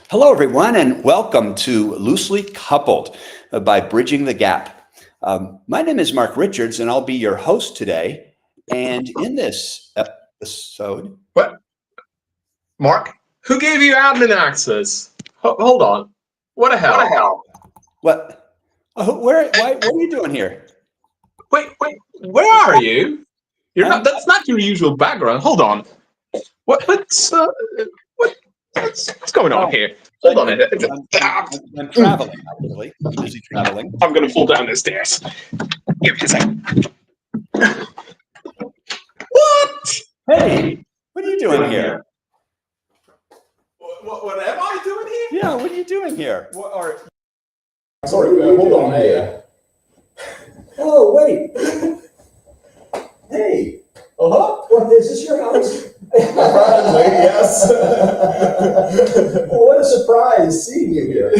Hello, everyone, and welcome to Loosely Coupled by Bridging the Gap. My name is Mark Richards, and I'll be your host today. And in this episode, What? Mark? Who gave you admin access? Hold on. What the hell? what? What are you doing here? Wait. Where are you? You're not. That's not your usual background. Hold on. What's going on here? Hold on a minute. I'm traveling, actually. I'm busy traveling. I'm gonna fall down the stairs. Give me a second. What? Hey, what are you doing here? What am I doing here? Yeah, what are you doing here? Sorry, hold on. Hey. Oh, wait. Hey. What, is this your house? Apparently, yes. Well, what a surprise seeing you here.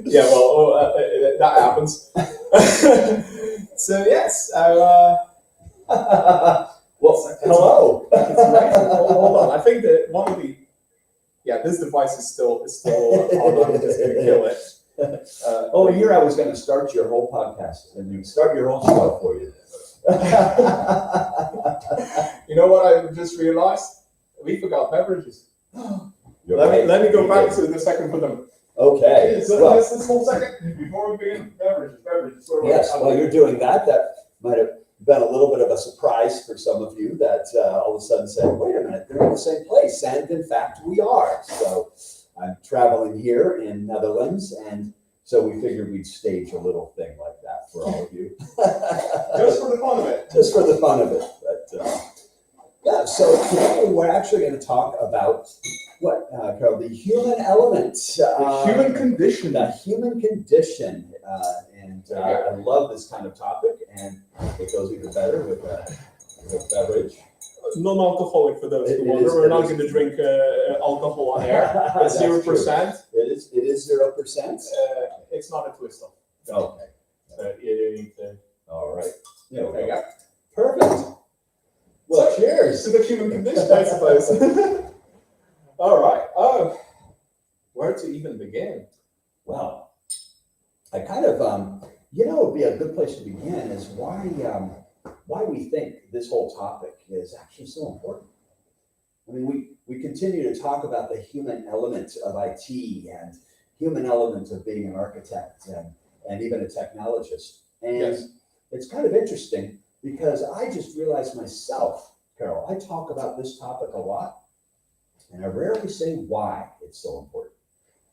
Yeah, well, that happens. So, yes, Well, hello. It's amazing. Hold on. I think that one of the... Yeah, this device is still on. I'm just going to kill it. Here I was going to start your whole podcast and start your whole show for you. You know what I just realized? We forgot beverages. Let me go back to the second for them. Okay. So just this whole second before we begin. Beverages. Yes, while you're doing that, that might have been a little bit of a surprise for some of you that all of a sudden said, wait a minute, they're in the same place. And in fact, we are. So I'm traveling here in Netherlands, and so we figured we'd stage a little thing like that for all of you. Just for the fun of it. Just for the fun of it. But yeah, so today we're actually going to talk about what, Carol, the human element. The human condition. The human condition. I love this kind of topic, and it goes even better with a beverage. Non-alcoholic for those who wonder. We're not going to drink alcohol on air. It's 0%. It is 0%. It's not a twist off. Okay. So you need to. All right. Yeah, there you go. Perfect. Well, cheers to the human condition, I suppose. All right. Where to even begin? Well, I kind of, it'd be a good place to begin is why we think this whole topic is actually so important. I mean, we continue to talk about the human element of IT and human element of being an architect and even a technologist. And yes. It's kind of interesting because I just realized myself, Carol, I talk about this topic a lot, and I rarely say why it's so important.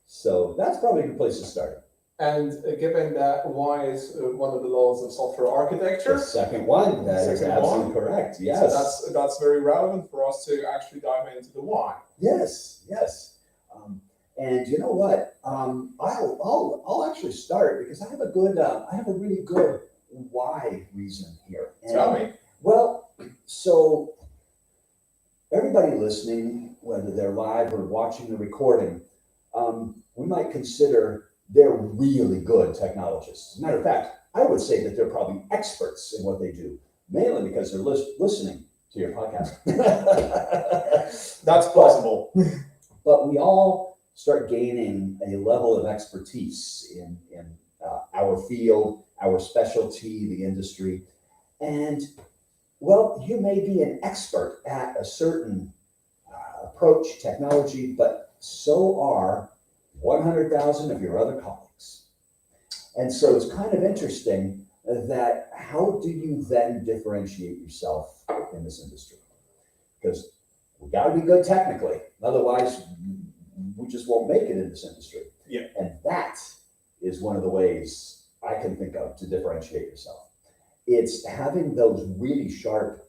So that's probably a good place to start. And given that why is one of the laws of software architecture? The second one, that is absolutely correct. Yes. So that's very relevant for us to actually dive into the why. Yes. And you know what? I'll actually start because I have a really good why reason here. And, tell me. Well, so everybody listening, whether they're live or watching the recording, we might consider they're really good technologists. As a matter of fact, I would say that they're probably experts in what they do, mainly because they're listening to your podcast. That's possible. But we all start gaining a level of expertise in our field, our specialty, the industry. And, well, you may be an expert at a certain approach, technology, but so are 100,000 of your other colleagues. And so it's kind of interesting that how do you then differentiate yourself in this industry? Because we got to be good technically, otherwise we just won't make it in this industry. Yeah. And that is one of the ways I can think of to differentiate yourself. It's having those really sharp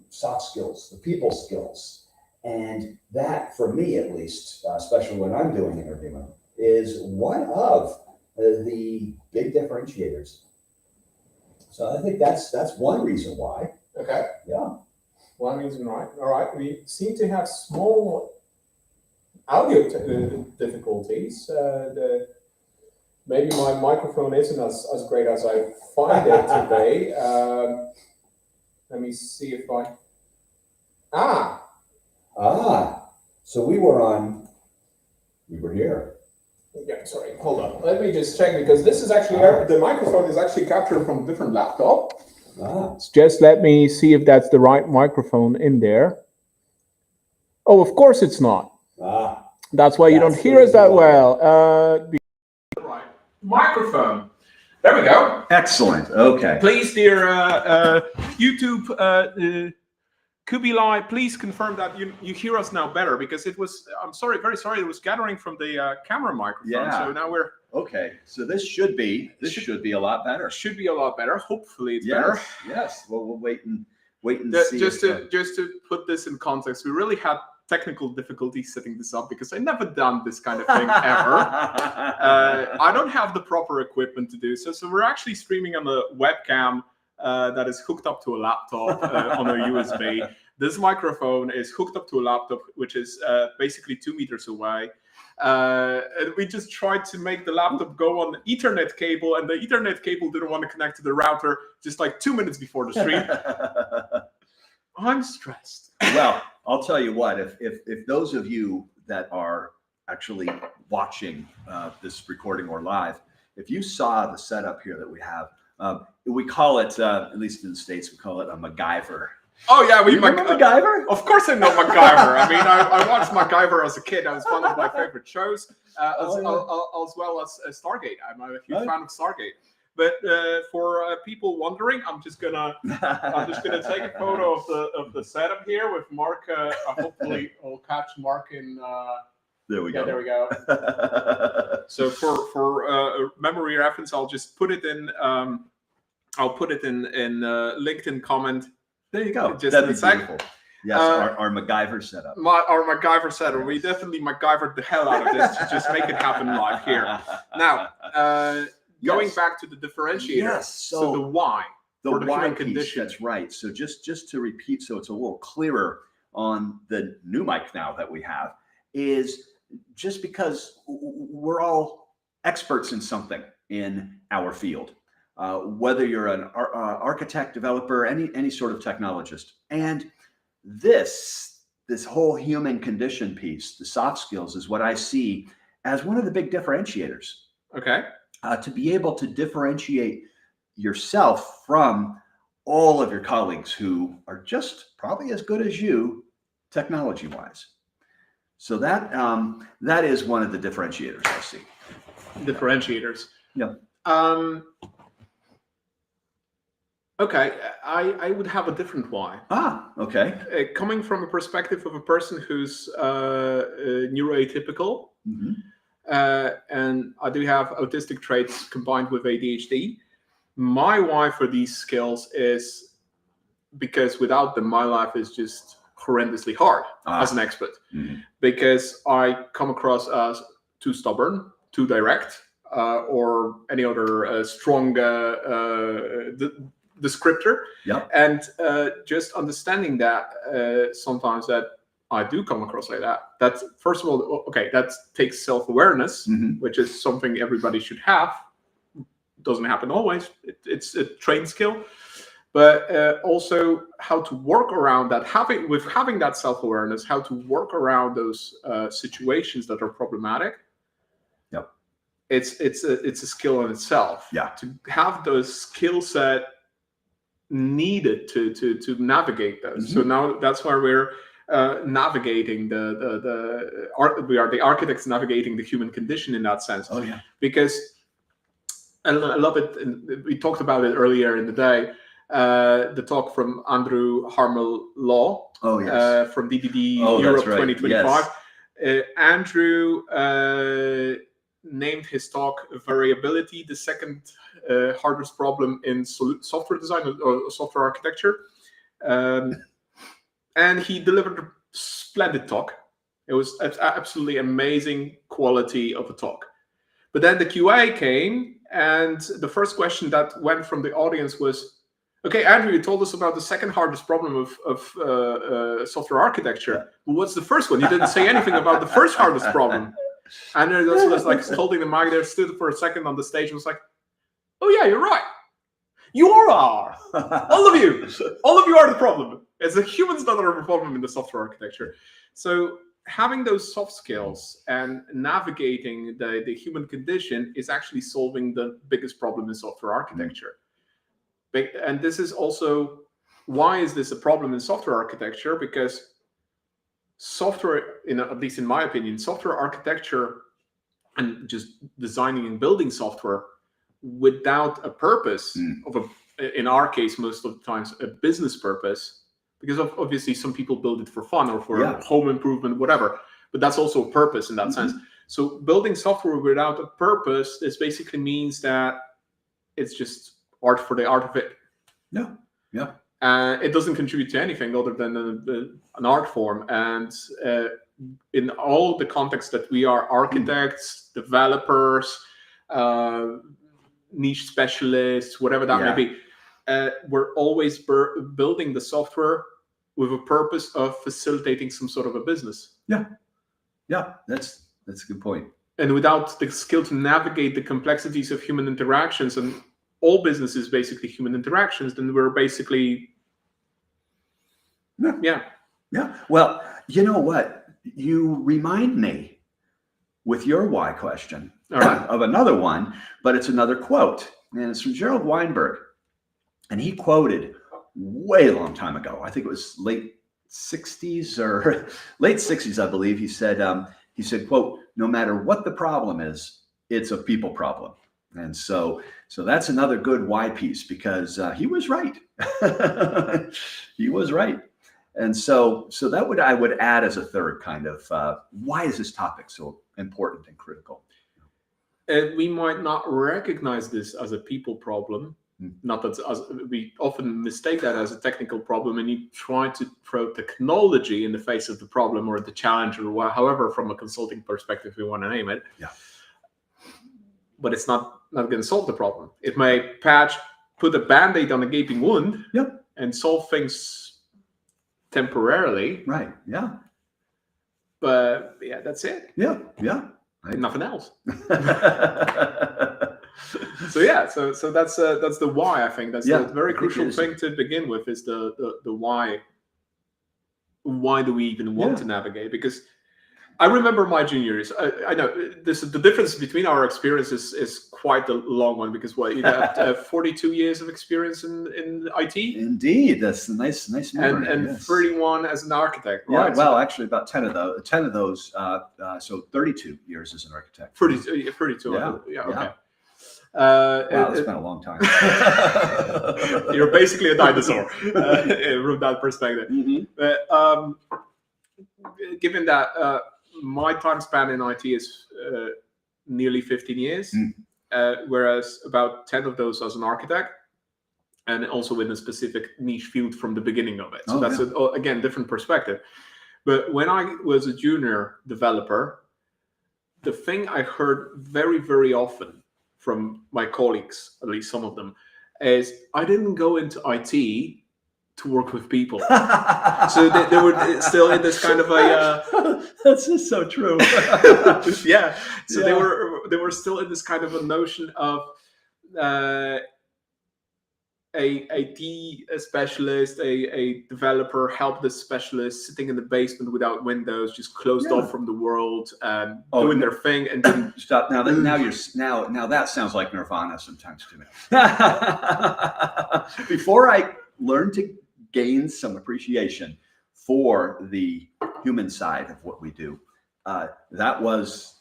soft skills, the people skills. And that, for me at least, especially when I'm doing interviewing, is one of the big differentiators. So I think that's one reason why. Okay. Yeah. One reason, right? All right. We seem to have small audio difficulties. Maybe my microphone isn't as great as I find it today. Let me see if I... So we were here. Yeah, sorry, hold on. Let me just check because this is actually the microphone is actually captured from a different laptop. Just let me see if that's the right microphone in there. Oh, of course it's not. That's why you don't hear us that well. Right. Microphone. There we go. Excellent. Okay. Please, dear YouTube Kubilai, please confirm that you hear us now better because it was, I'm sorry, very sorry, it was gathering from the camera microphone. Yeah. So now we're... Okay. So this should be a lot better. Should be a lot better. Hopefully it's better. Yes. Well, we'll wait and see. Just to put this in context, we really had technical difficulties setting this up because I never done this kind of thing ever. I don't have the proper equipment to do so. So we're actually streaming on a webcam that is hooked up to a laptop on a USB. This microphone is hooked up to a laptop, which is basically 2 meters away. And we just tried to make the laptop go on the Ethernet cable, and the Ethernet cable didn't want to connect to the router just like 2 minutes before the stream. I'm stressed. Well, I'll tell you what, if those of you that are actually watching this recording or live, if you saw the setup here that we have, we call it, at least in the States, we call it a MacGyver. Oh yeah, we remember MacGyver? Of course I know MacGyver. I mean, I watched MacGyver as a kid. That was one of my favorite shows, as well as Stargate. I'm a huge fan of Stargate. But for people wondering, I'm just gonna take a photo of the setup here with Mark. Hopefully, we'll catch Mark in. There we go. There we go. So for memory reference, I'll just put it in. I'll put it in LinkedIn comment. There you go. Just That'd in be a sec. beautiful. Yes, our MacGyver setup. Our MacGyver setup. We definitely MacGyvered the hell out of this to just make it happen live here. Now, going back to the differentiator. Yes. So the why. The for the why human piece, condition. that's right. So just to repeat, so it's a little clearer on the new mic now that we have, is just because we're all experts in something in our field. Whether you're an architect, developer, any sort of technologist, and this whole human condition piece, the soft skills, is what I see as one of the big differentiators. Okay. To be able to differentiate yourself from all of your colleagues who are just probably as good as you, technology-wise. So that is one of the differentiators I see. Differentiators. Yeah. Okay, I would have a different why. Okay. Coming from a perspective of a person who's neuroatypical, and I do have autistic traits combined with ADHD. My why for these skills is because without them, my life is just horrendously hard as an expert. Because I come across as too stubborn, too direct, or any other strong descriptor. Yeah. And just understanding that sometimes that I do come across like that. That's, first of all, okay, that takes self-awareness, which is something everybody should have. Doesn't happen always. It's a trained skill. But also how to work around that, having that self-awareness, how to work around those situations that are problematic. Yep. It's a skill in itself. Yeah. To have those skill set needed to navigate those. So now that's why we're navigating we are the architects navigating the human condition in that sense. Oh yeah. Because I love it. And we talked about it earlier in the day. The talk from Andrew Harmel Law. Oh yes. From DDD Europe 2025. Yes. Andrew named his talk variability, the second hardest problem in software design or software architecture. And he delivered a splendid talk. It was absolutely amazing quality of a talk. But then the QA came, and the first question that went from the audience was, okay, Andrew, you told us about the second hardest problem of software architecture. But what's the first one? You didn't say anything about the first hardest problem. And then this was like holding the mic there, stood for a second on the stage and was like, oh yeah, you're right. You all are. All of you are the problem. It's the humans that are the problem in the software architecture. So having those soft skills and navigating the human condition is actually solving the biggest problem in software architecture. And this is also, why is this a problem in software architecture? Because software, at least in my opinion, software architecture and just designing and building software without a purpose in our case, most of the times a business purpose, because obviously some people build it for fun or for home improvement, whatever, but that's also a purpose in that sense. So building software without a purpose, this basically means that it's just art for the art of it. It doesn't contribute to anything other than an art form. And in all the contexts that we are architects, developers, niche specialists, whatever that may be, we're always building the software with a purpose of facilitating some sort of a business. That's a good point. And without the skill to navigate the complexities of human interactions, and all business is basically human interactions, then we're basically Well, you know what? You remind me with your why question of another one, but it's another quote, and it's from Gerald Weinberg, and he quoted way a long time ago. I think it was late 60s or late 60s, I believe. He said, quote, "No matter what the problem is, it's a people problem." And so that's another good why piece, because he was right. He was right. And so that I would add as a third kind of why is this topic so important and critical? And we might not recognize this as a people problem. Not that we often mistake that as a technical problem, and you try to throw technology in the face of the problem or the challenge, or however, from a consulting perspective we want to name it. But it's not going to solve the problem. It may put a Band-Aid on a gaping wound, and solve things temporarily. Right. But that's it. Nothing else. So that's the why. I think that's the very crucial thing to begin with, is the why. Why do we even want to navigate? Because I remember my junior years. I know the difference between our experiences is quite a long one, because you have 42 years of experience in IT. Indeed, that's a nice memory. And 31 as an architect, right? Yeah, well, actually, about 10 of those. So 32 years as an architect. 32. Okay. Wow, it's been a long time. You're basically a dinosaur from that perspective. But given that my time span in IT is nearly 15 years, whereas about 10 of those as an architect, and also in a specific niche field from the beginning of it. So that's again different perspective. But when I was a junior developer, the thing I heard very, very often from my colleagues, at least some of them, is I didn't go into IT to work with people. So they were still in this kind of a that's just so true. They were still in this kind of a notion of a IT specialist, a developer, help desk specialist sitting in the basement without windows, just closed off from the world, doing their thing. And then stop now. Now that sounds like Nirvana sometimes to me. Before I learned to gain some appreciation for the human side of what we do, that was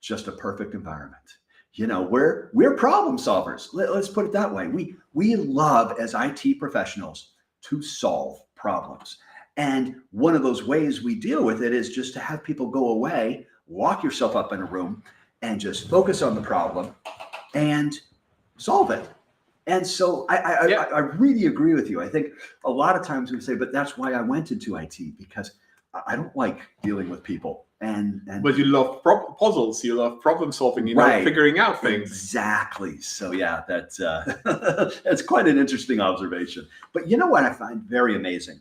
just a perfect environment. We're problem solvers. Let's put it that way. We love, as IT professionals, to solve problems. And one of those ways we deal with it is just to have people go away, lock yourself up in a room, and just focus on the problem and solve it. And so I really agree with you. I think a lot of times we say, but that's why I went into IT, because I don't like dealing with people. But you love puzzles, you love problem solving, you love figuring out things. Exactly. So that's quite an interesting observation. But you know what I find very amazing?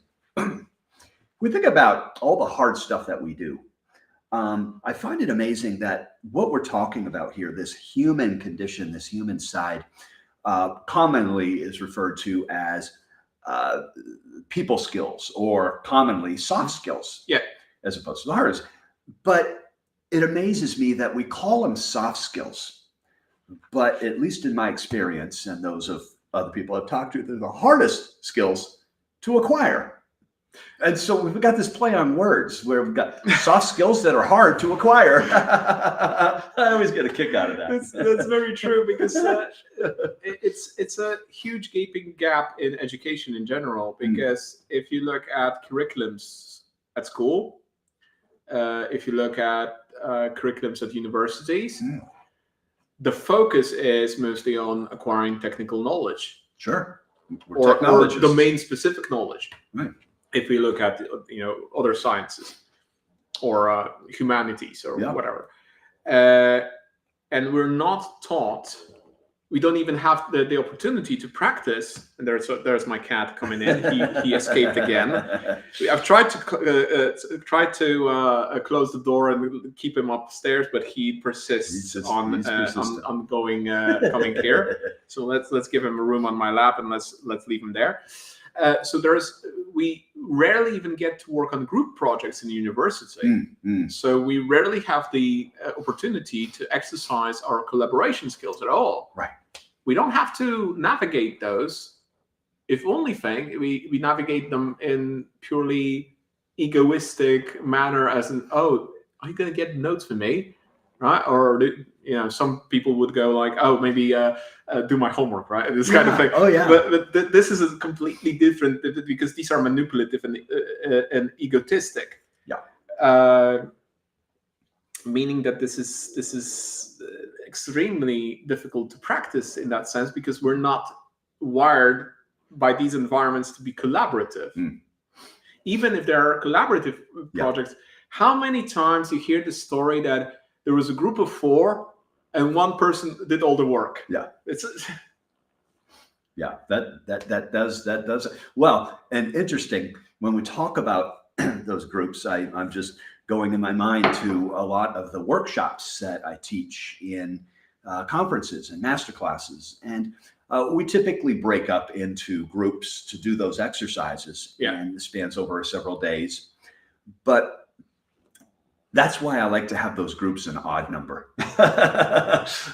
We think about all the hard stuff that we do. I find it amazing that what we're talking about here, this human condition, this human side, commonly is referred to as people skills, or commonly soft skills, as opposed to the hardest. But it amazes me that we call them soft skills. But at least in my experience and those of other people I've talked to, they're the hardest skills to acquire. And so we've got this play on words where we've got soft skills that are hard to acquire. I always get a kick out of that. That's very true, because it's a huge gaping gap in education in general. Because if you look at curriculums at school, if you look at curriculums at universities, the focus is mostly on acquiring technical knowledge. Sure. Or domain-specific knowledge. Right. If we look at other sciences or humanities or whatever, and we're not taught. We don't even have the opportunity to practice. And there's my cat coming in. He escaped again. I've tried to close the door and keep him upstairs, but he persists on coming here. So let's give him a room on my lap and let's leave him there. So we rarely even get to work on group projects in university. So we rarely have the opportunity to exercise our collaboration skills at all. Right. We don't have to navigate those. If only we navigate them in purely egoistic manner, as in, oh, are you going to get notes for me? Right? Or some people would go like, oh, maybe do my homework, right? This kind of thing. Oh yeah. But this is a completely different, because these are manipulative and egotistic. Yeah. Meaning that this is extremely difficult to practice in that sense, because we're not wired by these environments to be collaborative. Even if there are collaborative projects, how many times you hear the story that there was a group of 4 and one person did all the work? That does well. And interesting, when we talk about those groups, I'm just going in my mind to a lot of the workshops that I teach in conferences and master classes, and we typically break up into groups to do those exercises, and it spans over several days. But that's why I like to have those groups an odd number,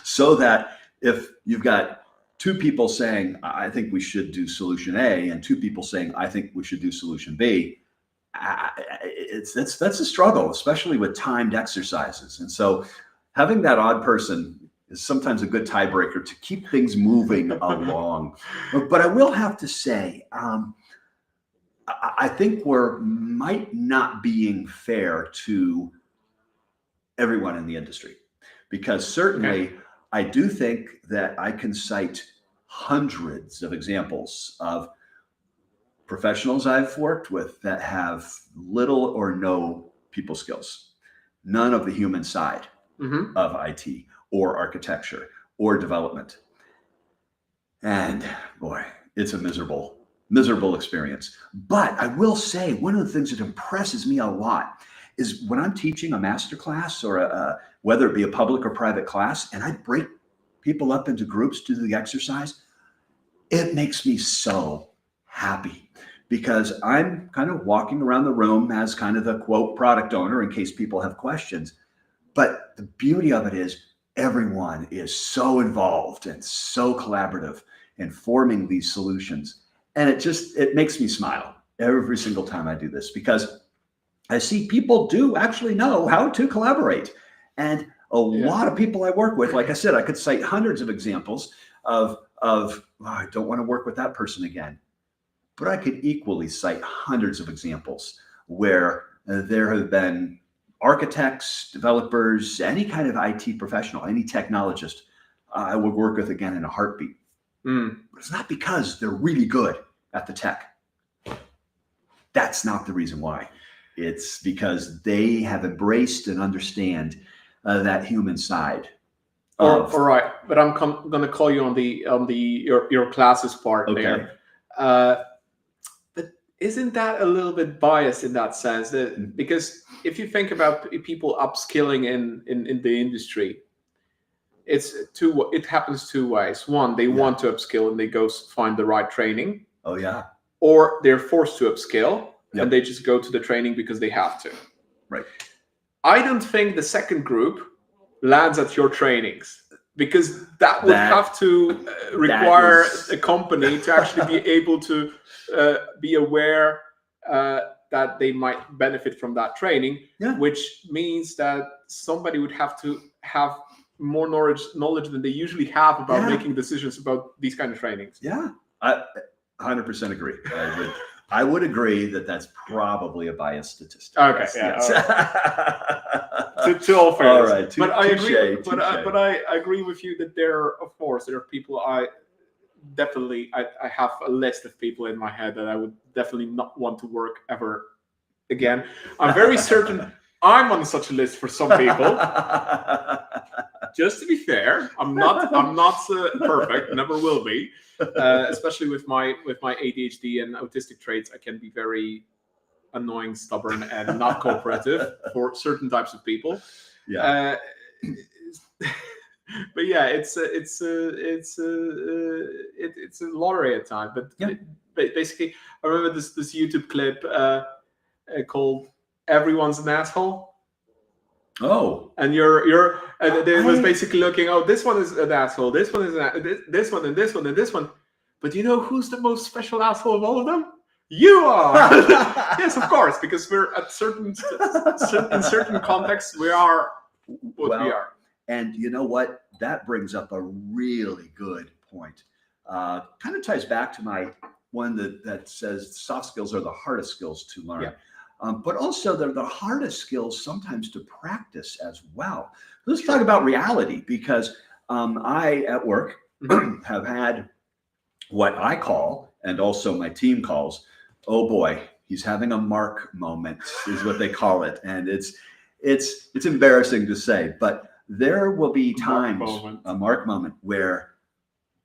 so that if you've got 2 people saying, I think we should do solution A, and 2 people saying, I think we should do solution B, that's a struggle, especially with timed exercises. And so having that odd person is sometimes a good tiebreaker to keep things moving along. But I will have to say, I think we're might not being fair to everyone in the industry, because certainly I do think that I can cite hundreds of examples of professionals I've worked with that have little or no people skills, none of the human side of IT or architecture or development. And boy, it's a miserable experience. But I will say, one of the things that impresses me a lot is when I'm teaching a master class or whether it be a public or private class, and I break people up into groups to do the exercise, it makes me so happy, because I'm kind of walking around the room as kind of the quote product owner in case people have questions. But the beauty of it is everyone is so involved and so collaborative in forming these solutions. And it makes me smile every single time I do this, because I see people do actually know how to collaborate. And a lot of people I work with, like I said, I could cite hundreds of examples of I don't want to work with that person again. But I could equally cite hundreds of examples where there have been architects, developers, any kind of IT professional, any technologist I would work with again in a heartbeat. But it's not because they're really good at the tech. That's not the reason why. It's because they have embraced and understand that human side. All right, but I'm going to call you on your classes part there. But isn't that a little bit biased in that sense? Because if you think about people upskilling in the industry, it happens 2 ways. One, they want to upskill and they go find the right training. Oh yeah. Or they're forced to upskill and they just go to the training because they have to. Right. I don't think the second group lands at your trainings, because that would have to require a company to actually be able to be aware that they might benefit from that training, which means that somebody would have to have more knowledge than they usually have about making decisions about these kind of trainings. Yeah, I 100% agree. I would agree that that's probably a biased statistic. Okay, yes. To all fairness, all right. But I agree. But I agree with you that there are people I have a list of people in my head that I would definitely not want to work ever again. I'm very certain I'm on such a list for some people. Just to be fair, I'm not perfect. Never will be. Especially with my ADHD and autistic traits, I can be very annoying, stubborn, and not cooperative for certain types of people. Yeah. But yeah, it's a lottery at times. But basically, I remember this YouTube clip called "Everyone's an Asshole." Oh, and it was basically looking. Oh, this one is an asshole. This one is this one, and this one, and this one. But you know who's the most special asshole of all of them? You are. Yes, of course, because we're at in certain contexts we are what we are. And you know what? That brings up a really good point. Kind of ties back to my one that says soft skills are the hardest skills to learn. But also they're the hardest skills sometimes to practice as well. Let's talk about reality, because I at work have had what I call, and also my team calls, oh boy, he's having a Mark moment, is what they call it. And it's embarrassing to say, but there will be times, a Mark moment, where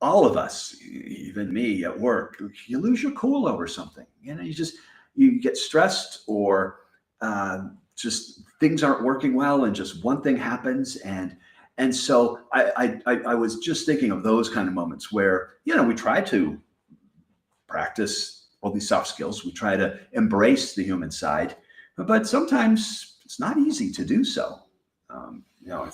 all of us, even me at work, you lose your cool over something. You know, you get stressed, or just things aren't working well, and just one thing happens. And so I was just thinking of those kind of moments where, you know, we try to practice all these soft skills. We try to embrace the human side, but sometimes it's not easy to do so. You know,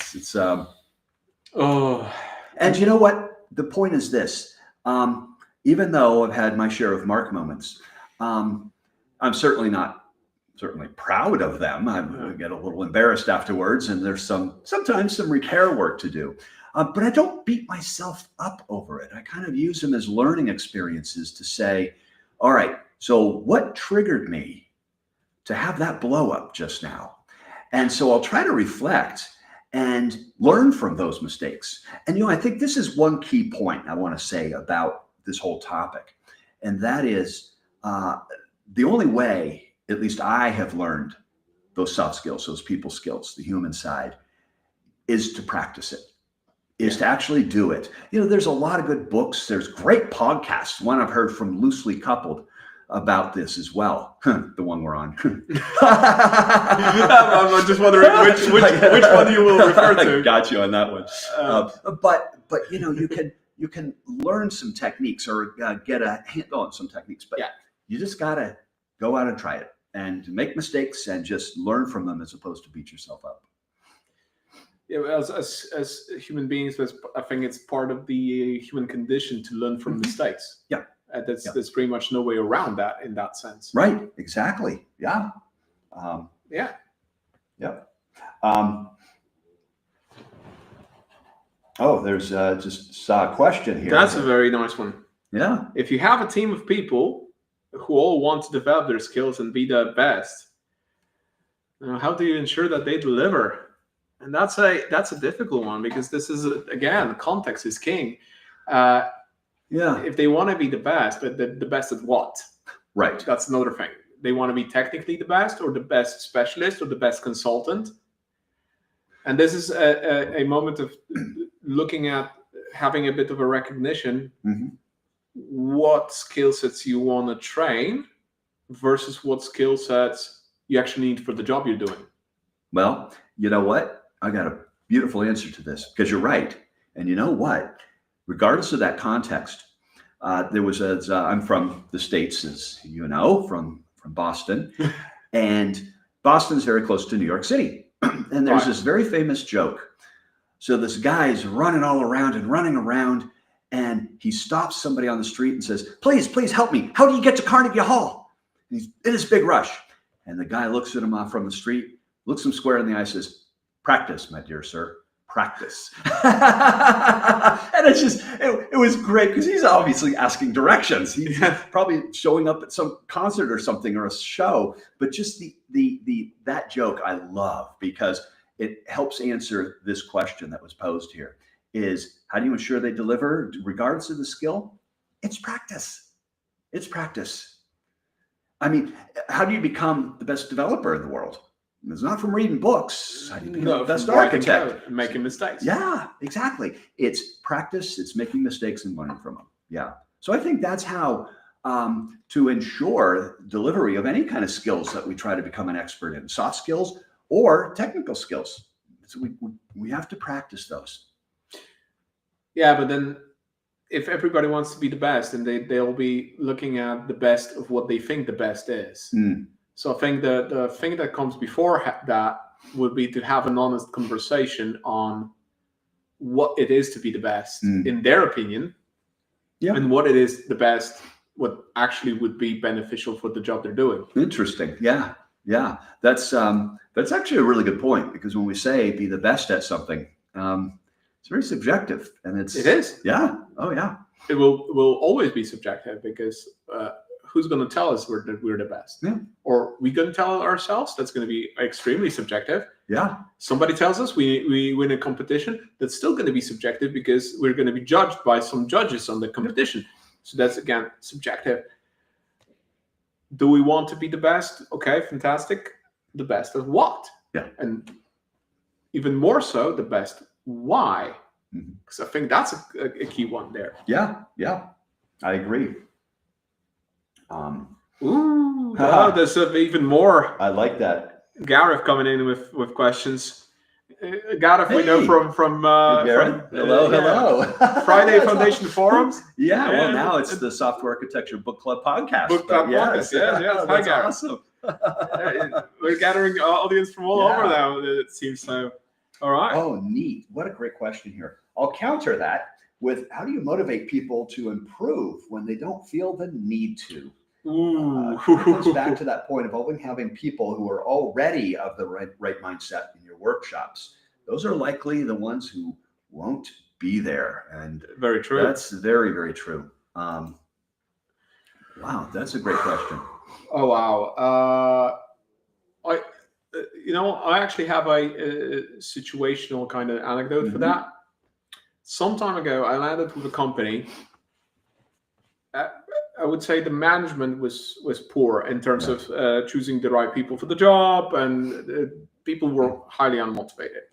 and you know what? The point is this, even though I've had my share of Mark moments, I'm certainly proud of them. I get a little embarrassed afterwards, and there's sometimes some repair work to do. But I don't beat myself up over it. I kind of use them as learning experiences to say, all right, so what triggered me to have that blow up just now? And so I'll try to reflect and learn from those mistakes. And, you know, I think this is one key point I want to say about this whole topic. And that is the only way, at least I have learned those soft skills, those people skills, the human side, is to practice it, is to actually do it. You know, there's a lot of good books. There's great podcasts. One I've heard from Loosely Coupled about this as well. The one we're on. I'm just wondering which one you will refer to. Got you on that one. But you know, you can learn some techniques, or get a handle on some techniques. But you just gotta go out and try it, and make mistakes, and just learn from them, as opposed to beat yourself up. Yeah, as human beings, I think it's part of the human condition to learn from mistakes. Yeah. There's pretty much no way around that in that sense. Right. Exactly. Yeah. Yeah. There's just saw a question here. That's a very nice one. Yeah. If you have a team of people who all want to develop their skills and be the best, how do you ensure that they deliver? And that's a difficult one, because this is, again, context is king. If they want to be the best, but the best at what? Right. That's another thing. They want to be technically the best, or the best specialist, or the best consultant. And this is a moment of looking at having a bit of a recognition. What skill sets you want to train versus what skill sets you actually need for the job you're doing. Well, you know what? I got a beautiful answer to this, because you're right. And you know what? Regardless of that context, there was I'm from the States, as you know, from Boston, and Boston's very close to New York City. And there's this very famous joke. So this guy's running all around and running around, and he stops somebody on the street and says, please help me. How do you get to Carnegie Hall? And he's in this big rush. And the guy looks at him off from the street, looks him square in the eye, says, practice, my dear sir, practice. And it's just, it was great because he's obviously asking directions. He's probably showing up at some concert or something or a show, but just that joke I love because it helps answer this question that was posed here is how do you ensure they deliver regardless of the skill? It's practice. It's practice. I mean, how do you become the best developer in the world? It's not from reading books. How do you become the best architect? Making mistakes. Yeah, exactly. It's practice. It's making mistakes and learning from them. Yeah. So I think that's how to ensure delivery of any kind of skills that we try to become an expert in, soft skills or technical skills. So we have to practice those. Yeah, but then if everybody wants to be the best, then they'll be looking at the best of what they think the best is. So I think the thing that comes before that would be to have an honest conversation on what it is to be the best in their opinion, and what it is the best, what actually would be beneficial for the job they're doing. Interesting. Yeah. That's actually a really good point because when we say be the best at something, it's very subjective, and it is. Yeah. Oh yeah. It will always be subjective because who's going to tell us we're the best? Yeah. Or we going to tell ourselves? That's going to be extremely subjective. Yeah. Somebody tells us we win a competition. That's still going to be subjective because we're going to be judged by some judges on the competition. So that's again subjective. Do we want to be the best? Okay, fantastic. The best of what? Yeah. And even more so, the best why? Because I think that's a key one there. Yeah. I agree. There's even more. I like that. Gareth coming in with questions. Gareth, we know from Gareth. Hello. Friday Foundation Forums. Yeah. Well, now it's the Software Architecture Book Club podcast. Book Club podcast. Yes. Hi, Gareth. Awesome. We're gathering audience from all over now. It seems so. All right. Oh, neat. What a great question here. I'll counter that with how do you motivate people to improve when they don't feel the need to? It goes back to that point of always having people who are already of the right mindset in your workshops. Those are likely the ones who won't be there. And very true. That's very, very true. Wow, that's a great question. Oh, wow. I actually have a situational kind of anecdote for that. Some time ago, I landed with a company. I would say the management was poor in terms of choosing the right people for the job, and people were highly unmotivated.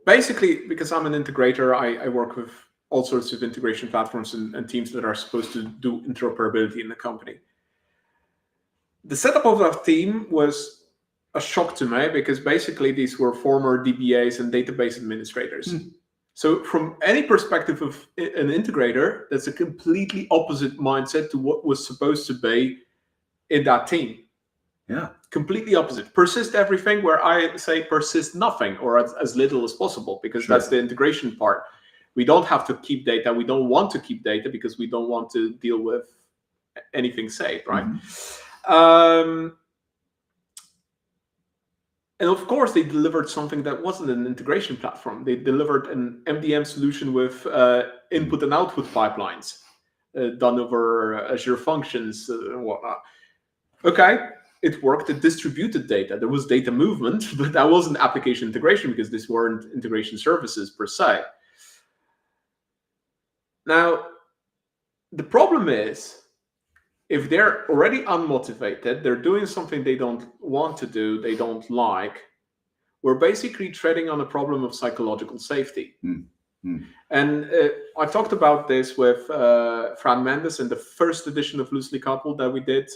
Basically, because I'm an integrator, I work with all sorts of integration platforms and teams that are supposed to do interoperability in the company. The setup of that team was a shock to me because basically these were former DBAs and database administrators. So from any perspective of an integrator, that's a completely opposite mindset to what was supposed to be in that team. Yeah. Completely opposite. Persist everything, where I say persist nothing or as little as possible, because that's the integration part. We don't have to keep data. We don't want to keep data because we don't want to deal with anything safe, right? And of course, they delivered something that wasn't an integration platform. They delivered an MDM solution with input and output pipelines done over Azure Functions and whatnot. Okay, it worked. It distributed data. There was data movement, but that wasn't application integration because these weren't integration services per se. Now, the problem is, if they're already unmotivated, they're doing something they don't want to do, they don't like, we're basically treading on a problem of psychological safety. And I talked about this with Fran Mendes in the first edition of Loosely Coupled that we did,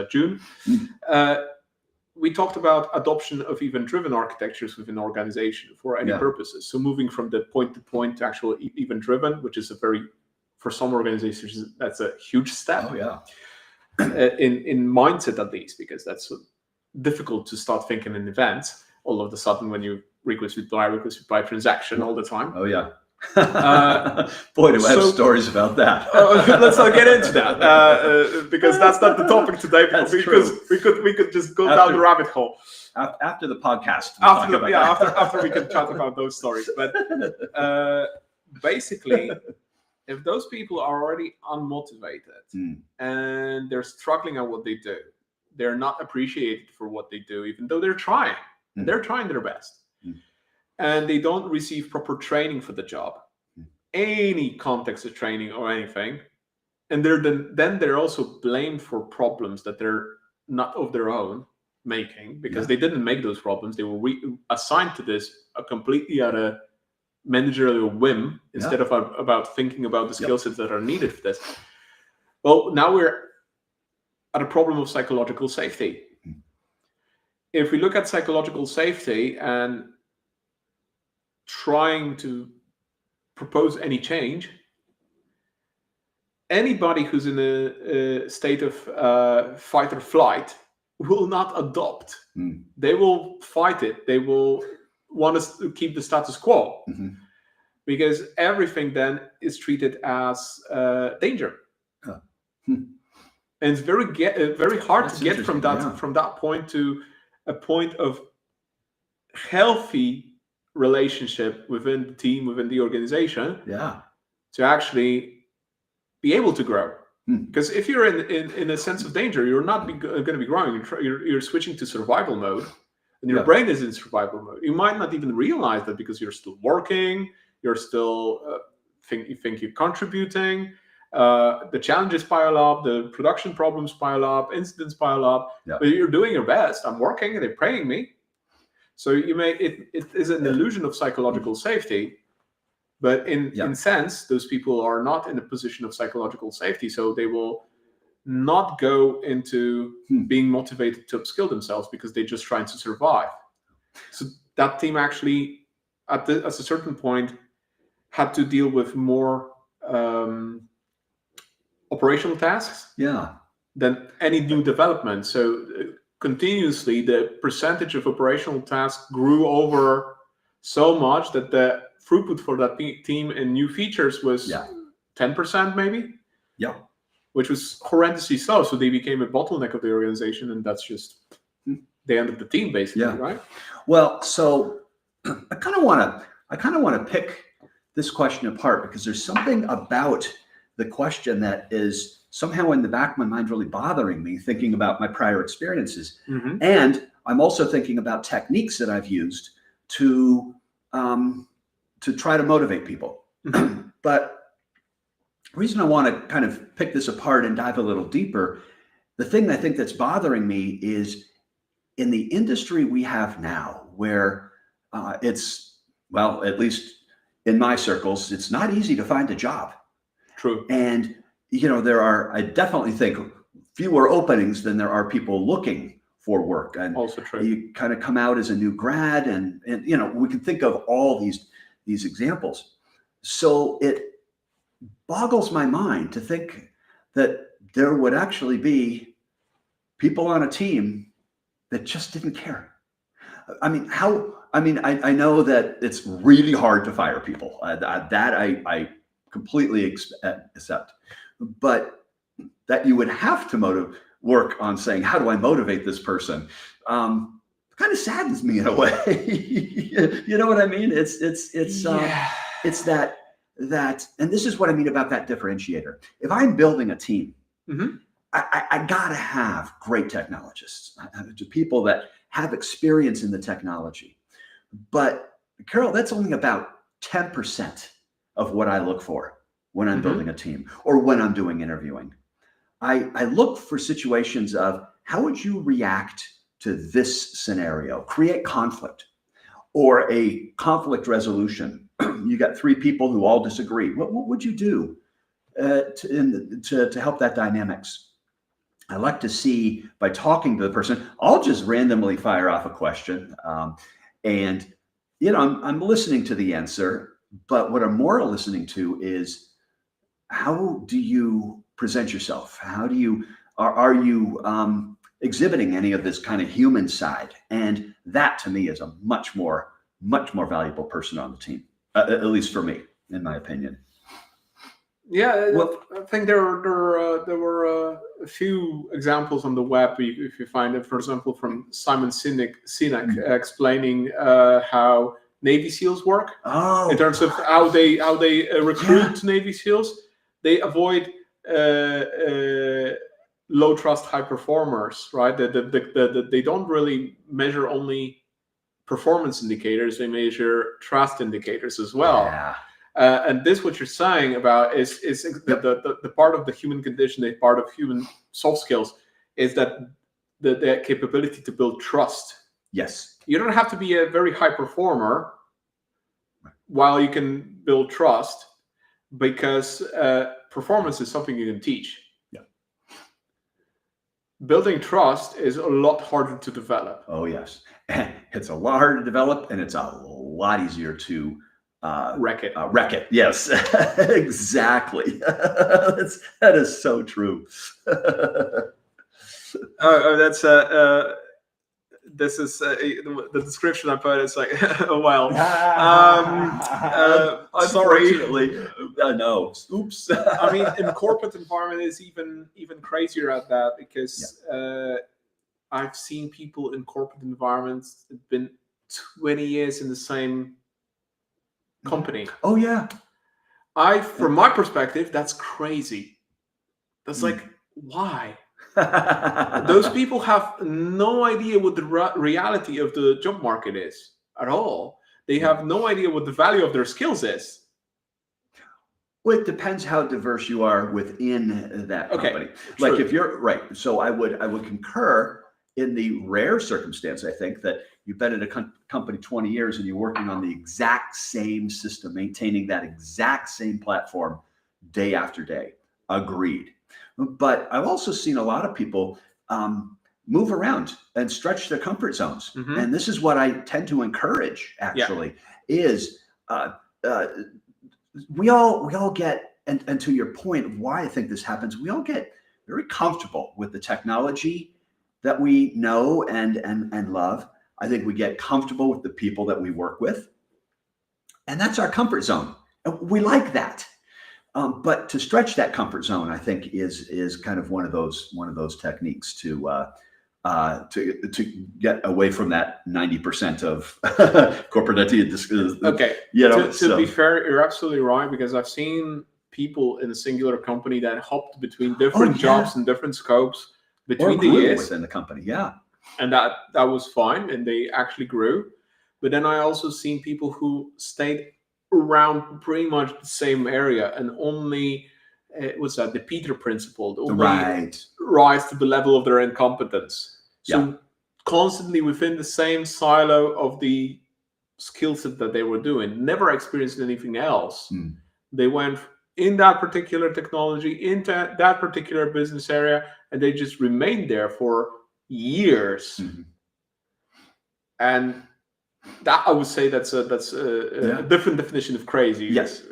June? We talked about adoption of event-driven architectures within an organization for any purposes. So moving from the point-to-point to actual event-driven, which is for some organizations, that's a huge step. Oh, yeah. in mindset at least, because that's so difficult to start thinking in events all of a sudden when you request reply transaction all the time. Oh yeah. Boy, do I have stories about that. Let's not get into that because that's not the topic today. That's because true. we could just go down the rabbit hole after the podcast. After we can chat about those stories. But basically, if those people are already unmotivated and they're struggling at what they do, they're not appreciated for what they do, even though they're trying. They're trying their best. And they don't receive proper training for the job, any context of training or anything. And then they're also blamed for problems that they're not of their own making, because they didn't make those problems. They were assigned to this completely at a managerial whim instead of about thinking about the skill sets that are needed for this. Well, now we're at a problem of psychological safety. If we look at psychological safety and trying to propose any change, anybody who's in a state of fight or flight will not adopt. They will fight it. They will want us to keep the status quo, because everything then is treated as danger. And it's very hard to get from that point to a point of healthy relationship within the team, within the organization, to actually be able to grow. Because if you're in a sense of danger, you're not going to be growing. You're switching to survival mode, and your brain is in survival mode. You might not even realize that, because you're still working, you're still you think you're contributing. The challenges pile up, the production problems pile up, incidents pile up. But you're doing your best. I'm working, and they're paying me. So it is an illusion of psychological safety, but in sense, those people are not in a position of psychological safety, so they will not go into being motivated to upskill themselves, because they're just trying to survive. So that team actually, at a certain point, had to deal with more operational tasks than any new development. So continuously, the percentage of operational tasks grew over so much that the throughput for that team in new features was 10% maybe, which was horrendously slow. So they became a bottleneck of the organization, and that's just the end of the team, basically, right? Well, so I kind of want to pick this question apart, because there's something about the question that is somehow in the back of my mind really bothering me, thinking about my prior experiences. And I'm also thinking about techniques that I've used to try to motivate people. But the reason I want to kind of pick this apart and dive a little deeper, the thing I think that's bothering me is in the industry we have now, where it's, well, at least in my circles, it's not easy to find a job. True. And there are, I definitely think, fewer openings than there are people looking for work. And also true. You kind of come out as a new grad, and we can think of all these examples. So it boggles my mind to think that there would actually be people on a team that just didn't care. I know that it's really hard to fire people. That I completely accept. But that you would have to work on saying, how do I motivate this person? Kind of saddens me in a way. You know what I mean? It's that, and this is what I mean about that differentiator. If I'm building a team, I gotta have great technologists, people that have experience in the technology. But Carol, that's only about 10% of what I look for when I'm building a team or when I'm doing interviewing. I look for situations of, how would you react to this scenario? Create conflict, or a conflict resolution. You got three people who all disagree. What would you do to help that dynamics? I like to see, by talking to the person, I'll just randomly fire off a question. And I'm listening to the answer, but what I'm more listening to is, how do you present yourself? How do you Are you exhibiting any of this kind of human side? And that to me is a much more valuable person on the team, at least for me, in my opinion. Yeah, Well, I think there were a few examples on the web if you find it. For example, from Simon Sinek explaining how Navy SEALs work in terms of how they recruit Navy SEAls. They avoid low trust high performers, right? They don't really measure only performance indicators; they measure trust indicators as well. Yeah. And this, what you're saying about, is the part of the human condition, the part of human soft skills, is that the capability to build trust. Yes. You don't have to be a very high performer while you can build trust, because performance is something you can teach. Yeah. Building trust is a lot harder to develop. Oh, yes. It's a lot harder to develop, and it's a lot easier to wreck it. Wreck it. Yes, exactly. That is so true. This is the description I put. It's like, oh well. Unfortunately, no. Oops. I mean, in corporate environment is even crazier at that, because I've seen people in corporate environments that have been 20 years in the same company. Oh yeah. From my perspective, that's crazy. That's like, why? Those people have no idea what the reality of the job market is at all. They have no idea what the value of their skills is. Well, it depends how diverse you are within that company. True. Like if you're right, so I would concur in the rare circumstance, I think, that you've been at a company 20 years and you're working on the exact same system, maintaining that exact same platform day after day. Agreed. But I've also seen a lot of people move around and stretch their comfort zones. Mm-hmm. And this is what I tend to encourage, actually, is we all get, and to your point of why I think this happens, we all get very comfortable with the technology that we know and love. I think we get comfortable with the people that we work with, and that's our comfort zone. We like that. But to stretch that comfort zone, I think is kind of one of those techniques to get away from that 90% of corporate identity. Okay. To be fair, you're absolutely right, because I've seen people in a singular company that hopped between different jobs and different scopes between the years within the company. Yeah. And that was fine, and they actually grew. But then I also seen people who stayed around pretty much the same area and only the Peter principle, only rise to the level of their incompetence. So constantly within the same silo of the skill set that they were doing, never experienced anything else. They went in that particular technology, into that particular business area, and they just remained there for years. And that, I would say, that's a different definition of crazy. Yes.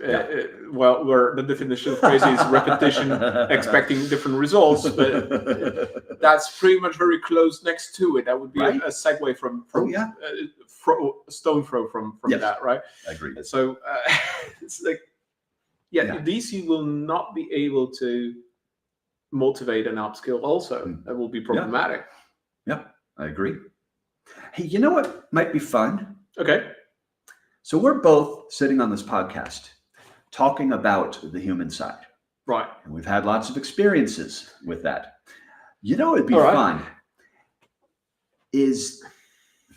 Well, where the definition of crazy is repetition, expecting different results, but that's pretty much very close next to it. That would be a segue from stone throw from that, right? I agree. So it's like, DC will not be able to motivate and upskill. Also, that will be problematic. Yeah, I agree. Hey, you know what might be fun? Okay. So we're both sitting on this podcast talking about the human side. Right. And we've had lots of experiences with that. You know, it'd be fun is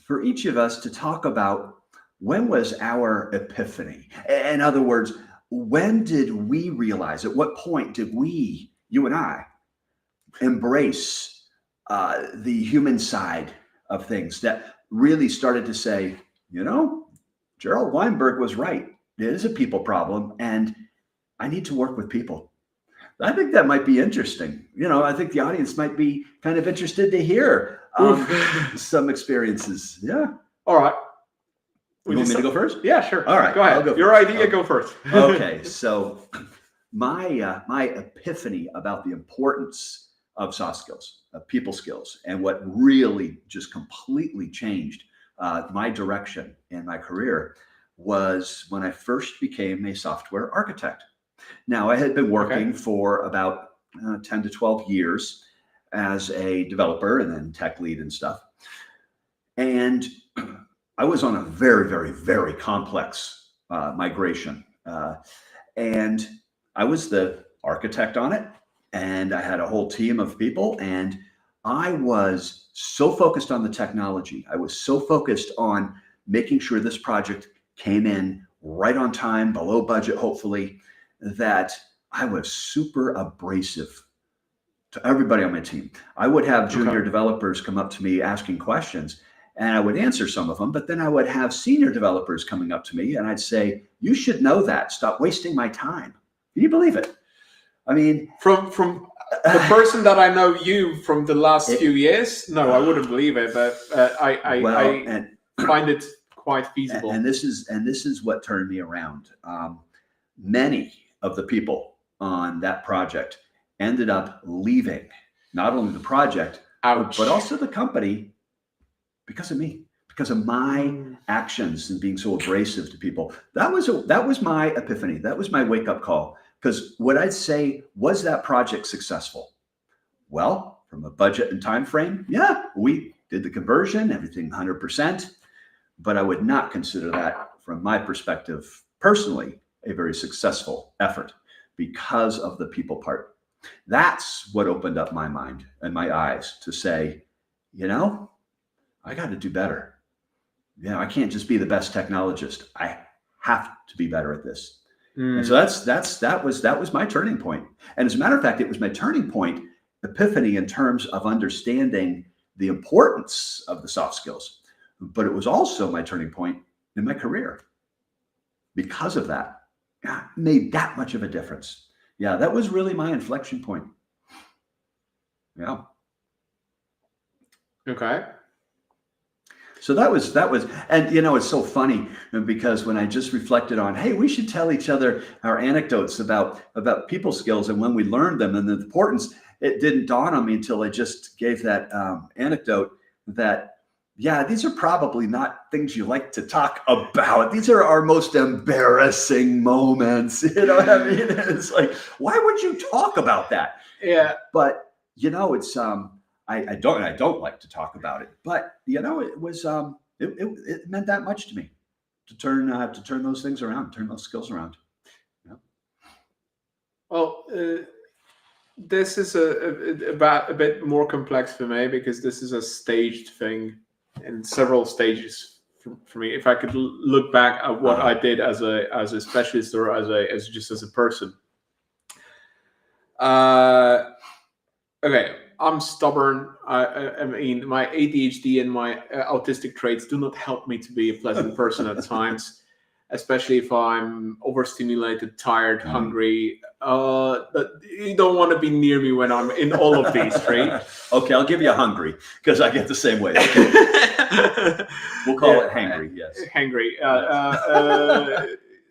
for each of us to talk about, when was our epiphany? In other words, when did we realize, at what point did we, you and I, embrace the human side of things that really started to say, you know, Gerald Weinberg was right. It is a people problem, and I need to work with people. I think that might be interesting. You know, I think the audience might be kind of interested to hear some experiences. Yeah. All right. You want me to go first? Yeah, sure. All right. Go ahead. Your idea, go first. Okay. So my epiphany about the importance of soft skills, people skills. And what really just completely changed my direction in my career was when I first became a software architect. Now, I had been working for about 10 to 12 years as a developer and then tech lead and stuff. And I was on a very, very, very complex migration. And I was the architect on it. And I had a whole team of people. And I was so focused on the technology. I was so focused on making sure this project came in right on time, below budget, hopefully, that I was super abrasive to everybody on my team. I would have junior developers come up to me asking questions, and I would answer some of them, but then I would have senior developers coming up to me and I'd say, you should know that. Stop wasting my time. Can you believe it? I mean, from the person that I know you from the last few years, no, I wouldn't believe it, but I find it quite feasible. And this is what turned me around. Many of the people on that project ended up leaving not only the project, but also the company because of me, because of my actions and being so abrasive to people. That was my epiphany. That was my wake-up call. Because what I'd say, was that project successful? Well, from a budget and time frame, yeah, we did the conversion, everything 100%. But I would not consider that, from my perspective, personally, a very successful effort because of the people part. That's what opened up my mind and my eyes to say, I got to do better. I can't just be the best technologist. I have to be better at this. And so that was my turning point. And as a matter of fact, it was my turning point epiphany in terms of understanding the importance of the soft skills. But it was also my turning point in my career. Because of that, it made that much of a difference. Yeah, that was really my inflection point. Yeah. Okay. So that was, and it's so funny because when I just reflected on, hey, we should tell each other our anecdotes about people skills and when we learned them and the importance, it didn't dawn on me until I just gave that anecdote that, yeah, these are probably not things you like to talk about. These are our most embarrassing moments. You know what I mean? It's like, why would you talk about that? Yeah. But, it's, I don't like to talk about it, but it was it meant that much to me to turn those things around, turn those skills around. Yeah. Well, this is a bit more complex for me because this is a staged thing in several stages for me. If I could look back at what I did as a specialist or as just a person. Okay. I'm stubborn. I mean, my ADHD and my autistic traits do not help me to be a pleasant person at times, especially if I'm overstimulated, tired, hungry. But you don't want to be near me when I'm in all of these, right? Okay, I'll give you a hungry because I get the same way. We'll call it hangry. Yes, hangry.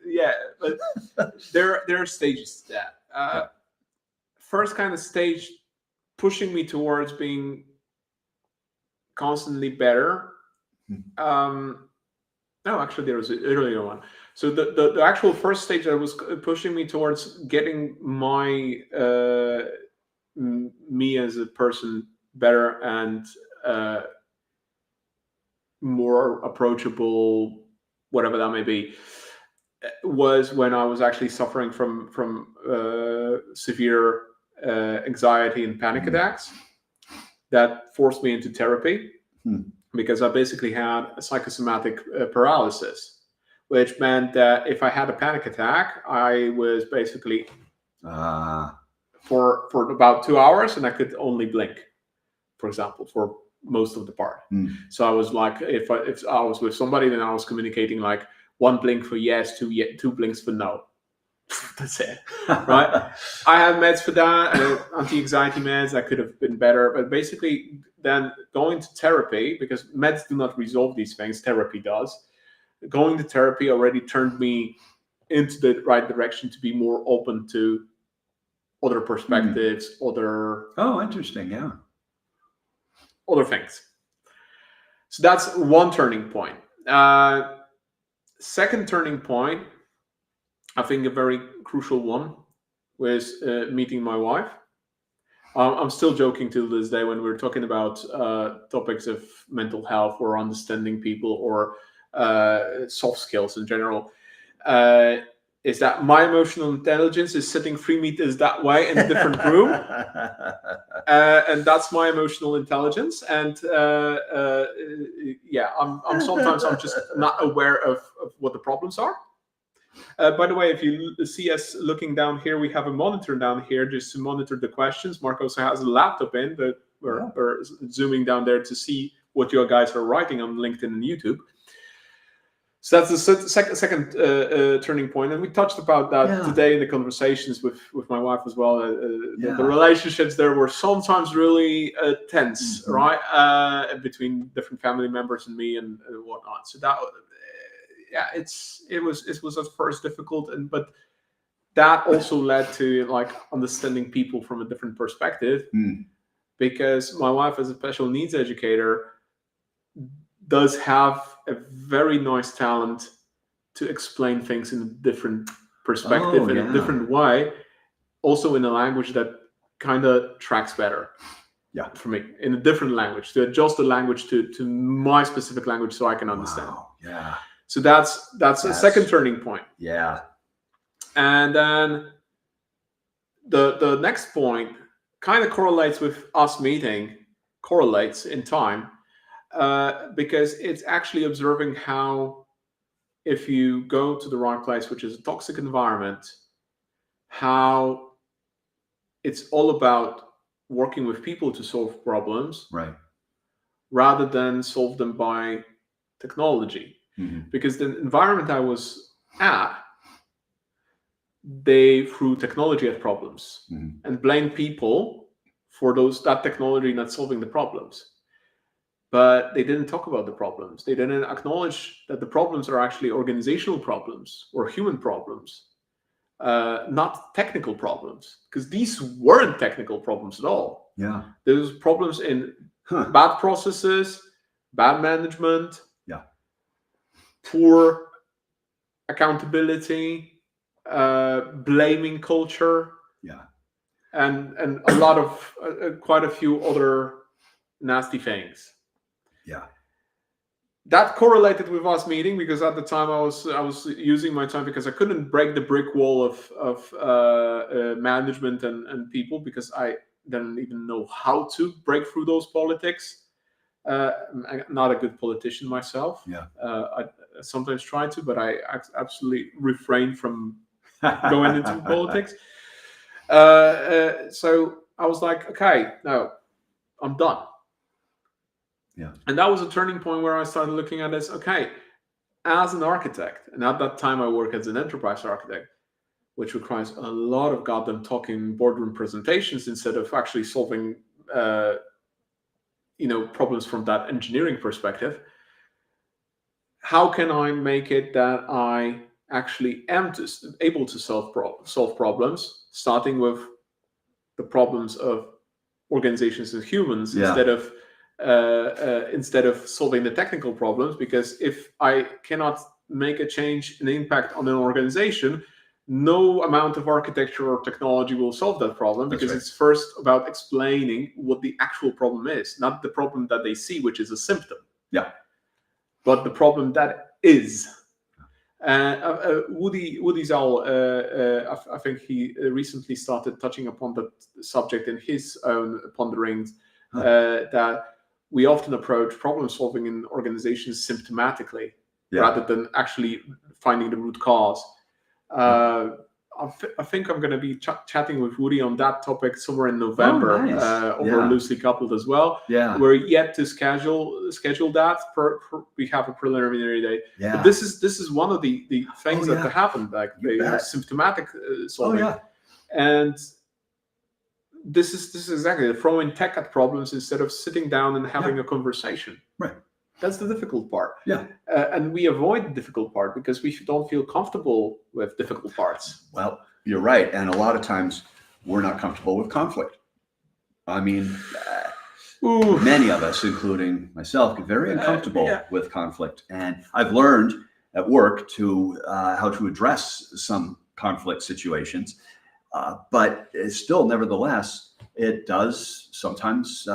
Yeah, but there are stages to that. First kind of stage, pushing me towards being constantly better. No, actually, there was an earlier one. So the actual first stage that was pushing me towards getting my me as a person better and more approachable, whatever that may be, was when I was actually suffering from severe anxiety and panic attacks. That forced me into therapy because I basically had a psychosomatic paralysis, which meant that if I had a panic attack, I was basically for about 2 hours and I could only blink, for example, for most of the part. So I was like, if I was with somebody, then I was communicating like 1 blink for yes, 2 blinks for no. That's it, right? I had meds for that, anti-anxiety meds. That could have been better, but basically, then going to therapy, because meds do not resolve these things, therapy does. Going to therapy already turned me into the right direction to be more open to other perspectives, other Oh, interesting. Yeah. other things. So that's one turning point. Second turning point, I think a very crucial one, was meeting my wife. I'm still joking to this day when we're talking about topics of mental health or understanding people or soft skills in general. Is that my emotional intelligence is sitting 3 meters that way in a different room, and that's my emotional intelligence. And yeah, I'm sometimes I'm just not aware of what the problems are. By the way, if you see us looking down here, we have a monitor down here just to monitor the questions. Mark also has a laptop in, but we're zooming down there to see what you guys are writing on LinkedIn and YouTube. So that's the second turning point, and we touched about that today in the conversations with my wife as well. The relationships there were sometimes really tense, right, between different family members and me and whatnot. So that, it was at first difficult, but that also led to like understanding people from a different perspective, because my wife, as a special needs educator, does have a very nice talent to explain things in a different perspective, in a different way, also in a language that kind of tracks better. Yeah, for me, in a different language, to adjust the language to my specific language so I can understand. Wow. Yeah. So that's a second turning point. Yeah. And then the next point kind of correlates with us meeting, correlates in time, because it's actually observing how, if you go to the right place, which is a toxic environment, how it's all about working with people to solve problems, right, rather than solve them by technology. Because the environment I was at, they threw technology at problems and blamed people for that technology not solving the problems. But they didn't talk about the problems. They didn't acknowledge that the problems are actually organizational problems or human problems, not technical problems, because these weren't technical problems at all. Yeah. There's problems in bad processes, bad management, poor accountability, blaming culture, and a lot of quite a few other nasty things. Yeah. That correlated with us meeting, because at the time I was using my time, because I couldn't break the brick wall of management and people, because I didn't even know how to break through those politics. I'm not a good politician myself. I sometimes try to, but I absolutely refrain from going into politics. So I was like, okay, no, I'm done. Yeah. And that was a turning point where I started looking at this, okay, as an architect, and at that time I work as an enterprise architect, which requires a lot of goddamn talking boardroom presentations instead of actually solving problems from that engineering perspective. How can I make it that I actually am able to solve problems, starting with the problems of organizations and humans, instead of solving the technical problems? Because if I cannot make a change, an impact on an organization, no amount of architecture or technology will solve that problem, because it's first about explaining what the actual problem is, not the problem that they see, which is a symptom. Yeah. But the problem that is. Woody Zoll, I think he recently started touching upon that subject in his own ponderings, that we often approach problem solving in organizations symptomatically, rather than actually finding the root cause. I think I'm going to be chatting with Woody on that topic somewhere in November, over Loosely Coupled as well. We're yet to schedule that. We have a preliminary date. But this is one of the things that happened, like the symptomatic solving. And this is exactly throwing tech at problems instead of sitting down and having a conversation. Right. That's the difficult part. And we avoid the difficult part because we don't feel comfortable with difficult parts. Well, you're right. And a lot of times we're not comfortable with conflict. I mean, Ooh. many of us, including myself, get very uncomfortable Yeah. with conflict. And I've learned at work to how to address some conflict situations. But it's still, nevertheless, it does sometimes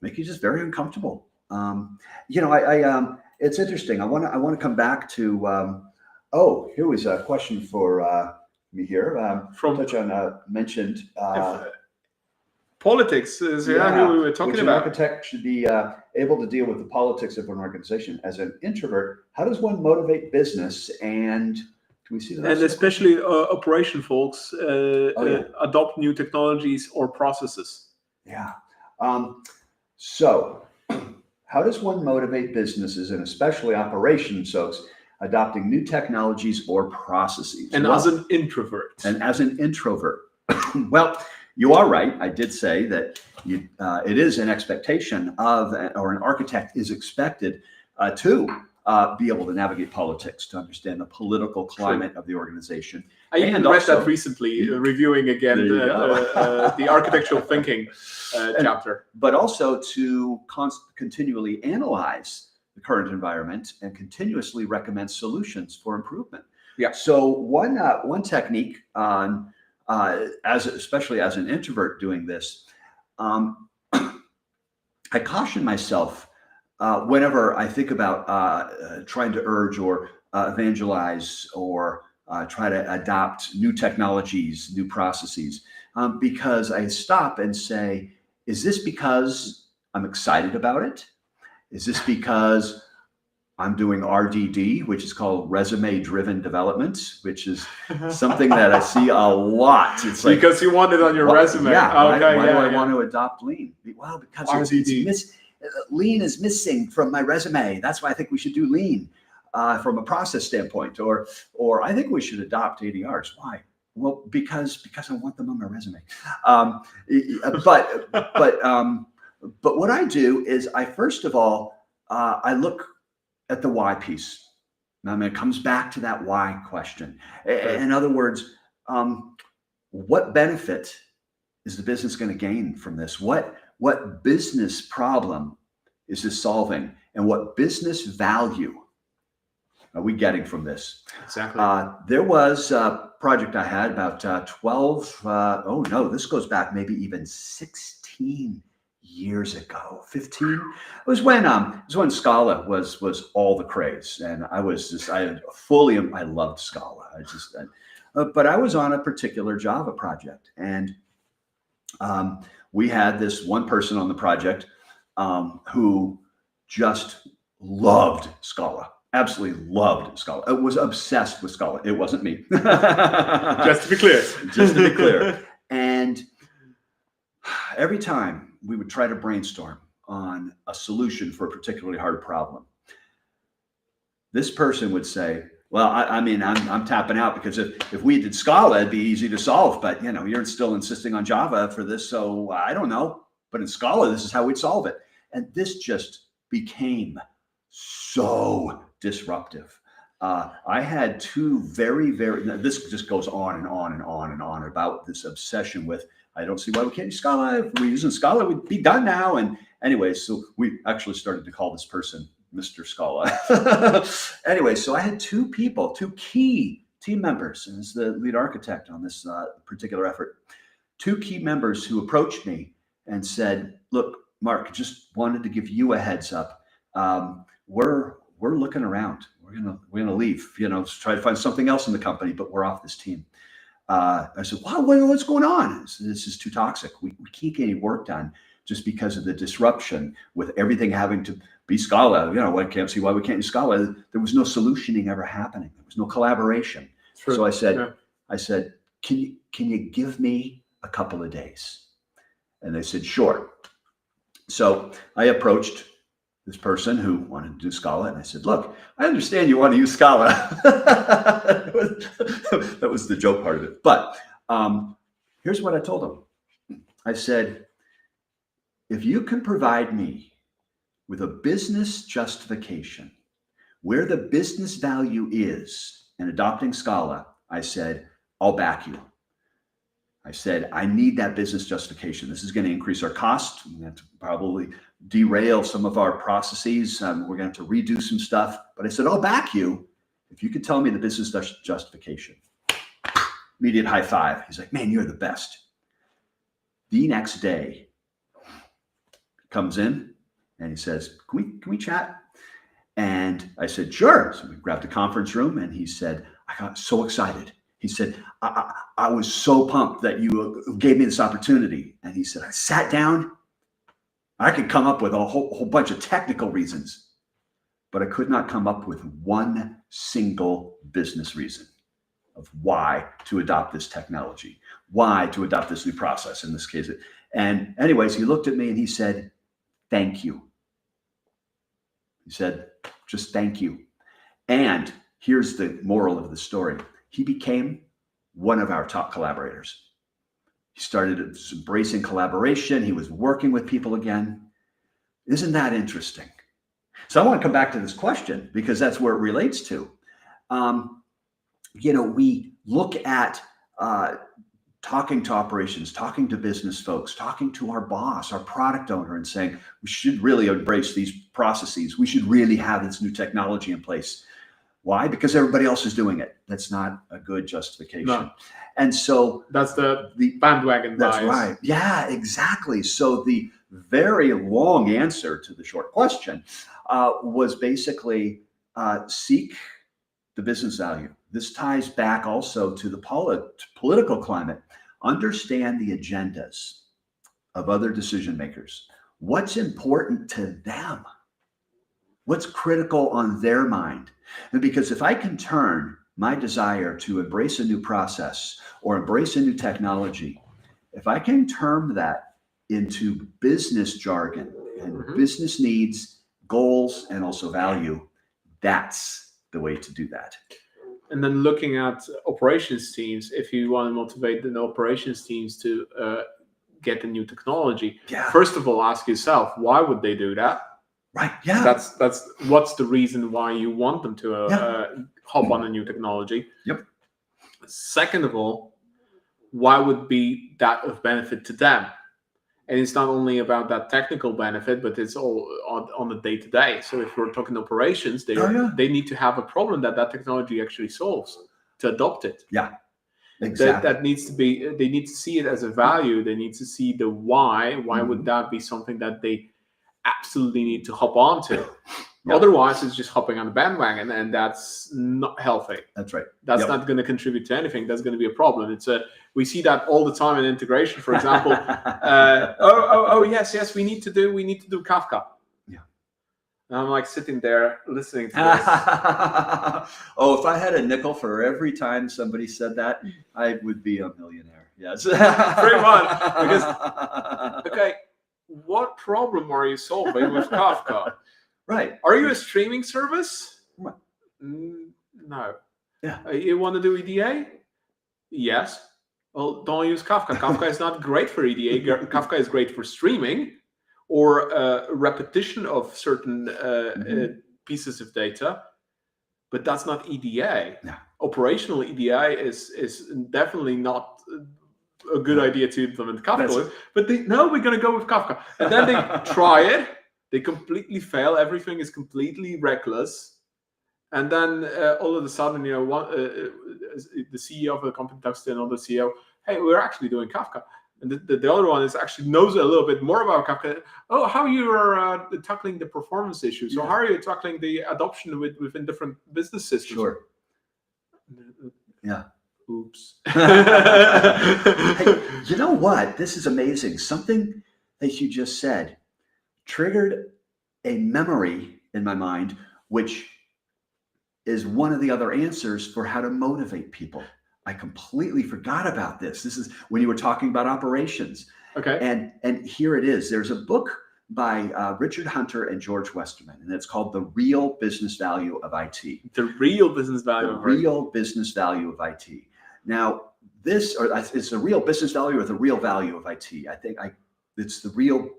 make you just very uncomfortable. It's interesting. I want to come back to. Here was a question for me here. From Touch on mentioned. Politics is who we were talking which about. An architect should be able to deal with the politics of an organization. As an introvert, how does one motivate business? And can we see the And especially operation folks adopt new technologies or processes. Yeah. So, how does one motivate businesses, and especially operations folks, adopting new technologies or processes? And as an introvert. Well, you are right. I did say that it is an expectation of, or an architect is expected to be able to navigate politics, to understand the political climate of the organization. I even read that recently, reviewing again the architectural thinking chapter. But also to continually analyze the current environment and continuously recommend solutions for improvement. Yeah. So one technique on especially as an introvert doing this, I caution myself whenever I think about trying to urge or evangelize or try to adopt new technologies, new processes, because I stop and say, is this because I'm excited about it? Is this because I'm doing RDD, which is called resume-driven development, which is something that I see a lot. It's like, because you want it on your resume. Yeah. Why do I want to adopt lean? Well, because lean is missing from my resume. That's why I think we should do lean from a process standpoint. Or I think we should adopt ADRs. Why? Well, because I want them on my resume. But what I do is I first of all I look at the why piece. I mean, it comes back to that why question. In other words, what benefit is the business going to gain from this? What business problem is this solving? And what business value are we getting from this? Exactly. There was a project I had about 12, this goes back maybe even 16 years ago, 15. It was when Scala was all the craze, and I loved Scala. But I was on a particular Java project, and we had this one person on the project who just loved Scala. Absolutely loved Scala. It was obsessed with Scala. It wasn't me. Just to be clear. And every time we would try to brainstorm on a solution for a particularly hard problem, this person would say, well, I'm tapping out, because if we did Scala, it'd be easy to solve. But you're still insisting on Java for this, so I don't know. But in Scala, this is how we'd solve it. And this just became so disruptive. I had two very, this just goes on and on and on and on about this obsession with, I don't see why we can't use Scala. If we're using Scala, we'd be done now. And anyway, so we actually started to call this person Mr. Scala. Anyway, so I had two key team members, as the lead architect on this particular effort, two key members who approached me and said, look, Mark, just wanted to give you a heads up. We're looking around. We're gonna leave, try to find something else in the company, but we're off this team. I said, wow, what's going on? This is too toxic. We can't get any work done just because of the disruption with everything having to be Scala. I can't see why we can't use Scala. There was no solutioning ever happening. There was no collaboration. True. So I said, can you give me a couple of days? And they said, sure. So I approached this person who wanted to do Scala, and I said, look, I understand you want to use Scala. That was the joke part of it. But here's what I told him. I said, if you can provide me with a business justification where the business value is in adopting Scala, I said, I'll back you. I said, I need that business justification. This is going to increase our cost. We're going to probably derail some of our processes. We're going to have to redo some stuff. But I said, I'll back you if you could tell me the business justification. Immediate high five. He's like, man, you're the best. The next day, he comes in and he says, can we chat? And I said, sure. So we grabbed a conference room and he said, I got so excited. He said, I was so pumped that you gave me this opportunity. And he said, I sat down. I could come up with a whole bunch of technical reasons, but I could not come up with one single business reason of why to adopt this technology, why to adopt this new process in this case. And anyways, he looked at me and he said, thank you. He said, just thank you. And here's the moral of the story. He became one of our top collaborators. He started embracing collaboration. He was working with people again. Isn't that interesting? So I want to come back to this question because that's where it relates to. We look at talking to operations, talking to business folks, talking to our boss, our product owner, and saying, we should really embrace these processes. We should really have this new technology in place. Why? Because everybody else is doing it. That's not a good justification. No. And so that's the bandwagon bias. That's right. Yeah, exactly. So the very long answer to the short question was basically seek the business value. This ties back also to the political climate. Understand the agendas of other decision makers. What's important to them? What's critical on their mind? And because if I can turn my desire to embrace a new process or embrace a new technology, if I can turn that into business jargon and business needs, goals, and also value, that's the way to do that. And then looking at operations teams, if you want to motivate the operations teams to get the new technology, first of all, ask yourself, why would they do that? Right. Yeah. That's what's the reason why you want them to hop on a new technology. Yep. Second of all, why would be that of benefit to them? And it's not only about that technical benefit, but it's all on the day-to-day. So if we're talking operations, they need to have a problem that technology actually solves to adopt it. Yeah, exactly. That needs to be, they need to see it as a value. They need to see the why. Why would that be something that they absolutely need to hop onto? Otherwise, it's just hopping on the bandwagon, and that's not healthy. That's right. That's not going to contribute to anything. That's going to be a problem. We see that all the time in integration. For example, yes, we need to do Kafka. Yeah. And I'm like sitting there listening to this. If I had a nickel for every time somebody said that, I would be a millionaire. Yes. Pretty much. Because okay, what problem are you solving with Kafka? Right. Are you a streaming service? Right. No. Yeah. You want to do EDA? Yes. Well, don't use Kafka. Kafka is not great for EDA. Kafka is great for streaming or repetition of certain pieces of data, but that's not EDA. No. Operational EDA is definitely not a good idea to implement Kafka. But we're going to go with Kafka. And then they try it. They completely fail. Everything is completely reckless. And then all of a sudden, the CEO of the company talks to another CEO, hey, we're actually doing Kafka. And the other one actually knows a little bit more about Kafka. Oh, how you are tackling the performance issues. So how are you tackling the adoption within different business systems? Sure. Yeah. Oops. Hey, you know what? This is amazing. Something that you just said triggered a memory in my mind, which is one of the other answers for how to motivate people. I completely forgot about this. This is when you were talking about operations. Okay. And here it is. There's a book by Richard Hunter and George Westerman, and it's called The Real Business Value of IT. The real business value. The real business value of IT. Now, it's the real business value or the real value of IT. I think it's the real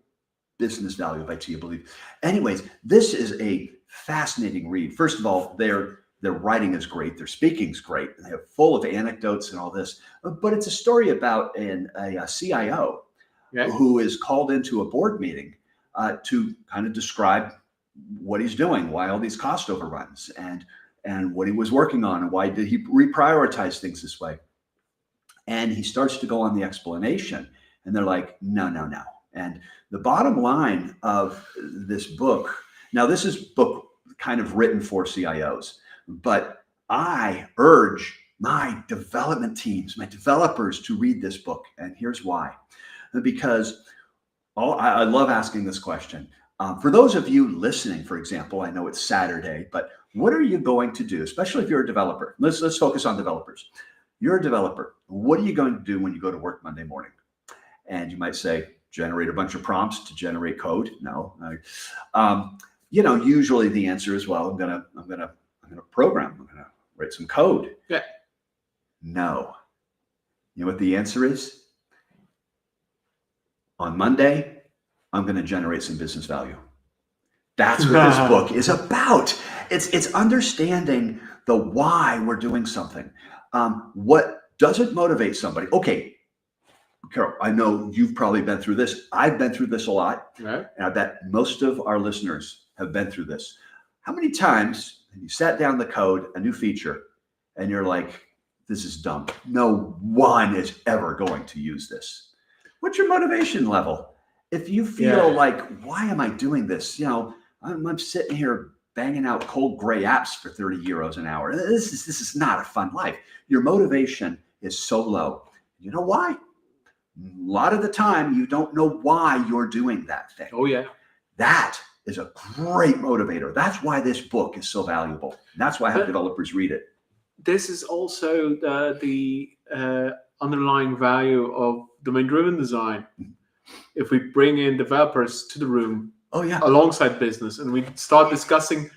business value of IT, I believe. Anyways, this is a fascinating read. First of all, they're Their writing is great. Their speaking's great. They're full of anecdotes and all this. But it's a story about a CIO who is called into a board meeting to kind of describe what he's doing, why all these cost overruns, and what he was working on, and why did he reprioritize things this way. And he starts to go on the explanation, and they're like, no. And the bottom line of this book, now this is book kind of written for CIOs, but I urge my development teams, my developers to read this book. And here's why. Because I love asking this question. For those of you listening, for example, I know it's Saturday, but what are you going to do, especially if you're a developer? Let's focus on developers. You're a developer. What are you going to do when you go to work Monday morning? And you might say, generate a bunch of prompts to generate code. No. Usually the answer is, well, I'm gonna program. I'm gonna write some code. Yeah. No. You know what the answer is? On Monday, I'm going to generate some business value. That's what this book is about. It's understanding the why we're doing something. What doesn't motivate somebody? Okay, Carol, I know you've probably been through this. I've been through this a lot. Right. And I bet most of our listeners have been through this. How many times have you sat down the code, a new feature, and you're like, this is dumb. No one is ever going to use this. What's your motivation level? If you feel like, why am I doing this? I'm sitting here banging out cold gray apps for 30 euros an hour. This is not a fun life. Your motivation is so low. You know why? A lot of the time, you don't know why you're doing that thing. Oh, yeah. That is a great motivator. That's why this book is so valuable. And that's why I have developers read it. This is also the underlying value of domain-driven design. If we bring in developers to the room alongside business, and we start discussing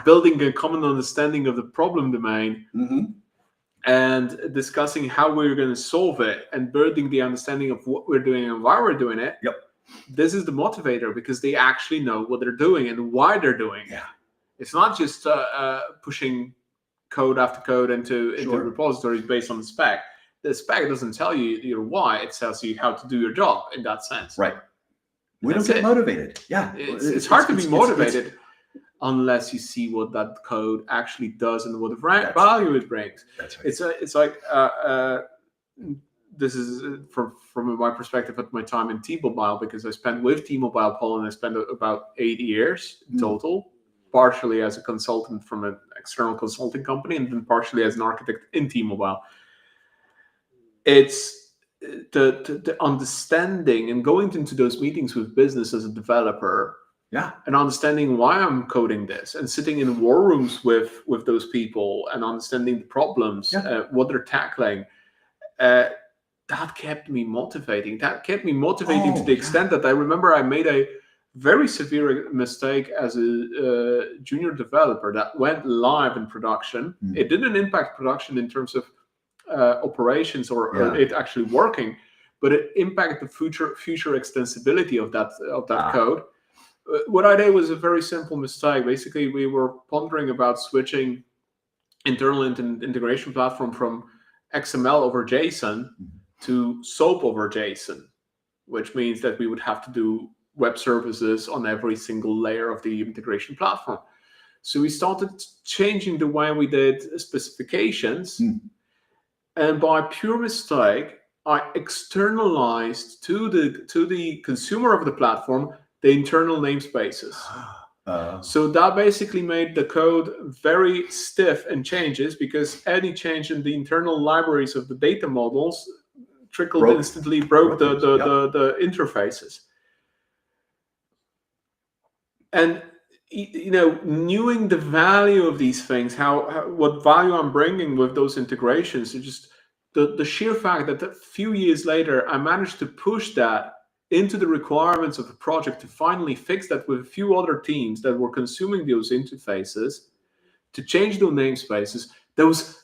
building a common understanding of the problem domain, and discussing how we're going to solve it, and building the understanding of what we're doing and why we're doing it, this is the motivator, because they actually know what they're doing and why they're doing it. It's not just pushing code after code into repositories based on the spec. The spec doesn't tell you your why; it tells you how to do your job. In that sense, right? We don't get motivated. Yeah, it's hard to be motivated unless you see what that code actually does and what value it brings. That's right. It's like this is from my perspective at my time in T-Mobile, because I spent with T-Mobile Poland. I spent about 8 years in total, partially as a consultant from an external consulting company, and then partially as an architect in T-Mobile. It's the understanding and going into those meetings with business as a developer, and understanding why I'm coding this, and sitting in war rooms with those people and understanding the problems, what they're tackling. That kept me motivating. That kept me motivating to the extent that I remember I made a very severe mistake as a junior developer that went live in production. It didn't impact production in terms of operations or it actually working, but it impacted the future extensibility of that code. What I did was a very simple mistake. Basically, we were pondering about switching internal integration platform from XML over JSON to SOAP over JSON, which means that we would have to do web services on every single layer of the integration platform. So we started changing the way we did specifications. And by pure mistake, I externalized to the consumer of the platform the internal namespaces. So that basically made the code very stiff in changes, because any change in the internal libraries of the data models instantly broke the interfaces. And knowing the value of these things, what value I'm bringing with those integrations, it's just the sheer fact that a few years later I managed to push that into the requirements of the project to finally fix that with a few other teams that were consuming those interfaces, to change those namespaces. That was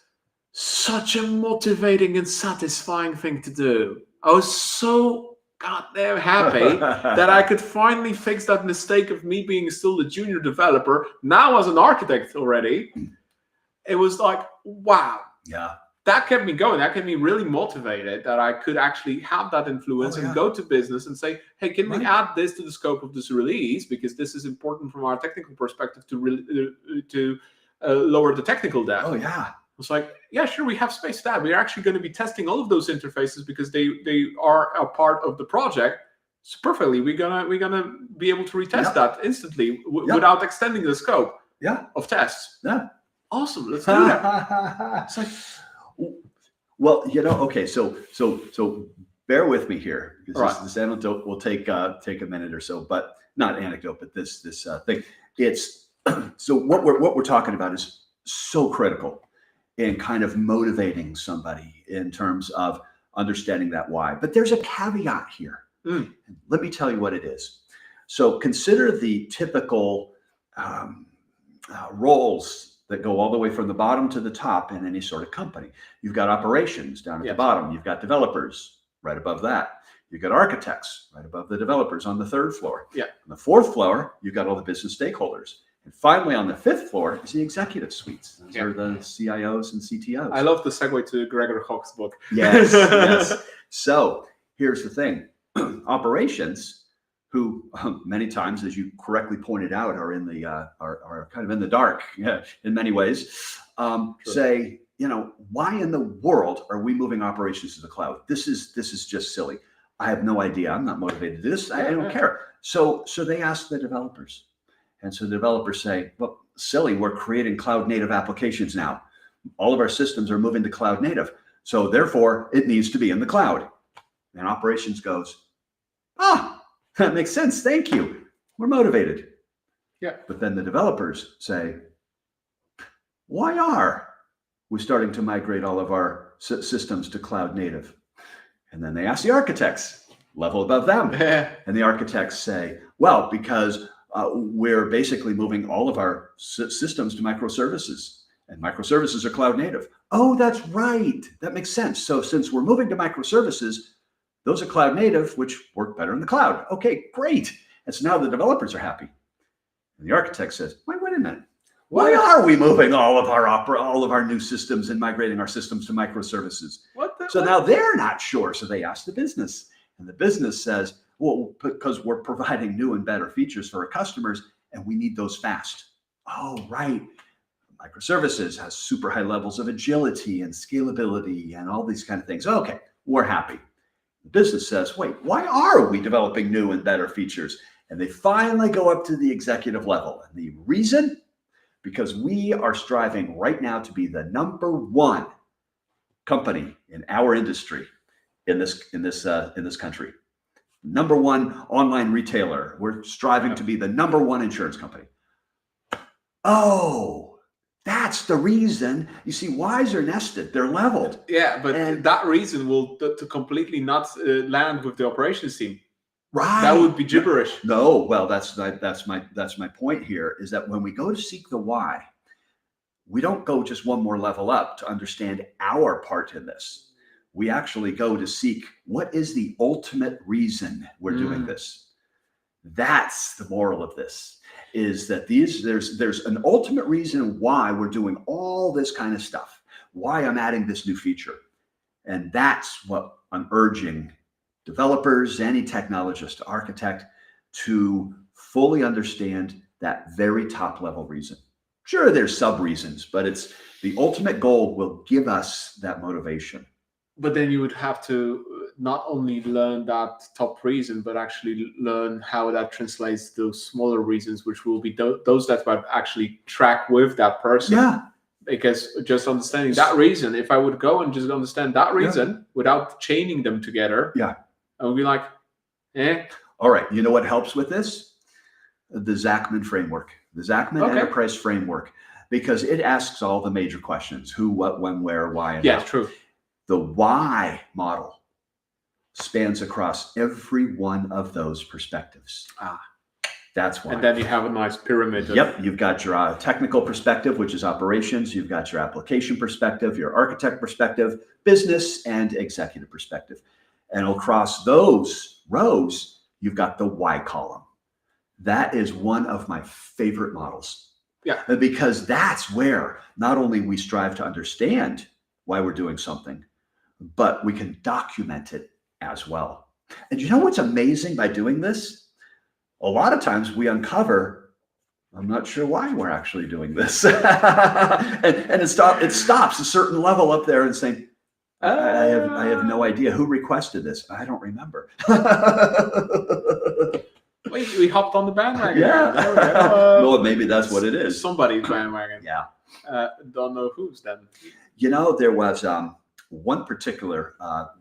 such a motivating and satisfying thing to do. I was so goddamn happy that I could finally fix that mistake of me being still a junior developer, now as an architect already. it was like, wow. Yeah. That kept me going. That kept me really motivated that I could actually have that influence and go to business and say, hey, can we add this to the scope of this release? Because this is important from our technical perspective to lower the technical debt. Oh, yeah. It's like, yeah, sure, we have space for that. We're actually going to be testing all of those interfaces because they are a part of the project. So perfectly, we're gonna be able to retest that instantly without extending the scope of tests. Yeah. Awesome. Let's do that. It's like, well, okay. So bear with me here because this anecdote will take a minute or so, but not anecdote, but this thing. It's so what we're talking about is so critical in kind of motivating somebody in terms of understanding that why. But there's a caveat here. Let me tell you what it is. So consider the typical roles that go all the way from the bottom to the top in any sort of company. You've got operations down at the bottom. You've got developers right above that. You've got architects right above the developers on the third floor. Yeah. On the fourth floor, you've got all the business stakeholders. And finally, on the fifth floor is the executive suites. Those are the CIOs and CTOs. I love the segue to Gregor Koch's book. Yes, yes. So here's the thing. Operations, who many times, as you correctly pointed out, are in the are kind of in the dark in many ways, say, why in the world are we moving operations to the cloud? This is just silly. I have no idea. I'm not motivated to do this. I don't care. So they ask the developers. And so the developers say, well, silly, we're creating cloud native applications now. All of our systems are moving to cloud native. So therefore, it needs to be in the cloud. And operations goes, that makes sense. Thank you. We're motivated. Yeah. But then the developers say, why are we starting to migrate all of our systems to cloud native? And then they ask the architects, level above them. And the architects say, well, because we're basically moving all of our systems to microservices, and microservices are cloud native. Oh, that's right. That makes sense. So since we're moving to microservices, those are cloud native, which work better in the cloud. Okay, great. And so now the developers are happy. And the architect says, wait a minute. Why are we moving all of our new systems and migrating our systems to microservices? Now they're not sure. So they ask the business, and the business says, well, because we're providing new and better features for our customers, and we need those fast. Oh, right. Microservices has super high levels of agility and scalability and all these kind of things. Okay, we're happy. The business says, wait, why are we developing new and better features? And they finally go up to the executive level. And the reason? Because we are striving right now to be the number one company in our industry in this country. Number one online retailer. We're striving to be the number one insurance company. Oh, that's the reason. You see, whys are nested. They're leveled. Yeah, but that reason will to completely not land with the operations team. Right. That would be gibberish. No, well, that's my point here, is that when we go to seek the why, we don't go just one more level up to understand our part in this. We actually go to seek what is the ultimate reason we're doing this. That's the moral of this, is that there's an ultimate reason why we're doing all this kind of stuff, why I'm adding this new feature. And that's what I'm urging developers, any technologist, architect, to fully understand that very top level reason. Sure, there's sub reasons, but it's the ultimate goal will give us that motivation. But then you would have to not only learn that top reason, but actually learn how that translates to those smaller reasons, which will be those that might actually track with that person. Yeah. Because just understanding that reason, if I would go and just understand that reason without chaining them together, I would be like, All right. You know what helps with this? The Zachman framework, the Zachman Enterprise Framework, because it asks all the major questions: who, what, when, where, why, and how. True. The why model spans across every one of those perspectives. That's why. And then you have a nice pyramid. Yep. You've got your technical perspective, which is operations. You've got your application perspective, your architect perspective, business, and executive perspective. And across those rows, you've got the why column. That is one of my favorite models. Yeah. Because that's where not only we strive to understand why we're doing something, but we can document it as well. And you know what's amazing by doing this? A lot of times we uncover, I'm not sure why we're actually doing this. and it stops a certain level up there and saying, I have no idea who requested this. I don't remember. We hopped on the bandwagon. Yeah. There we go. No, maybe that's what it is. Somebody's bandwagon. Yeah. Don't know whose then. You know, there was one particular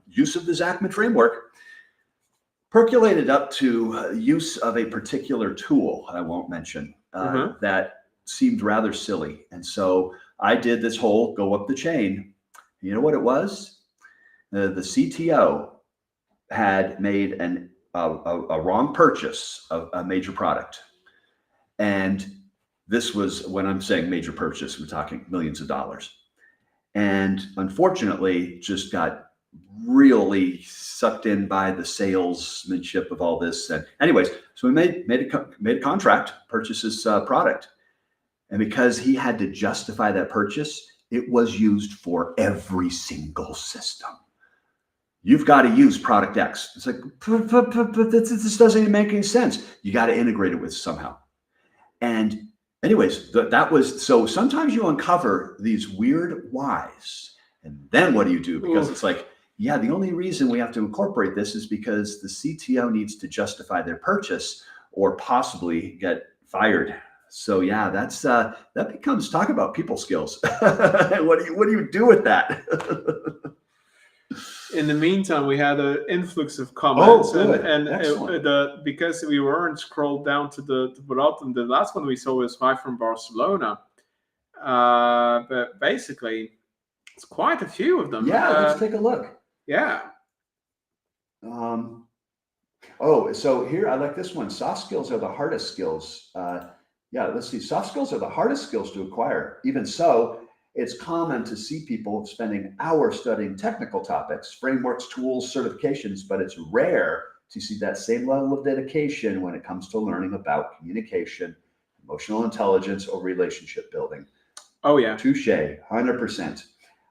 use of the Zachman framework percolated up to use of a particular tool I won't mention that seemed rather silly. And so I did this whole go up the chain. You know what it was? The CTO had made a wrong purchase of a major product. And this was, when I'm saying major purchase, we're talking millions of dollars. And unfortunately, just got really sucked in by the salesmanship of all this. And anyways, so we made a contract, purchase this product. And because he had to justify that purchase, it was used for every single system. You've got to use product X. It's like, but this doesn't even make any sense. You got to integrate it with somehow. And anyways, that was, so sometimes you uncover these weird whys. And then what do you do? Because it's like, yeah, the only reason we have to incorporate this is because the CTO needs to justify their purchase or possibly get fired. So yeah, that's that becomes, talk about people skills. What do you do with that? In the meantime, we had an influx of comments, and because we weren't scrolled down to the bottom, the last one we saw was Mike from Barcelona. But basically, it's quite a few of them. Yeah, let's take a look. Yeah. So here I like this one. Soft skills are the hardest skills. Let's see. Soft skills are the hardest skills to acquire. Even so, it's common to see people spending hours studying technical topics, frameworks, tools, certifications, but it's rare to see that same level of dedication when it comes to learning about communication, emotional intelligence, or relationship building. Oh, yeah. Touche, 100%.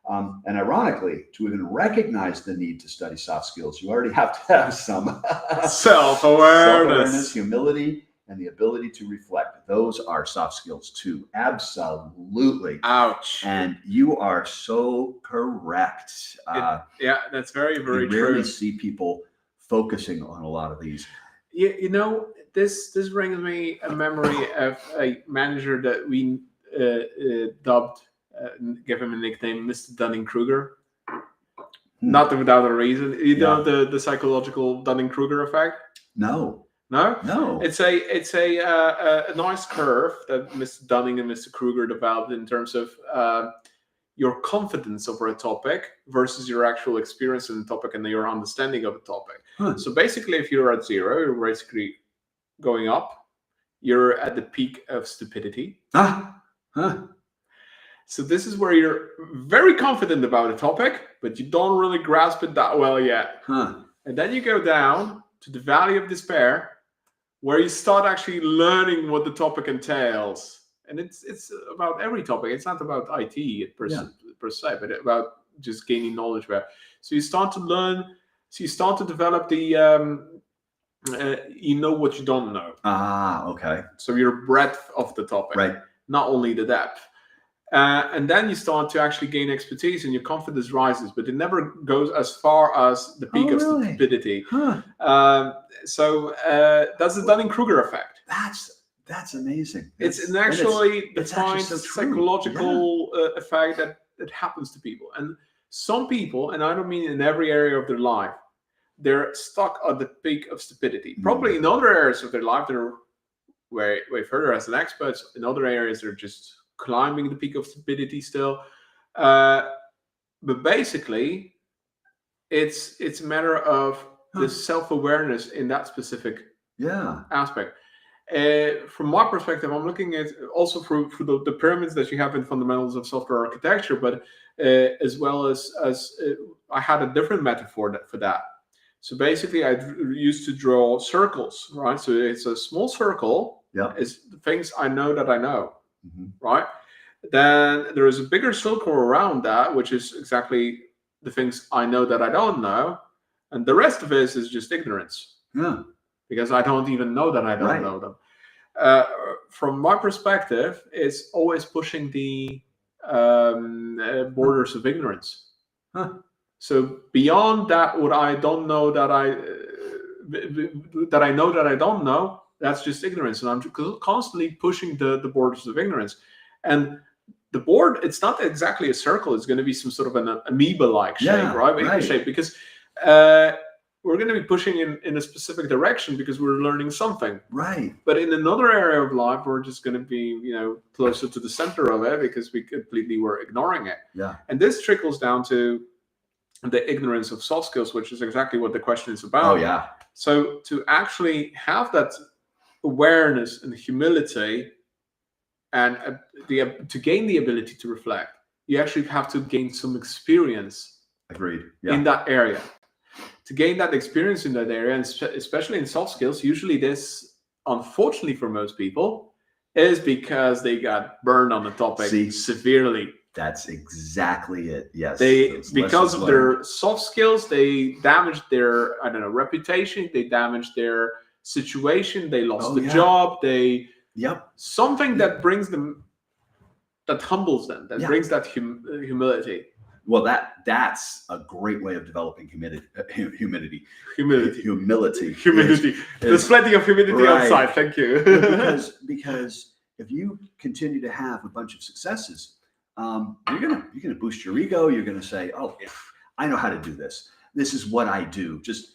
And ironically, to even recognize the need to study soft skills, you already have to have some self-awareness, humility, and the ability to reflect. Those are soft skills too. Absolutely. Ouch. And you are so correct. That's very, very true. You rarely see people focusing on a lot of these. You know, this brings me a memory of a manager that we dubbed, give him a nickname, Mr. Dunning-Kruger. Not without a reason. You know the psychological Dunning-Kruger effect? No. No. It's a nice curve that Mr. Dunning and Mr. Kruger developed in terms of your confidence over a topic versus your actual experience in the topic and your understanding of a topic. So basically, if you're at 0, you're basically going up. You're at the peak of stupidity. So this is where you're very confident about a topic, but you don't really grasp it that well yet. And then you go down to the valley of despair, where you start actually learning what the topic entails. And it's about every topic. It's not about IT per se, but about just gaining knowledge about. So you start to learn. So you start to develop the, you know what you don't know. Okay. So your breadth of the topic, right? Not only the depth. And then you start to actually gain expertise and your confidence rises, but it never goes as far as the peak of stupidity. So that's the Dunning-Kruger effect. That's amazing. It's an actually defined psychological effect that happens to people. And some people, and I don't mean in every area of their life, they're stuck at the peak of stupidity. Probably in other areas of their life, they're way further as an expert. In other areas, they're just climbing the peak of stupidity still. But basically, it's a matter of the self-awareness in that specific aspect. From my perspective, I'm looking at also for the pyramids that you have in fundamentals of software architecture, but as well as I had a different metaphor for that. So basically, I used to draw circles, right? So it's a small circle. It's the things I know that I know. Mhm. right? Then there is a bigger circle around that, which is exactly the things I know that I don't know. And the rest of it is just ignorance, Yeah. because I don't even know that I don't Right. know them. From my perspective, it's always pushing the borders of ignorance. Huh. So beyond that, what I don't know that I know that I don't know, that's just ignorance, and I'm constantly pushing the borders of ignorance. And the board, it's not exactly a circle; it's going to be some sort of an amoeba-like shape, Yeah, right? right. Shape, because we're going to be pushing in a specific direction because we're learning something. Right. But in another area of life, we're just going to be, closer to the center of it because we completely were ignoring it. Yeah. And this trickles down to the ignorance of soft skills, which is exactly what the question is about. Oh yeah. So to actually have that awareness and humility, and to gain the ability to reflect, you actually have to gain some experience. Agreed. Yeah. In that area. To gain that experience in that area, and especially in soft skills, usually this, unfortunately for most people, is because they got burned on the topic severely. That's exactly it. Yes. Because of their soft skills, they damaged their, reputation. They damaged their situation. They lost the job. Something that brings them, that humbles them, that brings that humility. Well, that's a great way of developing humility. There's plenty of humidity outside. Thank you. because if you continue to have a bunch of successes, you're gonna boost your ego. You're gonna say, "Oh, I know how to do this. This is what I do." Just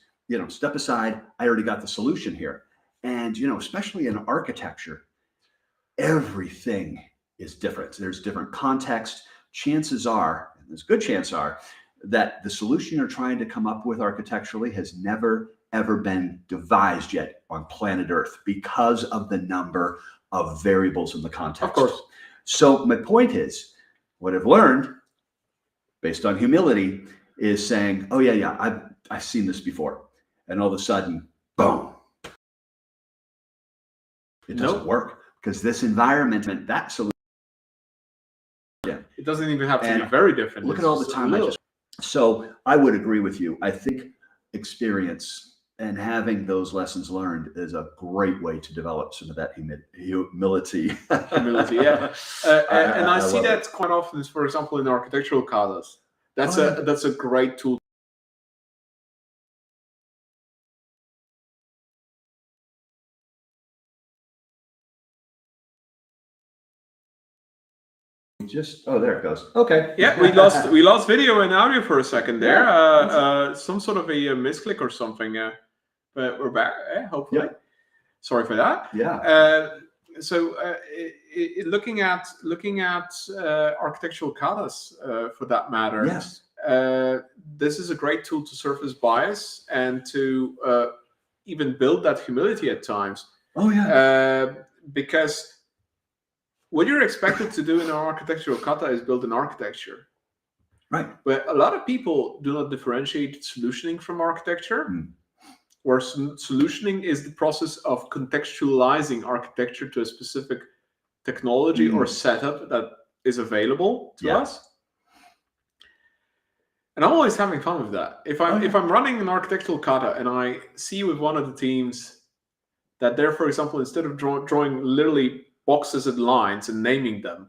step aside. I already got the solution here. And especially in architecture, everything is different. There's different context. Chances are, and there's good chance are, that the solution you're trying to come up with architecturally has never, ever been devised yet on planet Earth because of the number of variables in the context. Of course. So my point is, what I've learned, based on humility, is saying, oh yeah, I've seen this before. And all of a sudden, boom. It doesn't work because this environment, that solution. It doesn't even have to be very different. Look at all the time So I would agree with you. I think experience and having those lessons learned is a great way to develop some of that humility. Humility, yeah. And I see that quite often, for example, in architectural katas. That's a great tool. There it goes. Okay. Yeah, we lost video and audio for a second there. Some sort of a misclick or something. But we're back. Hopefully. Yeah. Sorry for that. Yeah. So looking at architectural katas, for that matter. Yes. This is a great tool to surface bias and to even build that humility at times. Oh yeah. Because what you're expected to do in an architectural kata is build an architecture. Right. But a lot of people do not differentiate solutioning from architecture, where solutioning is the process of contextualizing architecture to a specific technology or setup that is available to us. And I'm always having fun with that. If I'm running an architectural kata and I see with one of the teams that they're, for example, instead of drawing literally boxes and lines and naming them,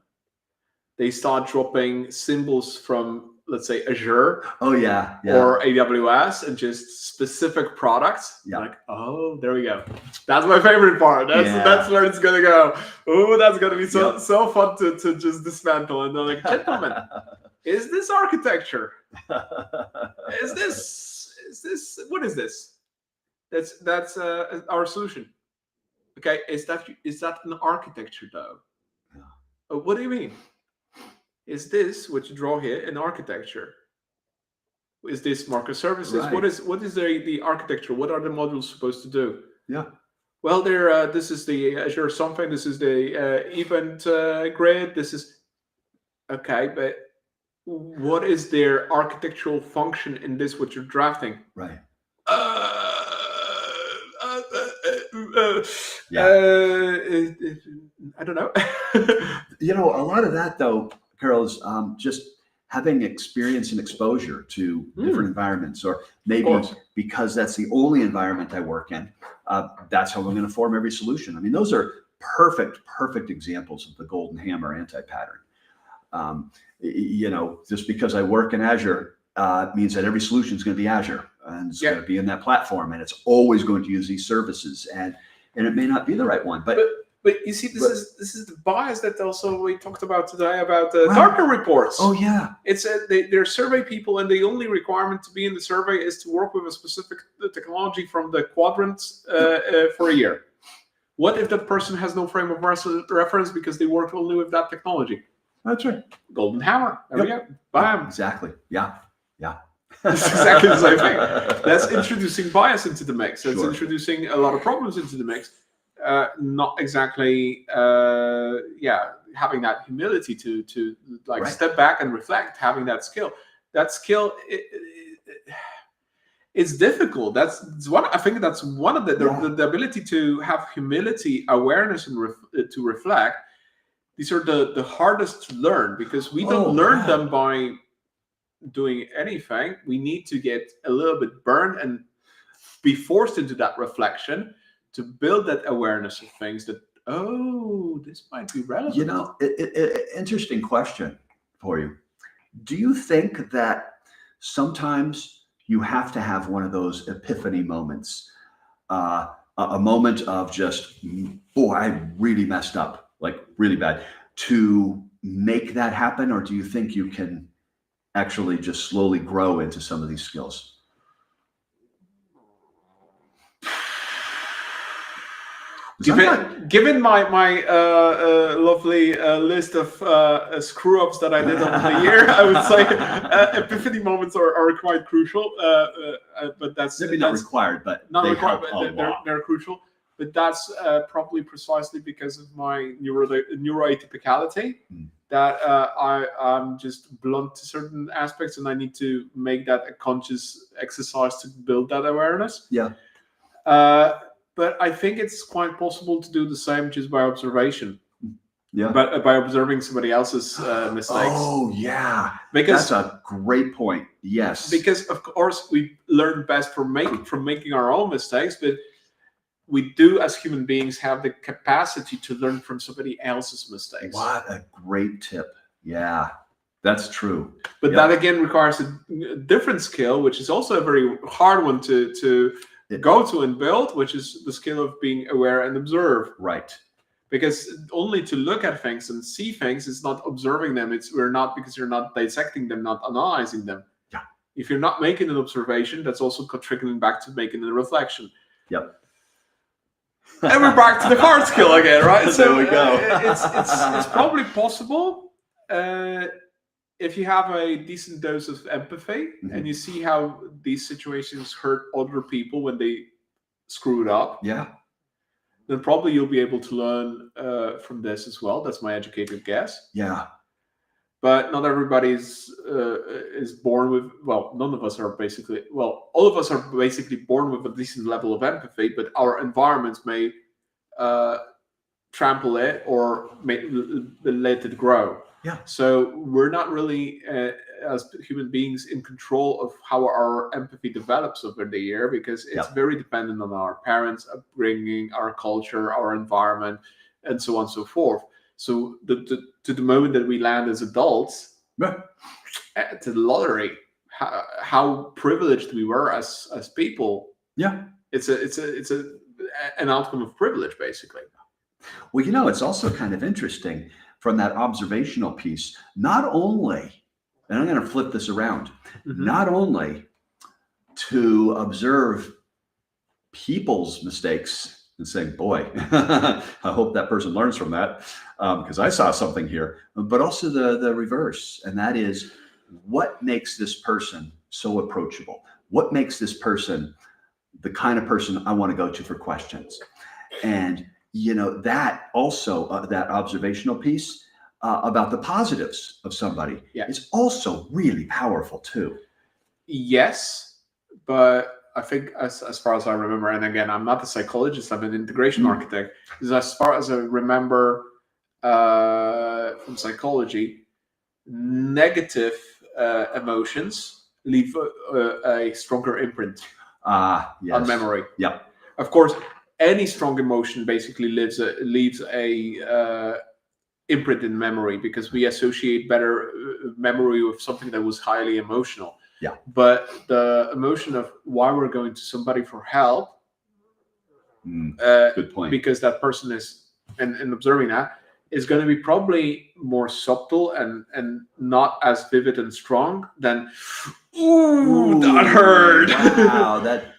they start dropping symbols from, let's say, Azure or AWS and just specific products. Yeah. Like, oh, there we go. That's my favorite part. That's where it's gonna go. Oh, that's gonna be so fun to just dismantle. And they're like, gentlemen, is this architecture? Is this what is this? That's our solution. Okay, is that an architecture though? Yeah. What do you mean? Is this what you draw here an architecture? Is this microservices? Right. What is the architecture? What are the modules supposed to do? Yeah. Well, this is the Azure something. This is the event grid. This is okay, but what is their architectural function in this? What you're drafting? Right. I don't know. A lot of that though, Carol, is just having experience and exposure to different environments, or maybe because that's the only environment I work in, that's how I'm going to form every solution. I mean, those are perfect examples of the golden hammer anti-pattern. Just because I work in Azure means that every solution is going to be Azure, and it's going to be in that platform, and it's always going to use these services, and it may not be the right one, but you see, this is the bias that also we talked about today about the Gartner reports. Oh yeah, it's they're survey people, and the only requirement to be in the survey is to work with a specific technology from the quadrants for a year. What if that person has no frame of reference because they worked only with that technology? That's right. Golden hammer. There we go. Bam. Exactly. Yeah. It's exactly the same thing. That's introducing bias into the mix. That's Sure. introducing a lot of problems into the mix. Not exactly, having that humility to step back and reflect, having that skill. That skill, it's difficult. I think that's one of the ability to have humility, awareness, and to reflect. These are the hardest to learn, because we don't learn them by doing anything. We need to get a little bit burned and be forced into that reflection to build that awareness of things that, this might be relevant. Interesting question for you. Do you think that sometimes you have to have one of those epiphany moments, a moment of just, boy, I really messed up, like really bad, to make that happen? Or do you think you can actually just slowly grow into some of these skills? Given my lovely list of screw-ups that I did over the year, I would say epiphany moments are quite crucial. But that's maybe not required, but not they required. help But they're crucial. But that's probably precisely because of my neuroatypicality. That I'm just blunt to certain aspects, and I need to make that a conscious exercise to build that awareness. Yeah. But I think it's quite possible to do the same just by observation. Yeah. But by observing somebody else's mistakes. Oh yeah, because that's a great point. Yes. Because of course we learn best from making our own mistakes, but we do as human beings have the capacity to learn from somebody else's mistakes. What a great tip. Yeah, that's true. But that again requires a different skill, which is also a very hard one to go to and build, which is the skill of being aware and observe. Right. Because only to look at things and see things is not observing them. Because you're not dissecting them, not analyzing them. Yeah. If you're not making an observation, that's also trickling back to making a reflection. Yep. And we're back to the hard skill again, right? There we go. It's probably possible if you have a decent dose of empathy and you see how these situations hurt other people when they screw it up. Yeah. Then probably you'll be able to learn from this as well. That's my educated guess. Yeah. But not everybody is born with, none of us are basically, all of us are basically born with a decent level of empathy, but our environments may trample it or let it grow. Yeah. So we're not really, as human beings, in control of how our empathy develops over the year, because it's very dependent on our parents' upbringing, our culture, our environment, and so on and so forth. So to the moment that we land as adults, to the lottery, how privileged we were as people. Yeah, it's an outcome of privilege, basically. Well, it's also kind of interesting from that observational piece. Not only, and I'm going to flip this around, not only to observe people's mistakes and saying, boy, I hope that person learns from that because I saw something here, but also the reverse. And that is, what makes this person so approachable? What makes this person the kind of person I want to go to for questions? And, that also, that observational piece about the positives of somebody is also really powerful too. Yes, but I think as far as I remember, and again, I'm not a psychologist, I'm an integration architect, is as far as I remember from psychology, negative emotions leave a stronger imprint Yes. on memory. Yep. Of course, any strong emotion basically leaves a imprint in memory, because we associate better memory with something that was highly emotional. Yeah. But the emotion of why we're going to somebody for help, Good point. because that person is, and observing that, is going to be probably more subtle and not as vivid and strong than, ooh, that hurt. Wow, that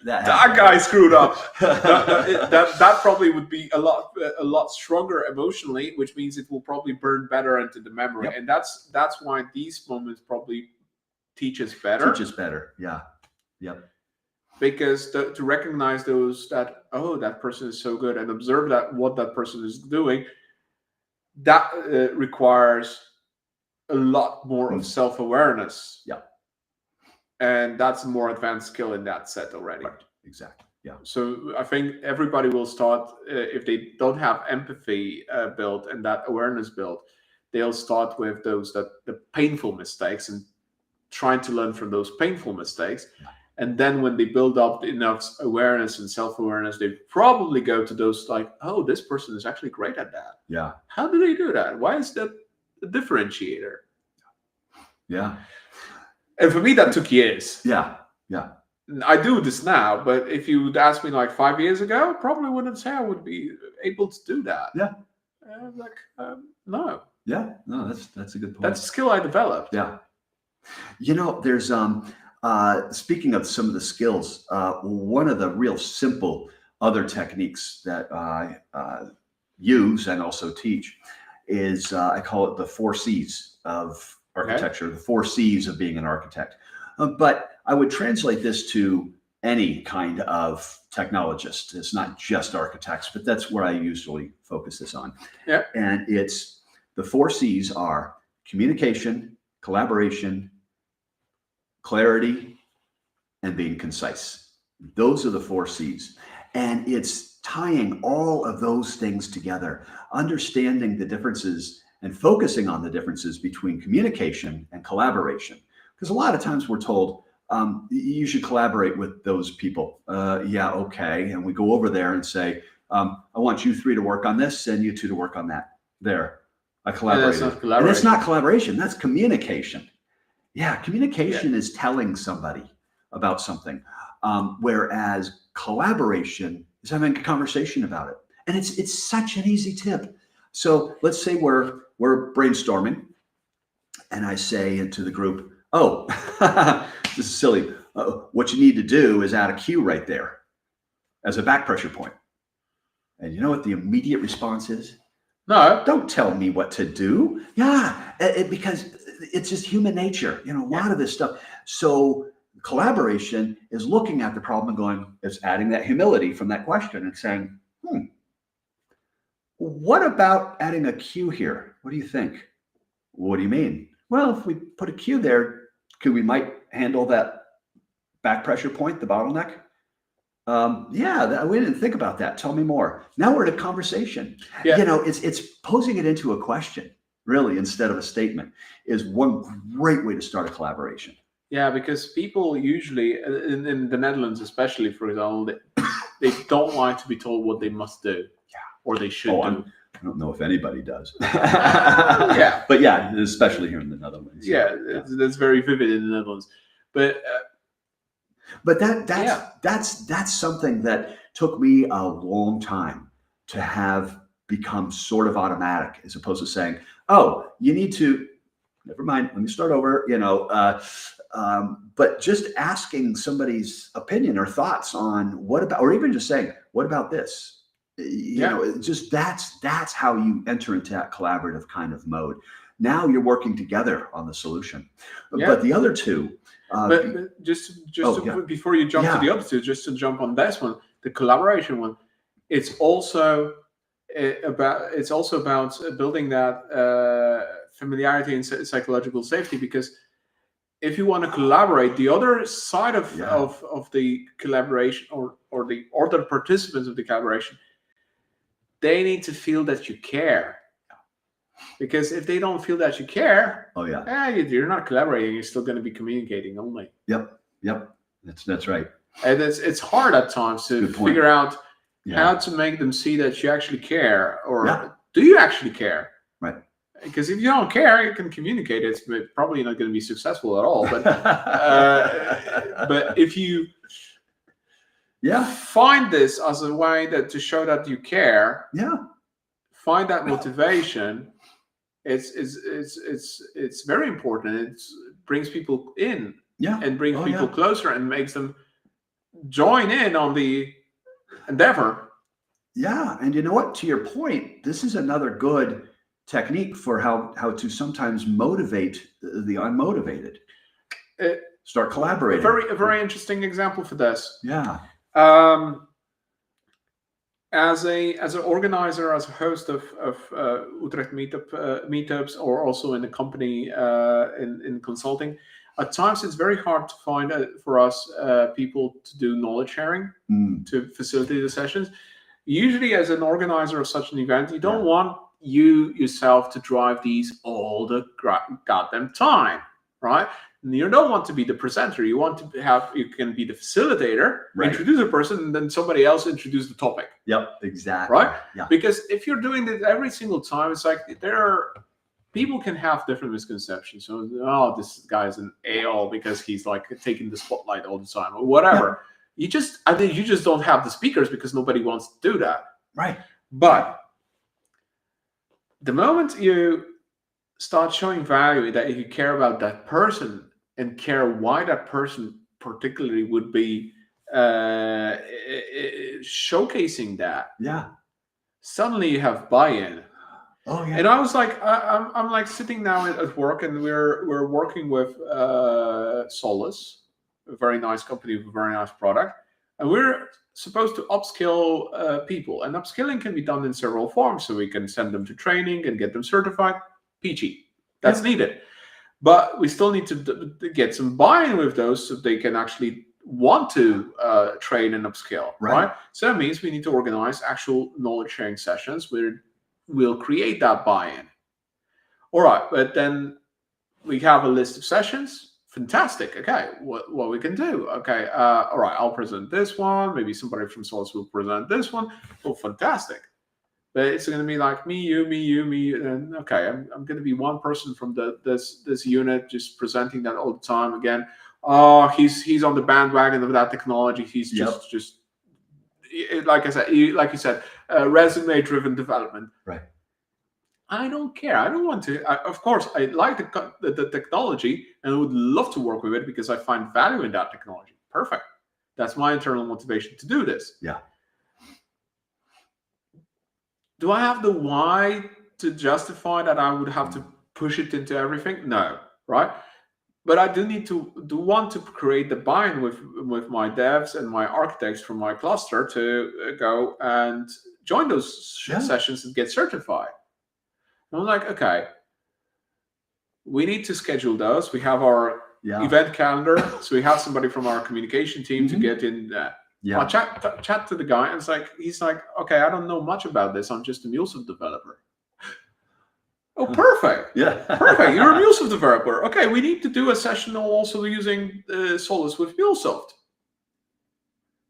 guy screwed up. that probably would be a lot stronger emotionally, which means it will probably burn better into the memory. Yep. And that's why these moments probably teach us better. Yeah. Yep. Because to recognize those, that, oh, that person is so good, and observe that what that person is doing, that requires a lot more of self-awareness. Yeah. And that's a more advanced skill in that set already. Right. Exactly. Yeah. So I think everybody will start, if they don't have empathy built and that awareness built, they'll start with the painful mistakes and trying to learn from those painful mistakes. And then when they build up enough awareness and self-awareness, they probably go to those like, oh, this person is actually great at that. Yeah. How do they do that? Why is that a differentiator? Yeah. And for me, that took years. Yeah. Yeah. I do this now, but if you'd asked me like 5 years ago, I probably wouldn't say I would be able to do that. Yeah. No. Yeah. No, that's a good point. That's a skill I developed. Yeah. There's speaking of some of the skills, one of the real simple other techniques that I use and also teach is I call it the 4 C's of architecture, the 4 C's of being an architect. But I would translate this to any kind of technologist. It's not just architects, but that's where I usually focus this on. Yeah. And it's the 4 C's are communication, collaboration, clarity, and being concise. Those are the 4 C's. And it's tying all of those things together, understanding the differences and focusing on the differences between communication and collaboration. Because a lot of times we're told, you should collaborate with those people. Yeah, okay. And we go over there and say, I want you 3 to work on this and you 2 to work on that. There, I collaborated. And it's not collaboration, that's communication. Yeah, communication is telling somebody about something, whereas collaboration is having a conversation about it. And it's such an easy tip. So let's say we're brainstorming, and I say into the group, oh, this is silly. What you need to do is add a cue right there as a back pressure point. And you know what the immediate response is? No. Don't tell me what to do. Yeah, because it's just human nature, a lot of this stuff. So collaboration is looking at the problem and going, it's adding that humility from that question and saying, what about adding a cue here? What do you think? What do you mean? Well, if we put a cue there, we might handle that back pressure point, the bottleneck. We didn't think about that. Tell me more. Now we're in a conversation. Yeah. It's posing it into a question, really, instead of a statement, is one great way to start a collaboration. Yeah, because people usually, in the Netherlands especially, for example, they don't like to be told what they must do. Yeah. Or they should do. I don't know if anybody does. Yeah. But yeah, especially here in the Netherlands. Yeah. That's very vivid in the Netherlands. But that's something that took me a long time to have become sort of automatic, as opposed to saying, oh, you need to, never mind, let me start over, but just asking somebody's opinion or thoughts on what about, or even just saying, what about this? Just that's how you enter into that collaborative kind of mode. Now you're working together on the solution. Yeah. But the other two, but before you jump to the other two, just to jump on this one, the collaboration one, it's also about building that familiarity and psychological safety, because if you want to collaborate, the other side of Yeah. of the collaboration, or the other participants of the collaboration, they need to feel that you care. Because if they don't feel that you care, Oh yeah. you're not collaborating. You're still going to be communicating only. Yep. That's right. And it's hard at times to Good point. figure out Yeah. how to make them see that you actually care, or Yeah. do you actually care? Right. Because if you don't care, you can communicate. It's probably not going to be successful at all. But but if you find this as a way to show that you care, find that motivation. It's very important. It brings people in, and brings people closer, and makes them join in on the endeavor. Yeah, and you know what? To your point, this is another good technique for how to sometimes motivate the unmotivated. Start collaborating. A very interesting example for this. Yeah. As an organizer, as a host of Utrecht meetups, or also in a company in consulting, at times it's very hard to find for us people to do knowledge sharing, to facilitate the sessions. Usually, as an organizer of such an event, you don't want you yourself to drive these all the goddamn time, right? You don't want to be the presenter. You want to you can be the facilitator, introduce a person, and then somebody else introduce the topic. Yep, exactly. Right? Yeah. Because if you're doing this every single time, it's like people can have different misconceptions. So, this guy's an a-hole because he's like taking the spotlight all the time, or whatever. Yeah. I think you just don't have the speakers because nobody wants to do that. Right. But the moment you start showing value, that you care about that person, and care why that person particularly would be showworking that. Yeah. Suddenly you have buy-in. Oh yeah. And I was like, I'm like sitting now at work, and we're working with Solus, a very nice company with a very nice product, and we're supposed to upskill people. And upskilling can be done in several forms. So we can send them to training and get them certified. Peachy. That's needed. But we still need to get some buy-in with those, so they can actually want to train and upskill, right? So that means we need to organize actual knowledge sharing sessions where we'll create that buy-in. All right, but then we have a list of sessions. Fantastic. Okay, what we can do? Okay, all right, I'll present this one. Maybe somebody from Solus will present this one. Oh, fantastic. But it's going to be like me, you, and okay, I'm going to be one person from this unit, just presenting that all the time again. Oh, he's on the bandwagon of that technology. He's just like you said, resume-driven development. Right. I don't care. I don't want to. Of course, I like the technology, and I would love to work with it because I find value in that technology. Perfect. That's my internal motivation to do this. Yeah. Do I have the why to justify that I would have to push it into everything? No, right? But I do want to create the buy-in with my devs and my architects from my cluster to go and join those sessions and get certified. And I'm like, okay, we need to schedule those. We have our event calendar, so we have somebody from our communication team to get in that. Yeah. I chat to the guy, and he's like, okay, I don't know much about this. I'm just a MuleSoft developer. Oh, perfect. Yeah. Perfect. You're a MuleSoft developer. Okay, we need to do a session also using Solus with MuleSoft.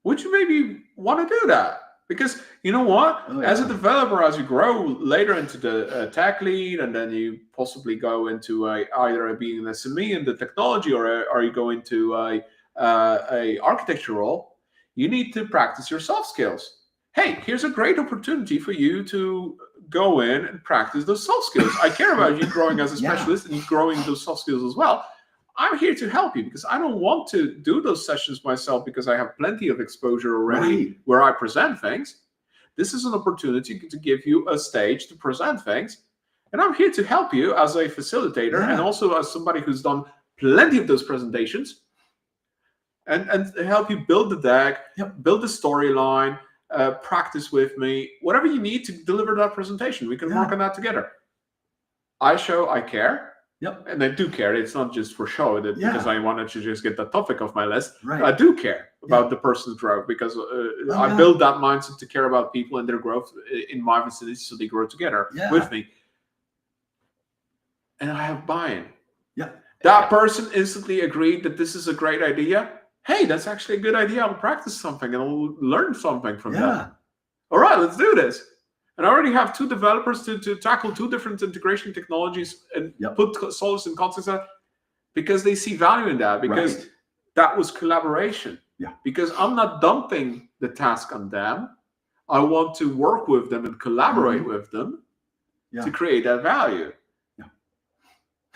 Would you maybe want to do that? Because you know what? As a developer, as you grow later into the tech lead, and then you possibly go into either being an SME in the technology, or you go into a architecture role, you need to practice your soft skills. Hey, here's a great opportunity for you to go in and practice those soft skills. I care about you growing as a specialist and growing those soft skills as well. I'm here to help you because I don't want to do those sessions myself because I have plenty of exposure already where I present things. This is an opportunity to give you a stage to present things. And I'm here to help you as a facilitator and also as somebody who's done plenty of those presentations. And help you build the deck, build the storyline, practice with me, whatever you need to deliver that presentation. We can work on that together. I show I care. Yep. And I do care. It's not just for show, because I wanted to just get that topic off my list. Right. I do care about the person's growth, because I build that mindset to care about people and their growth in my vicinity, so they grow together with me. And I have buy-in. Yeah. That person instantly agreed that this is a great idea. Hey, that's actually a good idea. I'll practice something and I'll learn something from that. All right, let's do this. And I already have 2 developers to tackle 2 different integration technologies and put solves in context of that, because they see value in that, because that was collaboration. Yeah. Because I'm not dumping the task on them. I want to work with them and collaborate with them to create that value.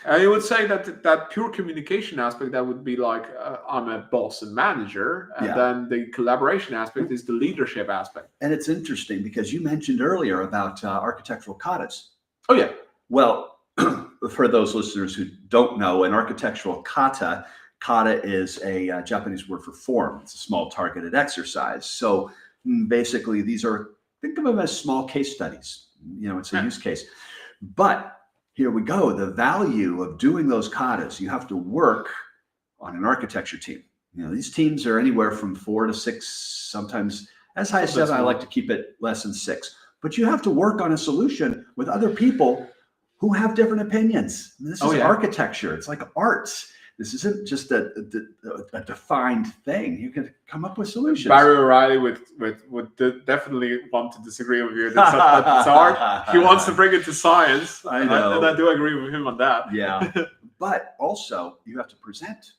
I would say that pure communication aspect, that would be like I'm a boss and manager, and then the collaboration aspect is the leadership aspect. And it's interesting because you mentioned earlier about architectural katas. Oh yeah. Well, for those listeners who don't know, an architectural kata is a Japanese word for form. It's a small targeted exercise. So basically, these are, think of them as small case studies. It's a use case, but here we go. The value of doing those katas, you have to work on an architecture team. These teams are anywhere from 4 to 6, sometimes as high as 7. I like to keep it less than 6. But you have to work on a solution with other people who have different opinions. This is architecture. It's like arts. This isn't just a defined thing. You can come up with solutions. Barry O'Reilly would definitely want to disagree with you. That's art. He wants to bring it to science. I know. And I do agree with him on that. Yeah. But also, you have to present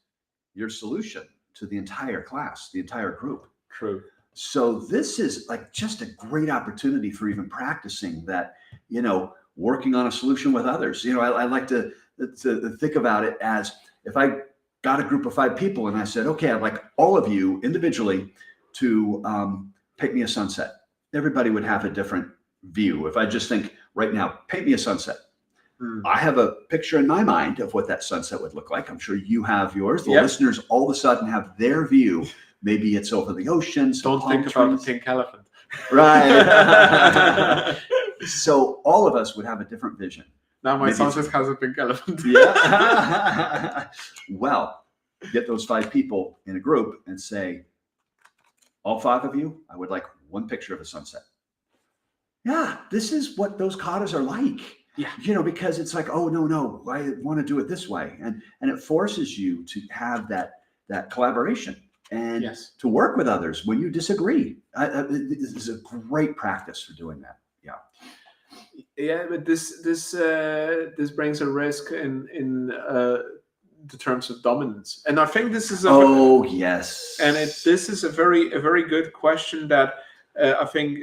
your solution to the entire class, the entire group. True. So this is like just a great opportunity for even practicing that, working on a solution with others. I like to think about it as, if I got a group of 5 people and I said, okay, I'd like all of you individually to paint me a sunset. Everybody would have a different view. If I just think right now, paint me a sunset. I have a picture in my mind of what that sunset would look like. I'm sure you have yours. The listeners all of a sudden have their view. Maybe it's over the ocean. Don't think about the pink elephant. Right. So all of us would have a different vision. Now my sunset has a pink elephant. Well, get those 5 people in a group and say, all 5 of you, I would like one picture of a sunset. Yeah, this is what those katas are like. Yeah. Because it's like, oh, no, I want to do it this way. And it forces you to have that collaboration and to work with others when you disagree. This is a great practice for doing that. Yeah, but this brings a risk in the terms of dominance, and I think this is this is a very good question that I think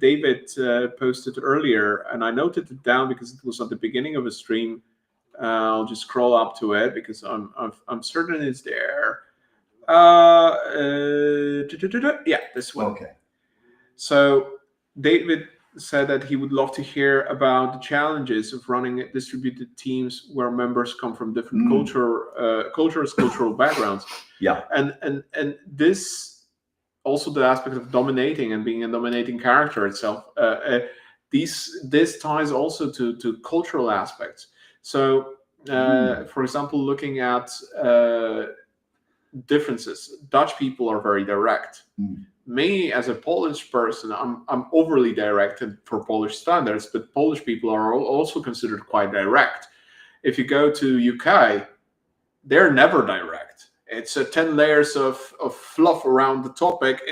David posted earlier, and I noted it down because it was at the beginning of a stream. I'll just scroll up to it because I'm certain it's there. This one. Okay. So David said that he would love to hear about the challenges of running distributed teams where members come from different cultural backgrounds. Yeah. And this also the aspect of dominating and being a dominating character itself. This ties also to cultural aspects. So, for example, looking at differences, Dutch people are very direct. Me, as a Polish person, I'm overly direct for Polish standards, but Polish people are also considered quite direct. If you go to UK, they're never direct. It's 10 layers of fluff around the topic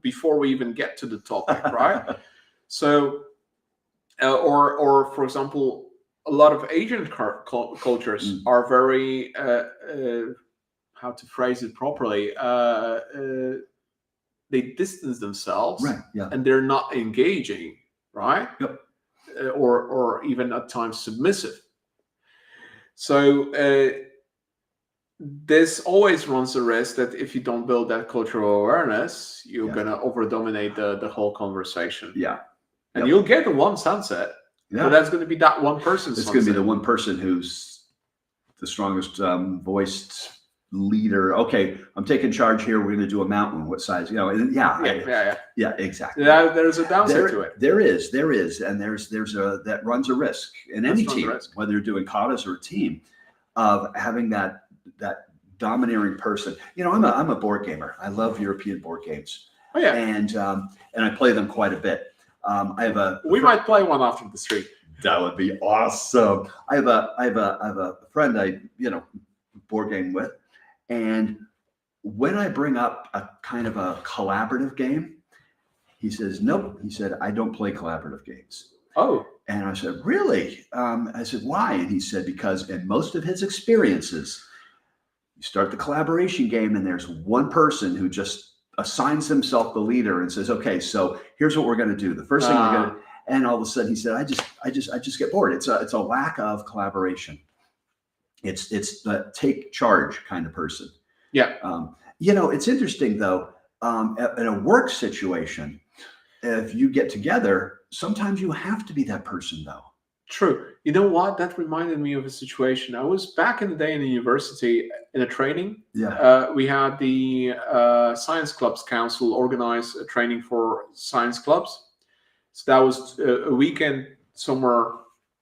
before we even get to the topic, right? So, or for example, a lot of Asian cultures are very, how to phrase it properly, they distance themselves, and they're not engaging, right? Yep. Or even at times submissive. So this always runs the risk that if you don't build that cultural awareness, you're gonna over-dominate the whole conversation. Yeah. And you'll get the one sunset, but that's going to be that one person's sunset. It's going to be the one person who's the strongest voiced leader. Okay, I'm taking charge here. We're going to do a mountain. What size? You know, and yeah, exactly. Yeah, there's a downside to it. There is, and there's that runs a risk in any team, whether you're doing katas or a team, of having that domineering person. You know, I'm a board gamer. I love European board games. Oh yeah, and I play them quite a bit. We might play one after the stream. That would be awesome. I have a friend I board game with, and when I bring up a kind of a collaborative game, he says, nope. He said, I don't play collaborative games. Oh. And I said, really? I said, why? And he said, because in most of his experiences, you start the collaboration game and there's one person who just assigns himself the leader and says, okay, so here's what we're going to do. The first thing we're going to, and all of a sudden he said, I just get bored. It's a lack of collaboration. It's the take charge kind of person. Yeah. It's interesting though, in a work situation, if you get together, sometimes you have to be that person though. True. You know what? That reminded me of a situation. I was back in the day in the university in a training. Yeah. We had the Science Clubs Council organize a training for science clubs. So that was a weekend somewhere.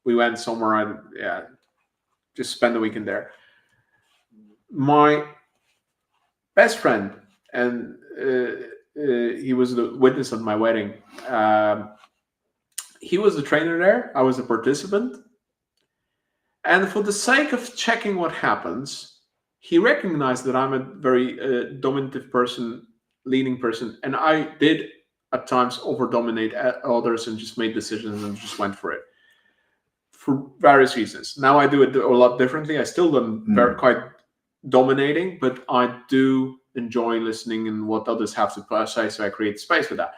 We went somewhere and just spend the weekend there. My best friend, and he was the witness at my wedding. He was the trainer there. I was a participant. And for the sake of checking what happens, he recognized that I'm a very dominative person, leading person. And I did at times over-dominate others and just made decisions and just went for it. For various reasons. Now I do it a lot differently. I still am quite dominating, but I do enjoy listening and what others have to say, so I create space for that.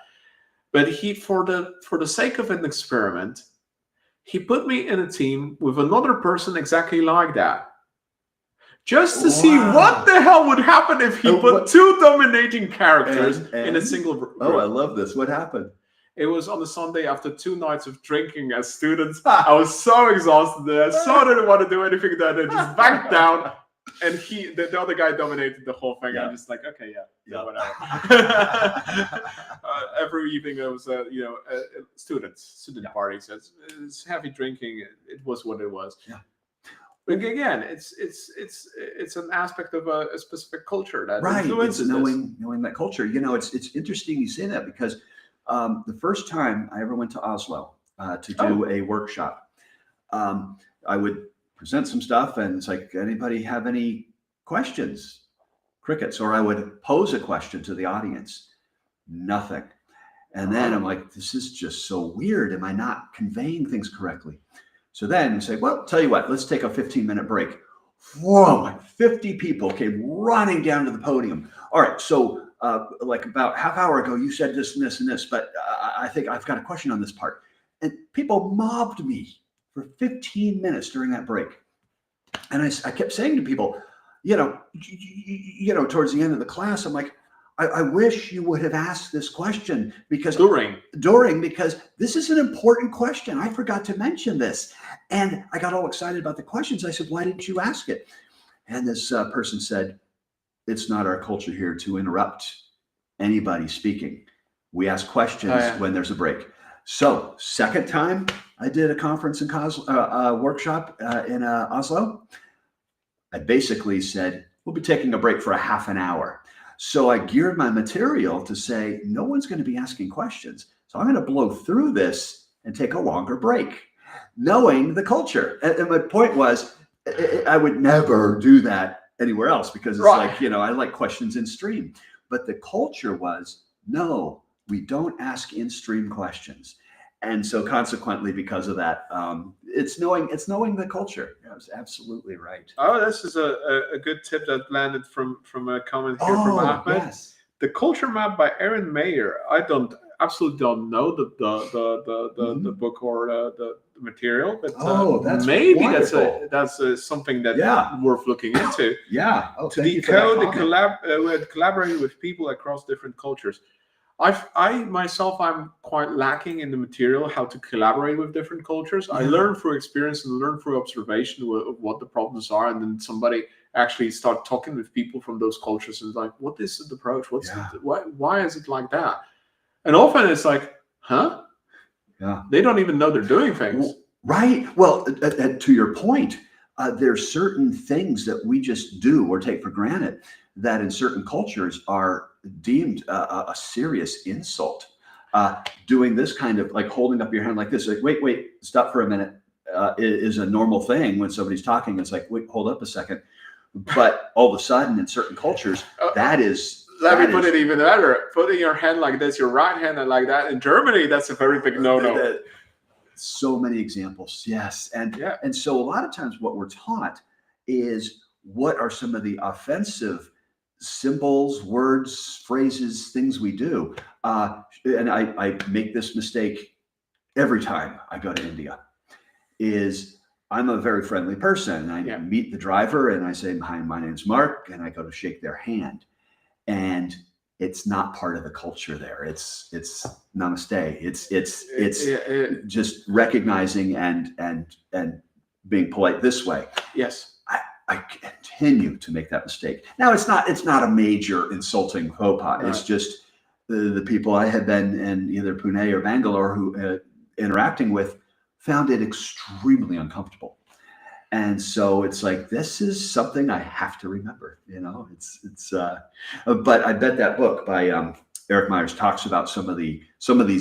But he, for the sake of an experiment, he put me in a team with another person exactly like that. Just to see what the hell would happen if he put two dominating characters in a single group. Oh, I love this. What happened? It was on a Sunday after 2 nights of drinking as students. I was so exhausted. I so didn't want to do anything that I just backed down. And the other guy dominated the whole thing. I'm just like, okay, whatever. Every evening there was student parties. It's heavy drinking. It was what it was. Yeah. But again, it's an aspect of a specific culture that influences it's knowing that culture. It's interesting you say that because the first time I ever went to Oslo to do a workshop, I would present some stuff and it's like, anybody have any questions? Crickets. Or I would pose a question to the audience. Nothing. And then I'm like, this is just so weird. Am I not conveying things correctly? So then you say, well, tell you what, let's take a 15-minute break. Whoa, like 50 people came running down to the podium. All right, so like about half hour ago, you said this and this and this, but I think I've got a question on this part. And people mobbed me for 15 minutes during that break. And I kept saying to people, towards the end of the class, I'm like, I wish you would have asked this question because because this is an important question. I forgot to mention this. And I got all excited about the questions. I said, why didn't you ask it? And this person said, it's not our culture here to interrupt anybody speaking. We ask questions when there's a break. So second time I did a conference in workshop in Oslo, I basically said, we'll be taking a break for a half an hour. So I geared my material to say, no one's going to be asking questions. So I'm going to blow through this and take a longer break, knowing the culture. And my point was, I would never do that anywhere else because it's like, I like questions in stream. But the culture was, no, we don't ask in-stream questions. And so consequently, because of that, it's knowing the culture. Yeah, that's absolutely right. Oh, this is a good tip that landed from a comment here from Ahmed. Yes. The culture map by Aaron Mayer. I absolutely don't know the book or the material, but that's maybe wonderful. that's something that worth looking into. Yeah. To decode and collaborate with people across different cultures. I myself, I'm quite lacking in the material how to collaborate with different cultures. I learn through experience and learn through observation of what the problems are, and then somebody actually start talking with people from those cultures and like, what is the approach? Why is it like that? And often it's like, huh? Yeah. They don't even know they're doing things. Right. Well, to your point, there's certain things that we just do or take for granted that in certain cultures are deemed a serious insult. Doing this kind of like holding up your hand like this, like, wait, stop for a minute, is a normal thing when somebody's talking. It's like, wait, hold up a second. But all of a sudden in certain cultures, that is... Let me put it even better. Putting your hand like this, your right hand like that. In Germany, that's a very big no-no. So many examples, yes. And so a lot of times what we're taught is what are some of the offensive symbols, words, phrases, things we do. And I make this mistake every time I go to India, is I'm a very friendly person. I meet the driver and I say, hi, my name's Mark, and I go to shake their hand. And it's not part of the culture there. It's namaste. It's just recognizing and being polite this way. Yes. I continue to make that mistake. Now it's not a major insulting faux pas. Right. It's just the people I had been in either Pune or Bangalore who interacting with found it extremely uncomfortable. And so it's like, this is something I have to remember, but I bet that book by Eric Myers talks about some of these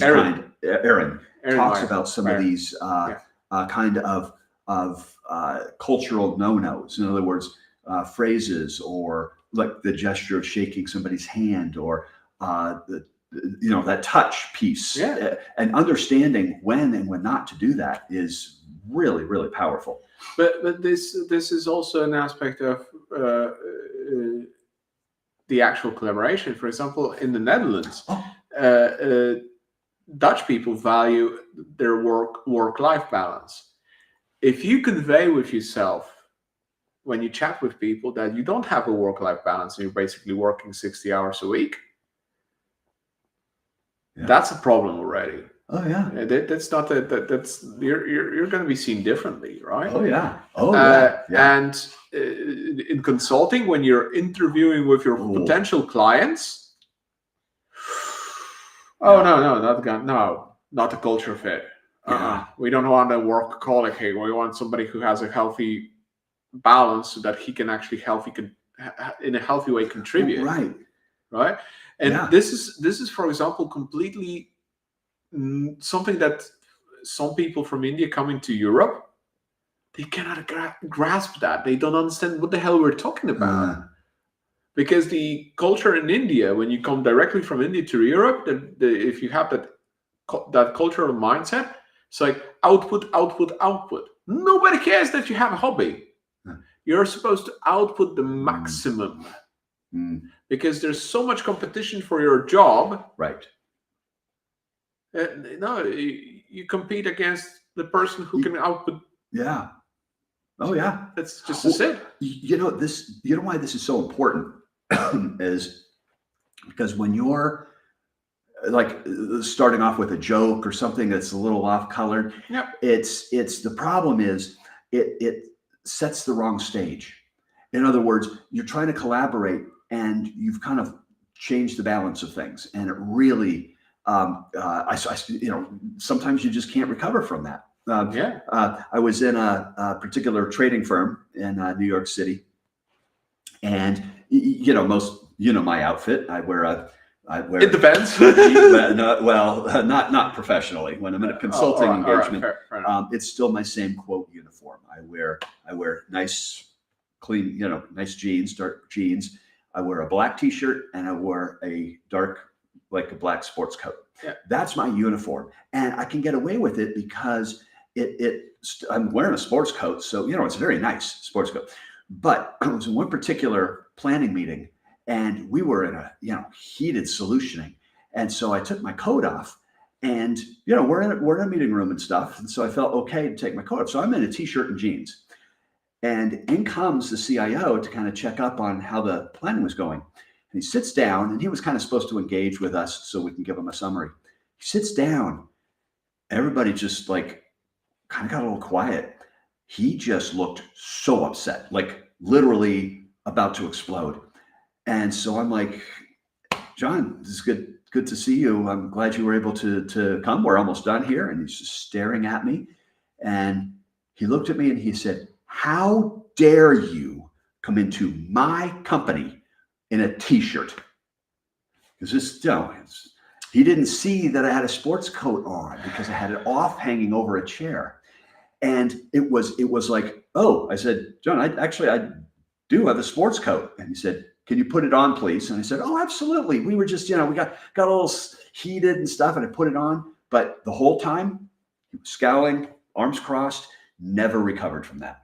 Aaron talks about some of these kind of cultural no-nos. In other words, phrases or like the gesture of shaking somebody's hand or that touch piece, and understanding when and when not to do that is really, really powerful. But this is also an aspect of the actual collaboration. For example, in the Netherlands, Dutch people value their work-life balance. If you convey with yourself when you chat with people that you don't have a work-life balance and you're basically working 60 hours a week, that's a problem already. Oh yeah, that's not that's you're going to be seen differently, right? Oh yeah, And in consulting, when you're interviewing with your potential clients, not a culture fit. We don't want a workaholic here. We want somebody who has a healthy balance so that he can actually in a healthy way contribute. Right. And this is for example completely something that some people from India coming to Europe, they cannot grasp that. They don't understand what the hell we're talking about. Because the culture in India, when you come directly from India to Europe, if you have that cultural mindset, it's like output. Nobody cares that you have a hobby. You're supposed to output the maximum. Because there's so much competition for your job. Right. No, you compete against the person who can output. Yeah. Oh yeah. That's just it. You know why this is so important is because when you're like starting off with a joke or something that's a little off colored, it's the problem is it sets the wrong stage. In other words, you're trying to collaborate and you've kind of changed the balance of things, and it really sometimes you just can't recover from that. I was in a particular trading firm in New York City, and my outfit. I wear. It depends. Not professionally. When I'm in a consulting engagement, fair enough. It's still my same quote uniform. I wear nice, clean, nice jeans, dark jeans. I wear a black T-shirt and I wear a dark, like a black sports coat. That's my uniform, and I can get away with it because I'm wearing a sports coat, so it's a very nice sports coat. But it was in one particular planning meeting, and we were in a heated solutioning, and so I took my coat off, and we're in a meeting room and stuff, and so I felt okay to take my coat off. So I'm in a T-shirt and jeans, and in comes the CIO to kind of check up on how the planning was going. he sits down, and he was kind of supposed to engage with us so we can give him a summary. He sits down. Everybody just like kind of got a little quiet. He just looked so upset, like literally about to explode. And so I'm like, John, this is good to see you. I'm glad you were able to come. We're almost done here. And he's just staring at me. And he looked at me and he said, how dare you come into my company in a t-shirt? Because this, he didn't see that I had a sports coat on because I had it off hanging over a chair. And it was like, oh, I said, John, I do have a sports coat. And he said, can you put it on, please? And I said, oh, absolutely. We were just, we got a little heated and stuff, and I put it on. But the whole time, he was scowling, arms crossed, never recovered from that.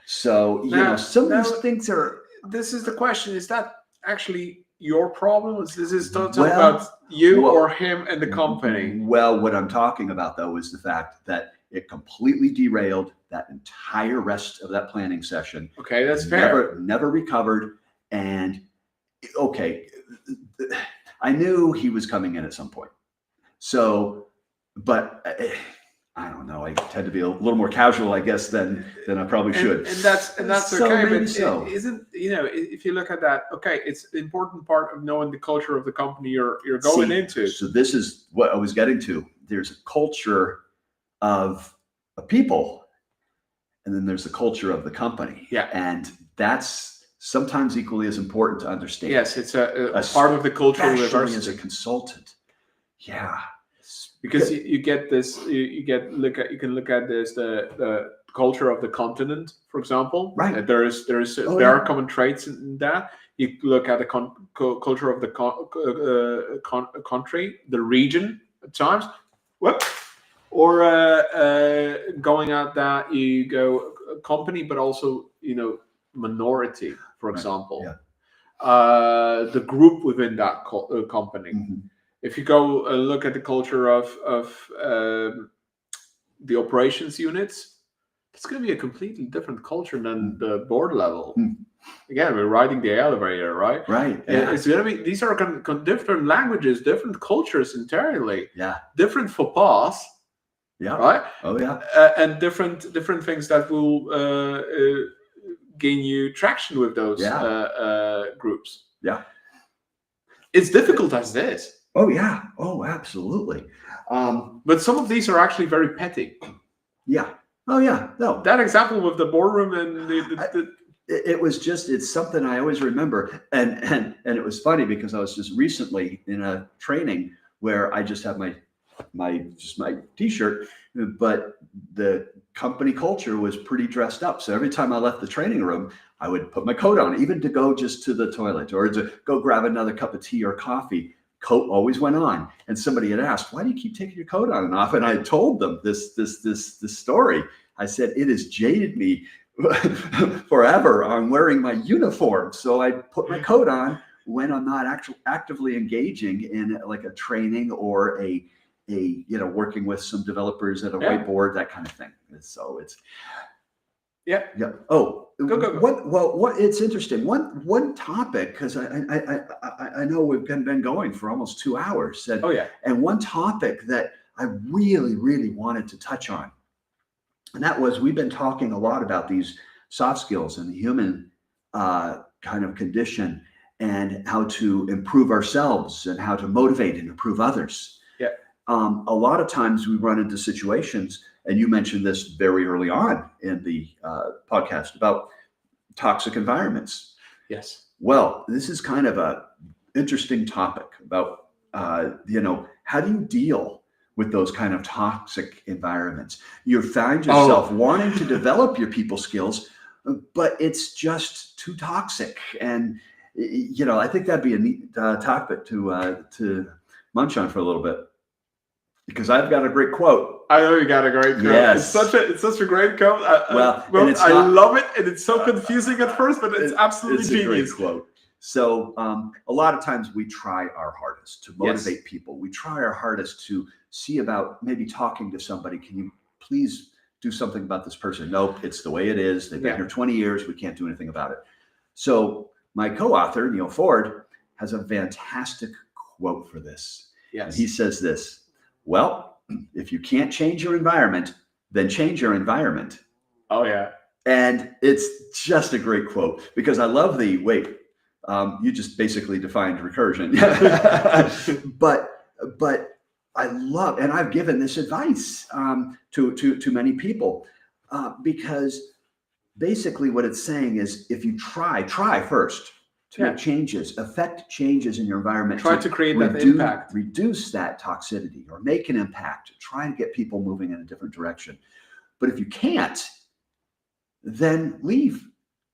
So, some of these things are. This is the question. Is that actually your problem? This is talking about you or him and the company? Well, what I'm talking about, though, is the fact that it completely derailed that entire rest of that planning session. Okay, that's fair. Never recovered. And okay, I knew he was coming in at some point. So, but I don't know. I tend to be a little more casual, I guess, than I probably should. And that's so okay. Maybe but so. Isn't if you look at that, okay, it's an important part of knowing the culture of the company you're going into. So this is what I was getting to. There's a culture of a people, and then there's the culture of the company. Yeah, and that's sometimes equally as important to understand. Yes, it's a part of the cultural diversity. As a consultant, yeah, because you get this, you can look at this the culture of the continent, for example. Right. There are common traits in that. You look at the culture of the country, the region at times. Or going at that, you go company, but also minority, for example. Yeah. The group within that company. Mm-hmm. If you go look at the culture of the operations units, it's going to be a completely different culture than the board level. Again, we're riding the elevator, right? Right. Yeah. It's going to be, these are different languages, different cultures entirely. Yeah. Different faux pas. Yeah. Right. Oh yeah. And different things that will gain you traction with those groups. Yeah. It's difficult as this. Oh yeah. Oh, absolutely. But some of these are actually very petty. Yeah. Oh yeah. No. That example with the boardroom and it was just, it's something I always remember. And it was funny because I was just recently in a training where I just have my t-shirt, but the company culture was pretty dressed up. So every time I left the training room, I would put my coat on, even to go just to the toilet or to go grab another cup of tea or coffee. Coat always went on. And somebody had asked, why do you keep taking your coat on and off? And I told them this story. I said, it has jaded me forever on wearing my uniform. So I put my coat on when I'm not actively engaging in like a training or a working with some developers at a whiteboard, that kind of thing. So it's yeah. Oh, go. What it's interesting. One topic, because I know we've been going for almost 2 hours. And one topic that I really, really wanted to touch on, and that was, we've been talking a lot about these soft skills and the human kind of condition and how to improve ourselves and how to motivate and improve others. Yeah. A lot of times we run into situations, and you mentioned this very early on in the podcast about toxic environments. Yes. Well, this is kind of a interesting topic about, how do you deal with those kind of toxic environments? You find yourself wanting to develop your people skills, but it's just too toxic. And, I think that'd be a neat topic to munch on for a little bit. Because I've got a great quote. I know you got a great quote. Yes. It's such a great quote. I love it, and it's so confusing at first, but it's absolutely genius. A great quote. So a lot of times we try our hardest to motivate people. We try our hardest to see about maybe talking to somebody. Can you please do something about this person? Nope, it's the way it is. They've been here 20 years. We can't do anything about it. So my co-author, Neil Ford, has a fantastic quote for this. And Yes. he says this: well, if you can't change your environment, then change your environment. Oh yeah. And it's just a great quote, because I love the you just basically defined recursion. but I love, and I've given this advice to many people, because basically what it's saying is, if you try first to make changes, affect changes in your environment, Try to create that impact, reduce that toxicity, or make an impact, try to get people moving in a different direction. But if you can't, then leave.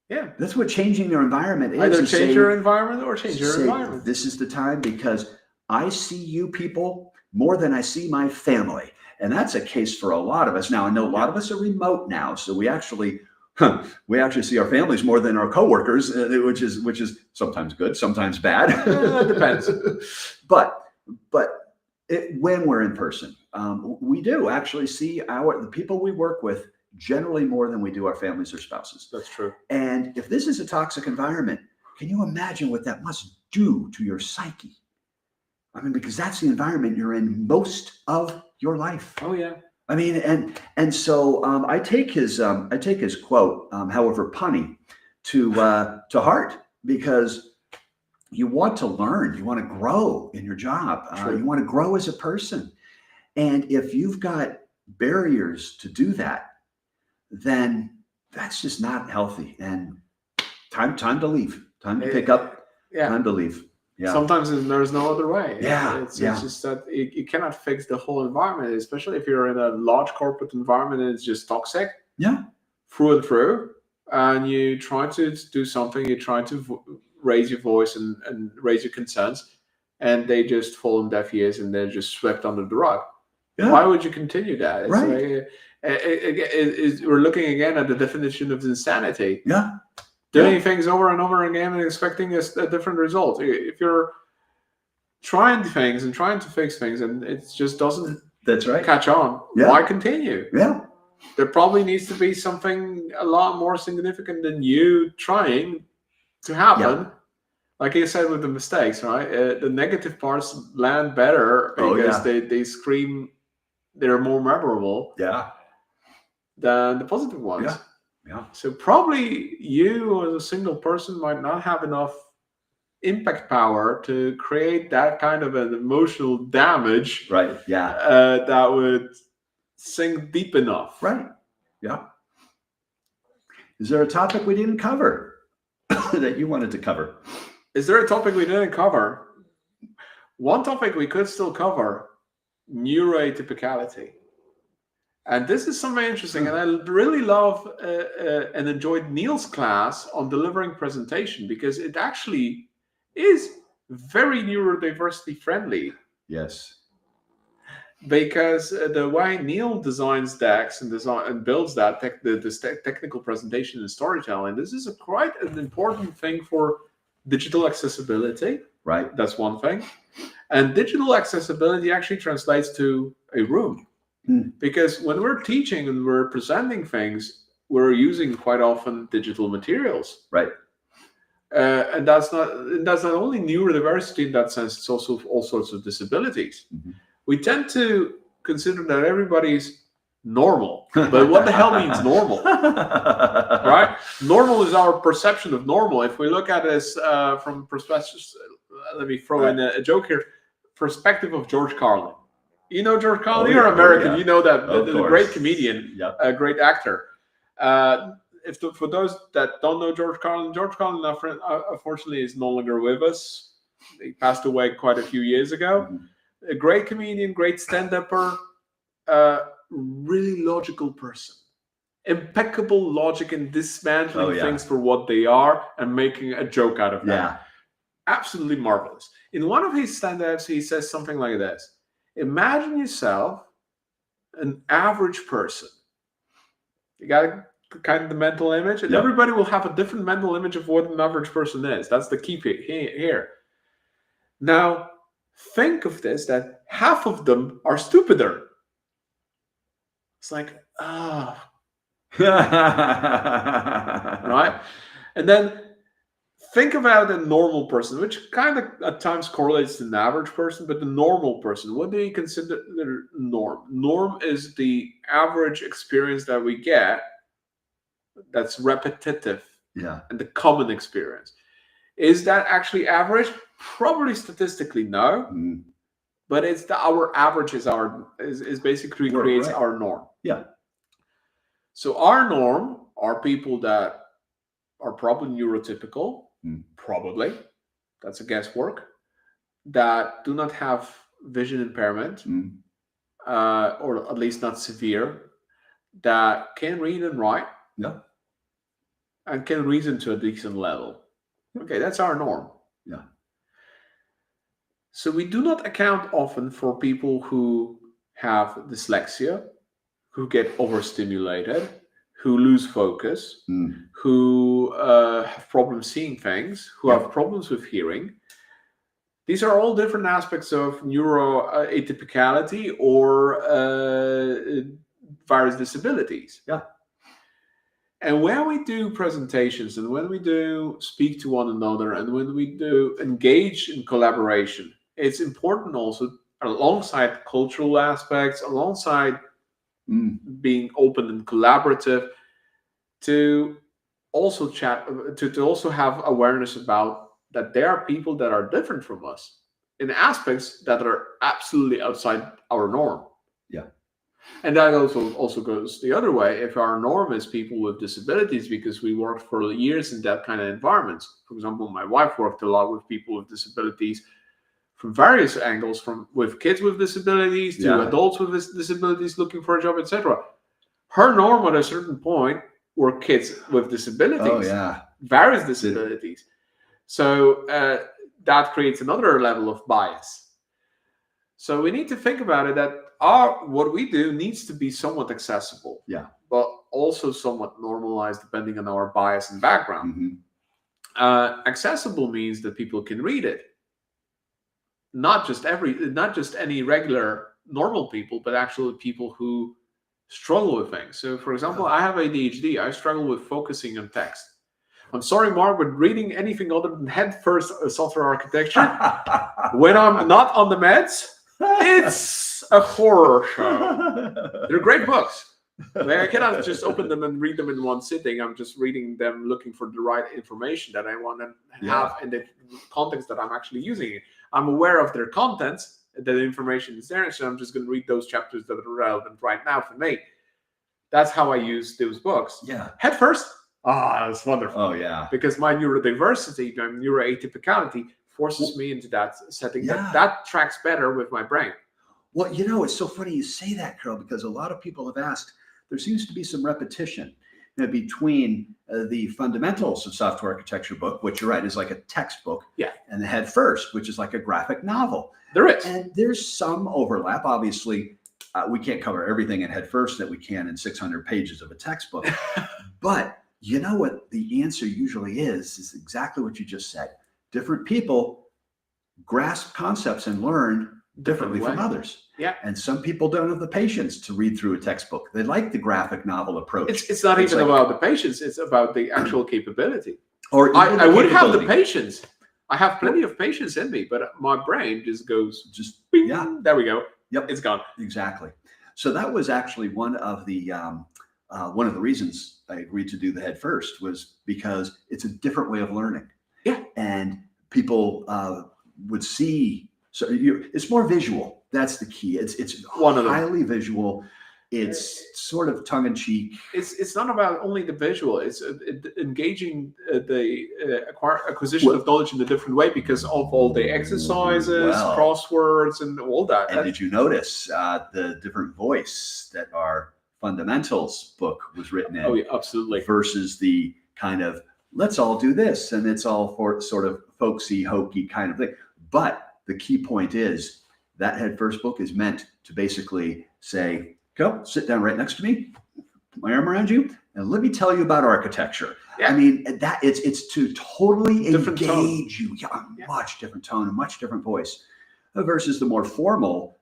Yeah. That's what changing your environment is. Either change your environment or change your environment. This is the time, because I see you people more than I see my family. And that's a case for a lot of us. Now, I know a lot of us are remote now, so we actually see our families more than our coworkers, which is sometimes good, sometimes bad. It depends. But when we're in person, we do actually see the people we work with generally more than we do our families or spouses. That's true. And if this is a toxic environment, can you imagine what that must do to your psyche? I mean, because that's the environment you're in most of your life. Oh yeah. I mean, and so I take his quote, however punny, to heart, because you want to learn, you want to grow in your job, you want to grow as a person, and if you've got barriers to do that, then that's just not healthy. And time to leave, time to pick up, time to leave. Yeah. Sometimes there's no other way. It's just that you cannot fix the whole environment, especially if you're in a large corporate environment and it's just toxic. Yeah. Through and through. And you try to do something, you try to raise your voice and raise your concerns, and they just fall on deaf ears and they're just swept under the rug. Yeah. Why would you continue that? It's right. We're looking again at the definition of insanity. Yeah. Doing things over and over again and expecting a different result. If you're trying things and trying to fix things and it just doesn't catch on, why continue? Yeah. There probably needs to be something a lot more significant than you trying to happen. Yeah. Like you said with the mistakes, right? The negative parts land better because they scream, they're more memorable than the positive ones. Yeah. Yeah. So probably you as a single person might not have enough impact power to create that kind of an emotional damage. Right. Yeah. That would sink deep enough. Right. Yeah. Is there a topic we didn't cover that you wanted to cover? Is there a topic we didn't cover? One topic we could still cover: neuroatypicality. And this is something interesting, and I really love and enjoyed Neil's class on delivering presentation, because it actually is very neurodiversity friendly. Yes. Because the way Neil designs decks and builds that technical presentation and storytelling, this is quite an important thing for digital accessibility. Right. That's one thing. And digital accessibility actually translates to a room. Because when we're teaching and we're presenting things, we're using quite often digital materials. Right. And that's not only neurodiversity in that sense, it's also all sorts of disabilities. Mm-hmm. We tend to consider that everybody's normal, but what the hell means normal? Right? Normal is our perception of normal. If we look at this from perspective, let me throw in a joke here, perspective of George Carlin. You know George Carlin? You're American. You know that the great comedian, a great actor. For those that don't know George Carlin, unfortunately is no longer with us. He passed away quite a few years ago. Mm-hmm. A great comedian, great stand-upper, really logical person. Impeccable logic in dismantling things for what they are and making a joke out of them. Yeah. Absolutely marvelous. In one of his stand-ups, he says something like this. Imagine yourself an average person. You got kind of the mental image, and everybody will have a different mental image of what an average person is. That's the key here. Now, think of this, that half of them are stupider. It's like, right? And then think about a normal person, which kind of at times correlates to an average person, but the normal person, what do you consider norm? Norm is the average experience that we get that's repetitive and the common experience. Is that actually average? Probably statistically, no. But it's our average is basically creates our norm. Yeah. So our norm are people that are probably neurotypical, probably. That's a guesswork. That do not have vision impairment, or at least not severe. That can read and write. Yeah. And can reason to a decent level. Okay, that's our norm. Yeah. So we do not account often for people who have dyslexia, who get overstimulated, who lose focus, who have problems seeing things, who have problems with hearing. These are all different aspects of neuroatypicality or various disabilities. Yeah. And when we do presentations and when we do speak to one another and when we do engage in collaboration, it's important also alongside cultural aspects, alongside being open and collaborative, to also chat, to also have awareness about that there are people that are different from us in aspects that are absolutely outside our norm. Yeah. And that also goes the other way. If our norm is people with disabilities, because we worked for years in that kind of environments. For example, my wife worked a lot with people with disabilities from various angles, from with kids with disabilities to adults with disabilities looking for a job, etc. Her norm at a certain point were kids with disabilities, various disabilities. So that creates another level of bias. So we need to think about it that what we do needs to be somewhat accessible, but also somewhat normalized depending on our bias and background. Accessible means that people can read it. Not just any regular normal people, but actually people who struggle with things. So, for example, I have ADHD. I struggle with focusing on text. I'm sorry, Mark, but reading anything other than head first software architecture when I'm not on the meds, it's a horror show. They're great books. I cannot just open them and read them in one sitting. I'm just reading them, looking for the right information that I want to have in the context that I'm actually using it. I'm aware of their contents, that information is there, so I'm just going to read those chapters that are relevant right now for me. That's how I use those books. Head first. That's wonderful. Oh, yeah. Because my neurodiversity, my neuroatypicality forces me into that setting. That tracks better with my brain. Well, it's so funny you say that, Carl, because a lot of people have asked, there seems to be some repetition between the fundamentals of software architecture book, which you're right, is like a textbook, and the Head First, which is like a graphic novel. There is. And there's some overlap. Obviously, we can't cover everything in Head First that we can in 600 pages of a textbook. But you know what the answer usually is exactly what you just said. Different people grasp concepts and learn differently from others. And some people don't have the patience to read through a textbook. They like the graphic novel approach. It's not even about the patience. It's about the actual capability. Or I would have the patience. I have plenty of patience in me, but my brain just goes, bing, there we go. It's gone. Exactly. So that was actually one of the reasons I agreed to do the Head First, was because it's a different way of learning. And people would see. So it's more visual. That's the key. It's highly visual. It's sort of tongue in cheek. It's not about only the visual. It's engaging the acquisition of knowledge in a different way because of all the exercises, crosswords, and all that. And did you notice the different voice that our fundamentals book was written in? Oh, yeah, absolutely. Versus the kind of let's all do this, and it's all for sort of folksy, hokey kind of thing. But the key point is that Head First book is meant to basically say, go sit down right next to me, put my arm around you, and let me tell you about architecture. I mean, that it's to totally engage you. Much different tone and much different voice versus the more formal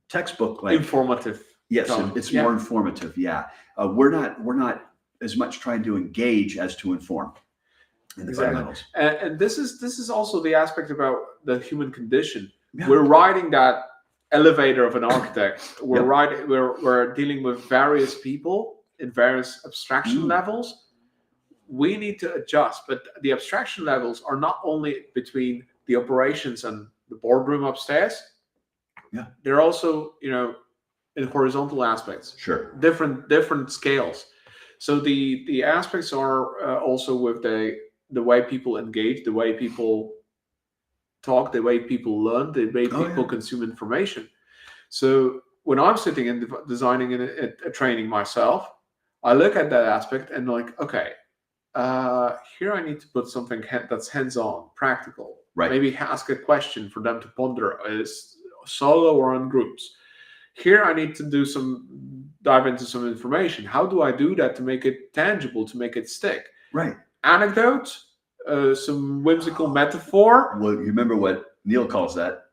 textbook, like informative. Yes, it's more informative. We're not as much trying to engage as to inform. in the Exactly. fundamentals. And this is also the aspect about the human condition. Yeah. We're riding that elevator of an architect. We're Yep. riding. We're dealing with various people in various abstraction levels. We need to adjust, but the abstraction levels are not only between the operations and the boardroom upstairs. Yeah. They're also, in horizontal aspects. Sure. Different scales. So the aspects are also with the way people engage, the way people talk, the way people learn, the way people consume information. So when I'm sitting and designing a training myself, I look at that aspect and like, okay, here I need to put something that's hands-on, practical. Right. Maybe ask a question for them to ponder, is solo or in groups. Here I need to dive into some information. How do I do that to make it tangible, to make it stick? Right. Anecdote, some whimsical metaphor. Well, you remember what Neil calls that?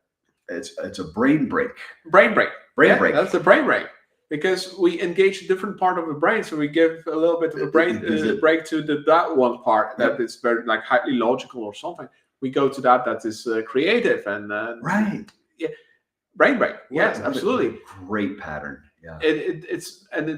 It's a brain break. Brain break. Brain break. That's the brain break. Because we engage a different part of the brain, so we give a little bit of a brain break to that one part that is very like highly logical or something. We go to that is creative and right. Yeah, brain break. Yes, absolutely. Great pattern. Yeah.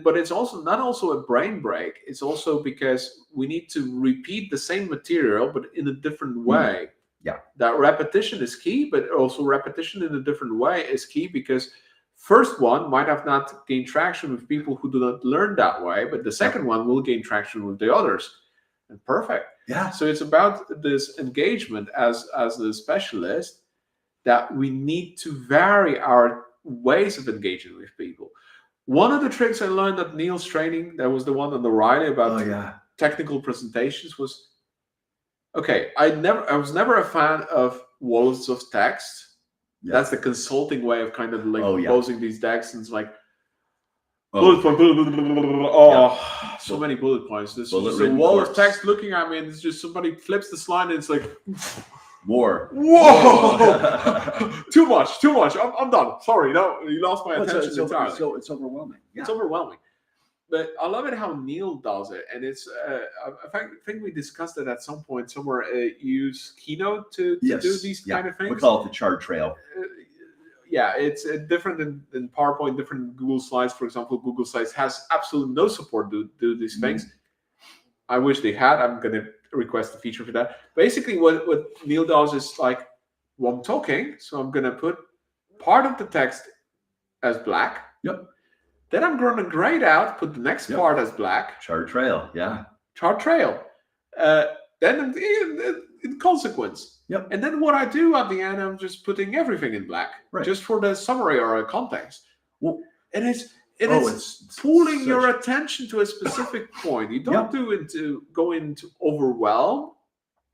But it's also not also a brain break. It's also because we need to repeat the same material but in a different way. Yeah. That repetition is key, but also repetition in a different way is key because first one might have not gained traction with people who do not learn that way, but the second one will gain traction with the others. And perfect. Yeah. So it's about this engagement as the specialist that we need to vary our ways of engaging with people. One of the tricks I learned at Neil's training, that was the one on the Riley about technical presentations, was okay. I was never a fan of walls of text. Yeah. That's the consulting way of kind of like composing these decks, and it's like bullet point, so many bullet points. This is just a wall of text looking at me, and it's just somebody flips the slide, and it's like more. Whoa! Too much. I'm done. Sorry, no, you lost my attention entirely. So it's overwhelming. Yeah. It's overwhelming. But I love it how Neil does it, and it's. I think we discussed it at some point somewhere. Use Keynote to do these kind of things. We call it the chart trail. It's different than PowerPoint, different than Google Slides. For example, Google Slides has absolutely no support to do these things. I wish they had. I'm going to request a feature for that. Basically, what Neil does is like, well, I'm talking, so I'm going to put part of the text as black. Yep. Then I'm going to grade out, put the next part as black. Chart trail, yeah. Chart trail. Then in consequence. Yep. And then what I do at the end, I'm just putting everything in black, just for the summary or a context. Well, and it's pulling your attention to a specific point. You don't go into overwhelm.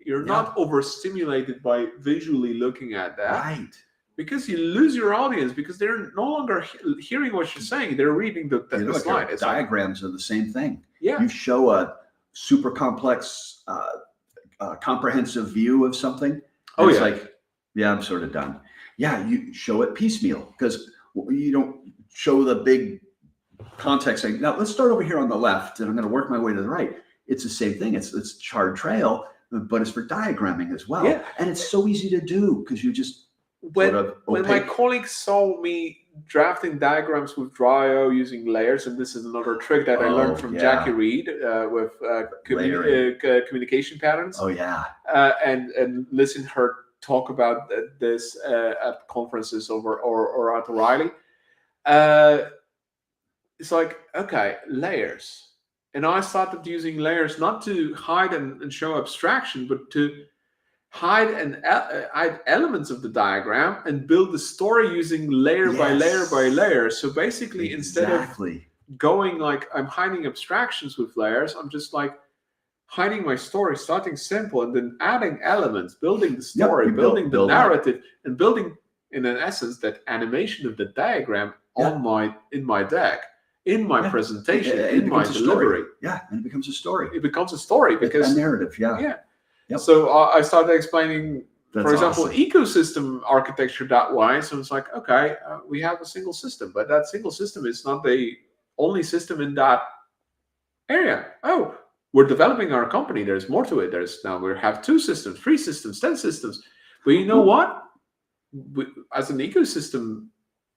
You're not overstimulated by visually looking at that. Right. Because you lose your audience because they're no longer hearing what you're saying. They're reading the slide. It's diagrams are the same thing. Yeah. You show a super complex, comprehensive view of something. It's like, I'm sort of done. Yeah, you show it piecemeal because you don't show the big context saying, now let's start over here on the left and I'm going to work my way to the right. It's the same thing. It's chart trail, but it's for diagramming as well. Yeah. And it's so easy to do because you just when my colleagues saw me drafting diagrams with Draw.io using layers, and this is another trick that I learned from Jackie Reed with communication patterns. Oh yeah. And listen her talk about this at conferences or at O'Reilly. It's like, okay, layers. And I started using layers not to hide and show abstraction, but to hide elements of the diagram and build the story using layer by layer by layer. So basically, instead of going like I'm hiding abstractions with layers, I'm just like hiding my story, starting simple and then adding elements, building the story, building the narrative, and building, in an essence, that animation of the diagram in my deck, in my presentation, in my delivery. Yeah, and it becomes a story. It becomes a story because a narrative. Yeah. Yep. So I started explaining, for example, ecosystem architecture that way. So it's like, okay, we have a single system, but that single system is not the only system in that area. Oh, we're developing our company. There's more to it. We have 2 systems, 3 systems, 10 systems. But you know what? As an ecosystem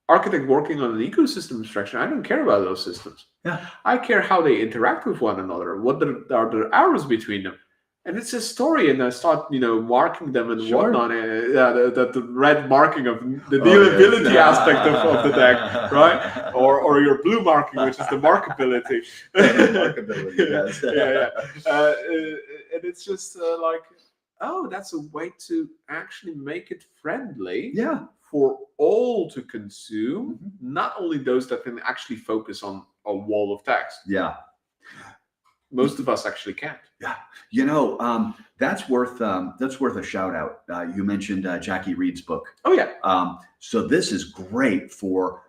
architect working on an ecosystem abstraction, I don't care about those systems. Yeah. I care how they interact with one another. What are the arrows between them? And it's a story, and I start, marking them and Sure. whatnot. The red marking of the dealability aspect of the deck, right? Or your blue marking, which is the markability. Markability, yes. And it's just like, oh, that's a way to actually make it friendly. Yeah. For all to consume, not only those that can actually focus on a wall of text. Yeah. Most of us actually can't. Yeah, that's worth a shout out. You mentioned Jackie Reed's book. Oh yeah. So this is great for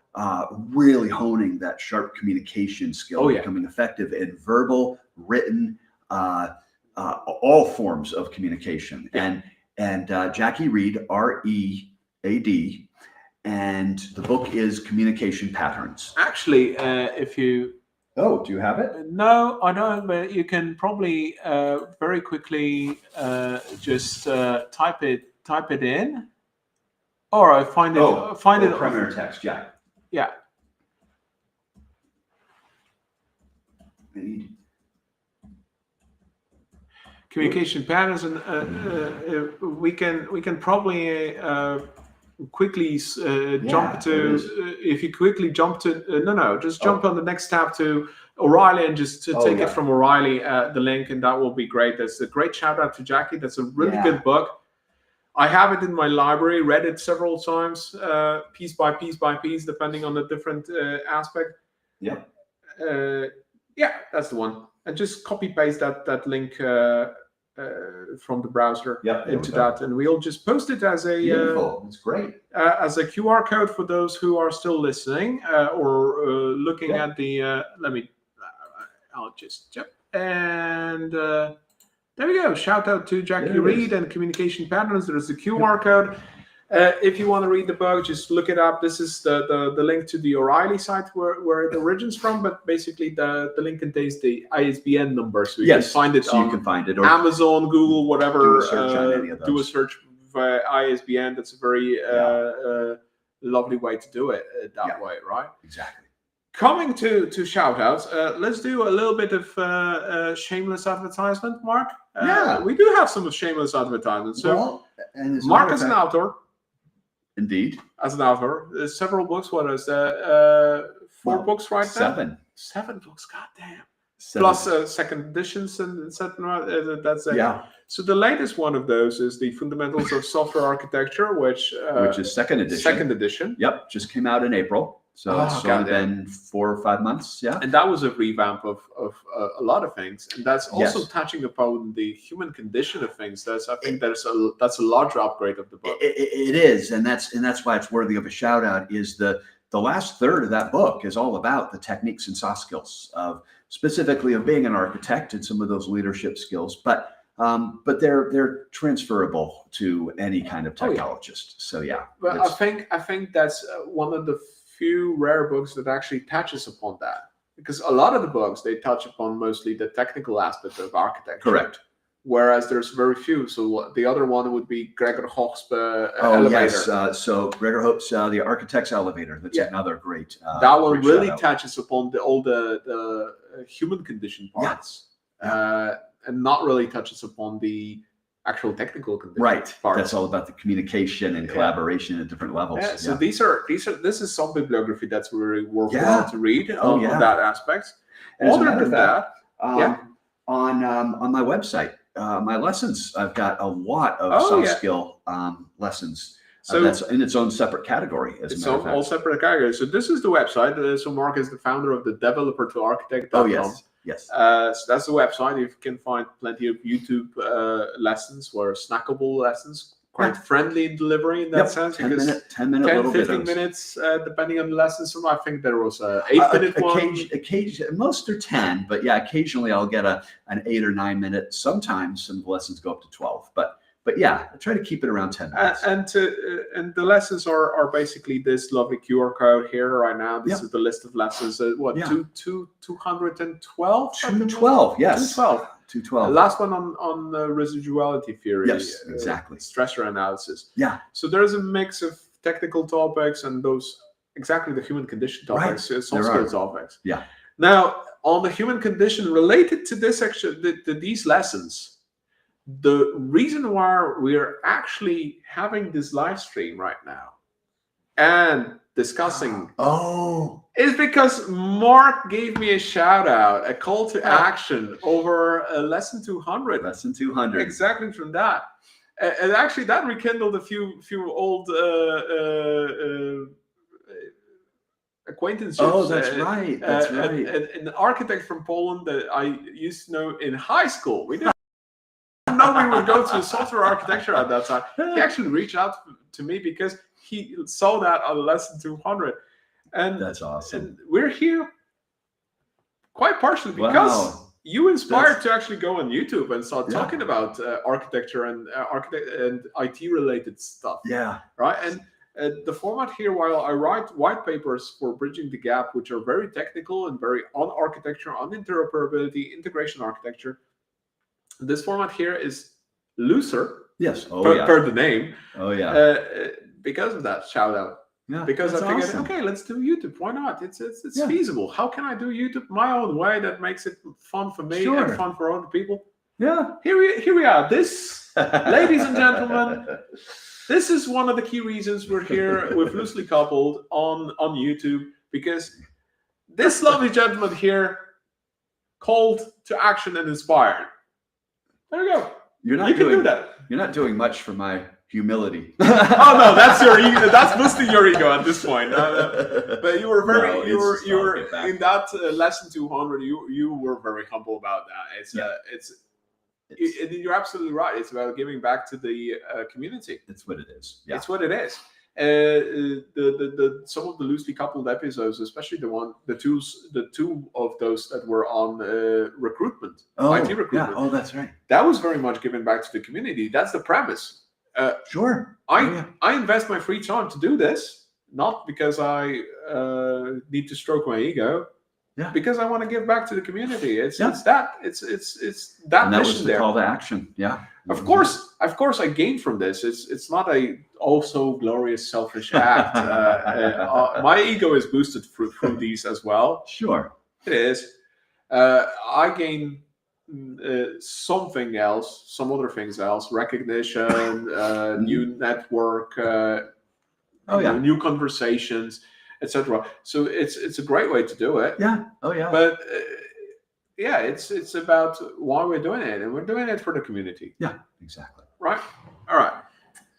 really honing that sharp communication skill, becoming effective in verbal, written, all forms of communication. Yeah. And Jackie Reed, READ, and the book is Communication Patterns. Actually, if you do you have it? No, I don't. But you can probably very quickly just type it in, or I find it. Primary text. Yeah. Yeah. Communication patterns, and we can probably quickly jump to. If you quickly jump to just jump on the next tab to O'Reilly and just to take it from O'Reilly, the link, and that will be great. That's a great shout out to Jackie. That's a really good book. I have it in my library, read it several times, piece by piece, depending on the different aspect. Yeah. That's the one. And just copy paste that link from the browser into that, and we'll just post it as a beautiful. It's great as a QR code for those who are still listening or looking at the. I'll just jump and. There we go. Shout out to Jackie Reed and Communication Patterns. There's the QR code. If you want to read the book, just look it up. This is the link to the O'Reilly site where it originates from, but basically the link contains the ISBN number, so you can find it on Amazon, Google, whatever. Do a search on any of those. Do a search via ISBN. That's a very lovely way to do it that way, right? Exactly. Coming to shout outs, let's do a little bit of shameless advertisement, Mark. We do have some shameless advertisement. So, Mark is an author. Indeed. As an author, there's several books. What is 4 books right now? 7 books, goddamn. Plus second editions and etc. That's it. So the latest one of those is the Fundamentals of Software Architecture, which is second edition. Second edition. Yep, just came out in April. So it's only been 4 or 5 months, And that was a revamp of a lot of things, and that's also touching upon the human condition of things. I think that's a larger upgrade of the book. It is, and that's why it's worthy of a shout out. Is the last third of that book is all about the techniques and soft skills of specifically of being an architect and some of those leadership skills, but they're transferable to any kind of technologist. So but I think that's one of the few rare books that actually touches upon that, because a lot of the books they touch upon mostly the technical aspect of architecture. Correct. Whereas there's very few. So the other one would be Gregor Hoch's elevator. So Gregor Hoch's The Architect's Elevator. That's another great. That one really touches upon all the human condition parts, and not really touches upon the actual technical condition. Right. That's all about the communication and collaboration at different levels. So this is some bibliography that's really worthwhile to read on that aspect. And other than that, on my website, my lessons, I've got a lot of soft skill lessons. So that's in its own separate category. It's all separate categories. So this is the website. So Mark is the founder of the Developer to Architect. Yes. So that's the website. You can find plenty of YouTube lessons or snackable lessons, quite friendly in delivery in that sense. 10 minute 15 minutes, depending on the lessons. So I think there was an 8-minute one. Most are 10, but occasionally I'll get an 8 or 9 minute. Sometimes some lessons go up to 12, but I try to keep it around 10 minutes. And the lessons are basically this lovely QR code here right now. This is the list of lessons. 212? 212, yes. 212. 212. Last one on residuality theory. Yes, exactly. Stressor analysis. Yeah. So there's a mix of technical topics and those exactly the human condition topics, Right. soft skill topics. Yeah. Now, on the human condition related to this these lessons, the reason why we're actually having this live stream right now and discussing is because Mark gave me a shout out, a call to action over lesson 200. Lesson 200. Exactly from that. And actually that rekindled a few old acquaintances. Oh, that's right. That's right. An architect from Poland that I used to know in high school. We didn't know we would go to software architecture at that time. He actually reached out to me because he saw that on lesson 200. And that's awesome. And we're here quite partially because you inspired to actually go on YouTube and start talking about architecture and IT related stuff. Yeah. Right. And the format here, while I write white papers for Bridging the Gap, which are very technical and very on architecture, on interoperability, integration architecture, this format here is looser. Yes. Per the name. Oh, yeah. Because of that shout out. Yeah, because I figured, awesome. Okay, let's do YouTube. Why not? It's feasible. How can I do YouTube my own way that makes it fun for me and fun for other people? Yeah. Here we are. This, ladies and gentlemen, this is one of the key reasons we're here with Loosely Coupled on YouTube, because this lovely gentleman here called to action and inspired. There you go. You can do that. You're not doing much for my humility. Oh no, that's your ego. That's boosting your ego at this point. But you were very, you were in that lesson 200. You were very humble about that. You're absolutely right. It's about giving back to the community. It's what it is. Yeah. It's what it is. Some of the loosely coupled episodes, especially the two of those that were on recruitment, IT recruitment. Yeah. Oh, that's right. That was very much giving back to the community. That's the premise. Sure. I invest my free time to do this, not because I need to stroke my ego. Yeah. Because I want to give back to the community. It's that that and that mission was the there. Call to action. Yeah. Of course, I gain from this. It's not a also glorious selfish act. My ego is boosted through these as well. Sure, it is. I gain something else, some other things else, recognition, new network, new conversations, etc. So it's a great way to do it. Yeah. Oh yeah. But it's about why we're doing it, and we're doing it for the community. Yeah, exactly. Right. All right.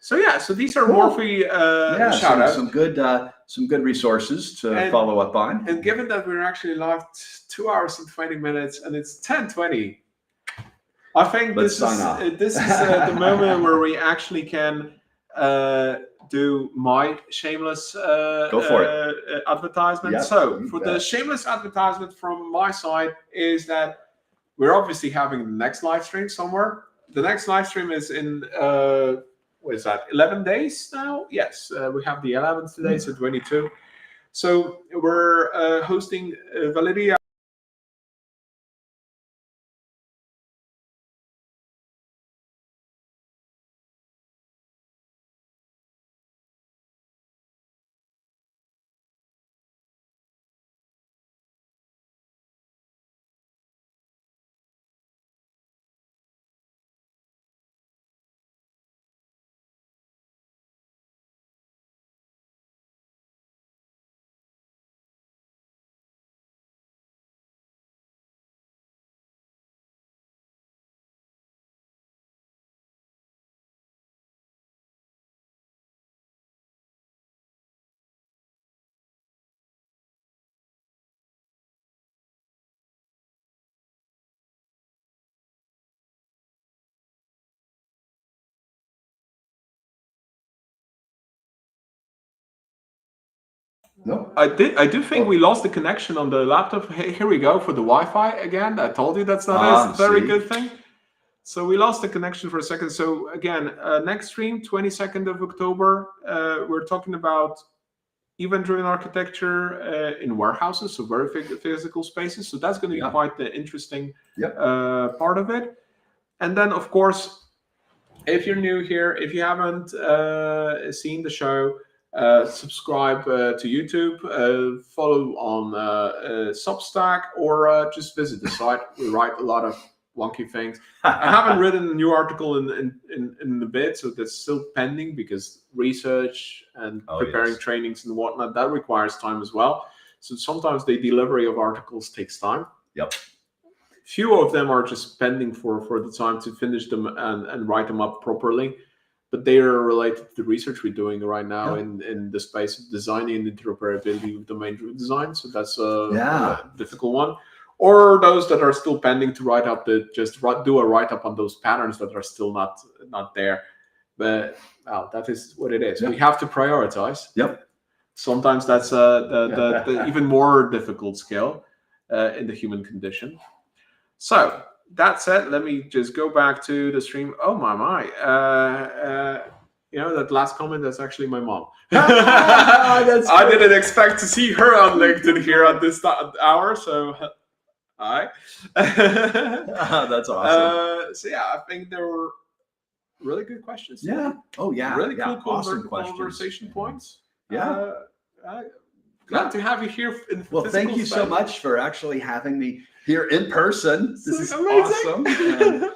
So these are more free shout outs. Some good resources to follow up on. And given that we're actually live 2 hours and 20 minutes, and it's 10:20, I think this is the moment where we actually can do my shameless Go for it. advertisement. Yep, so for the shameless advertisement from my side is that we're obviously having the next live stream somewhere. The next live stream is in what is that, 11 days now? Yes, we have the 11th today, so 22. So we're hosting Valeria. No, I do think we lost the connection on the laptop. Hey, here we go for the Wi-Fi again. I told you that's not a very good thing. So we lost the connection for a second. So again, next stream, 22nd of October, we're talking about event-driven architecture in warehouses, so very physical spaces. So that's going to be quite the interesting part of it. And then, of course, if you're new here, if you haven't seen the show, subscribe to YouTube, follow on Substack, or just visit the site. We write a lot of wonky things. I haven't written a new article in a bit, so that's still pending because research and preparing trainings and whatnot, that requires time as well. So sometimes the delivery of articles takes time. Yep. Few of them are just pending for the time to finish them and write them up properly. But they are related to the research we're doing right now in the space of designing and interoperability with domain-driven design. So that's a difficult one. Or those that are still pending to write up, do a write-up on those patterns that are still not there. But that is what it is. We have to prioritize. Sometimes that's the even more difficult skill in the human condition. So that said, let me just go back to the stream. Oh my! That last comment, that's actually my mom. I didn't expect to see her on LinkedIn here at this hour. So hi. That's awesome. So yeah, I think there were really good questions. Yeah. Oh yeah. Really cool awesome conversation points. Yeah. Glad to have you here. Well, thank you so much for actually having me here in person. This is amazing. awesome. And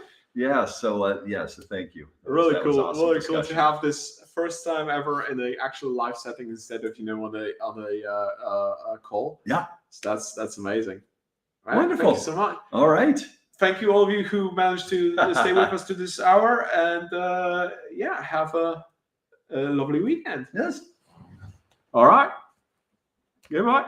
so thank you. Really cool. Awesome really cool to have this first time ever in an actual live setting instead of on a call. Yeah. So that's amazing. Right? Wonderful. Thank you so much. All right. Thank you all of you who managed to stay with us to this hour, and have a lovely weekend. Yes. All right. Goodbye.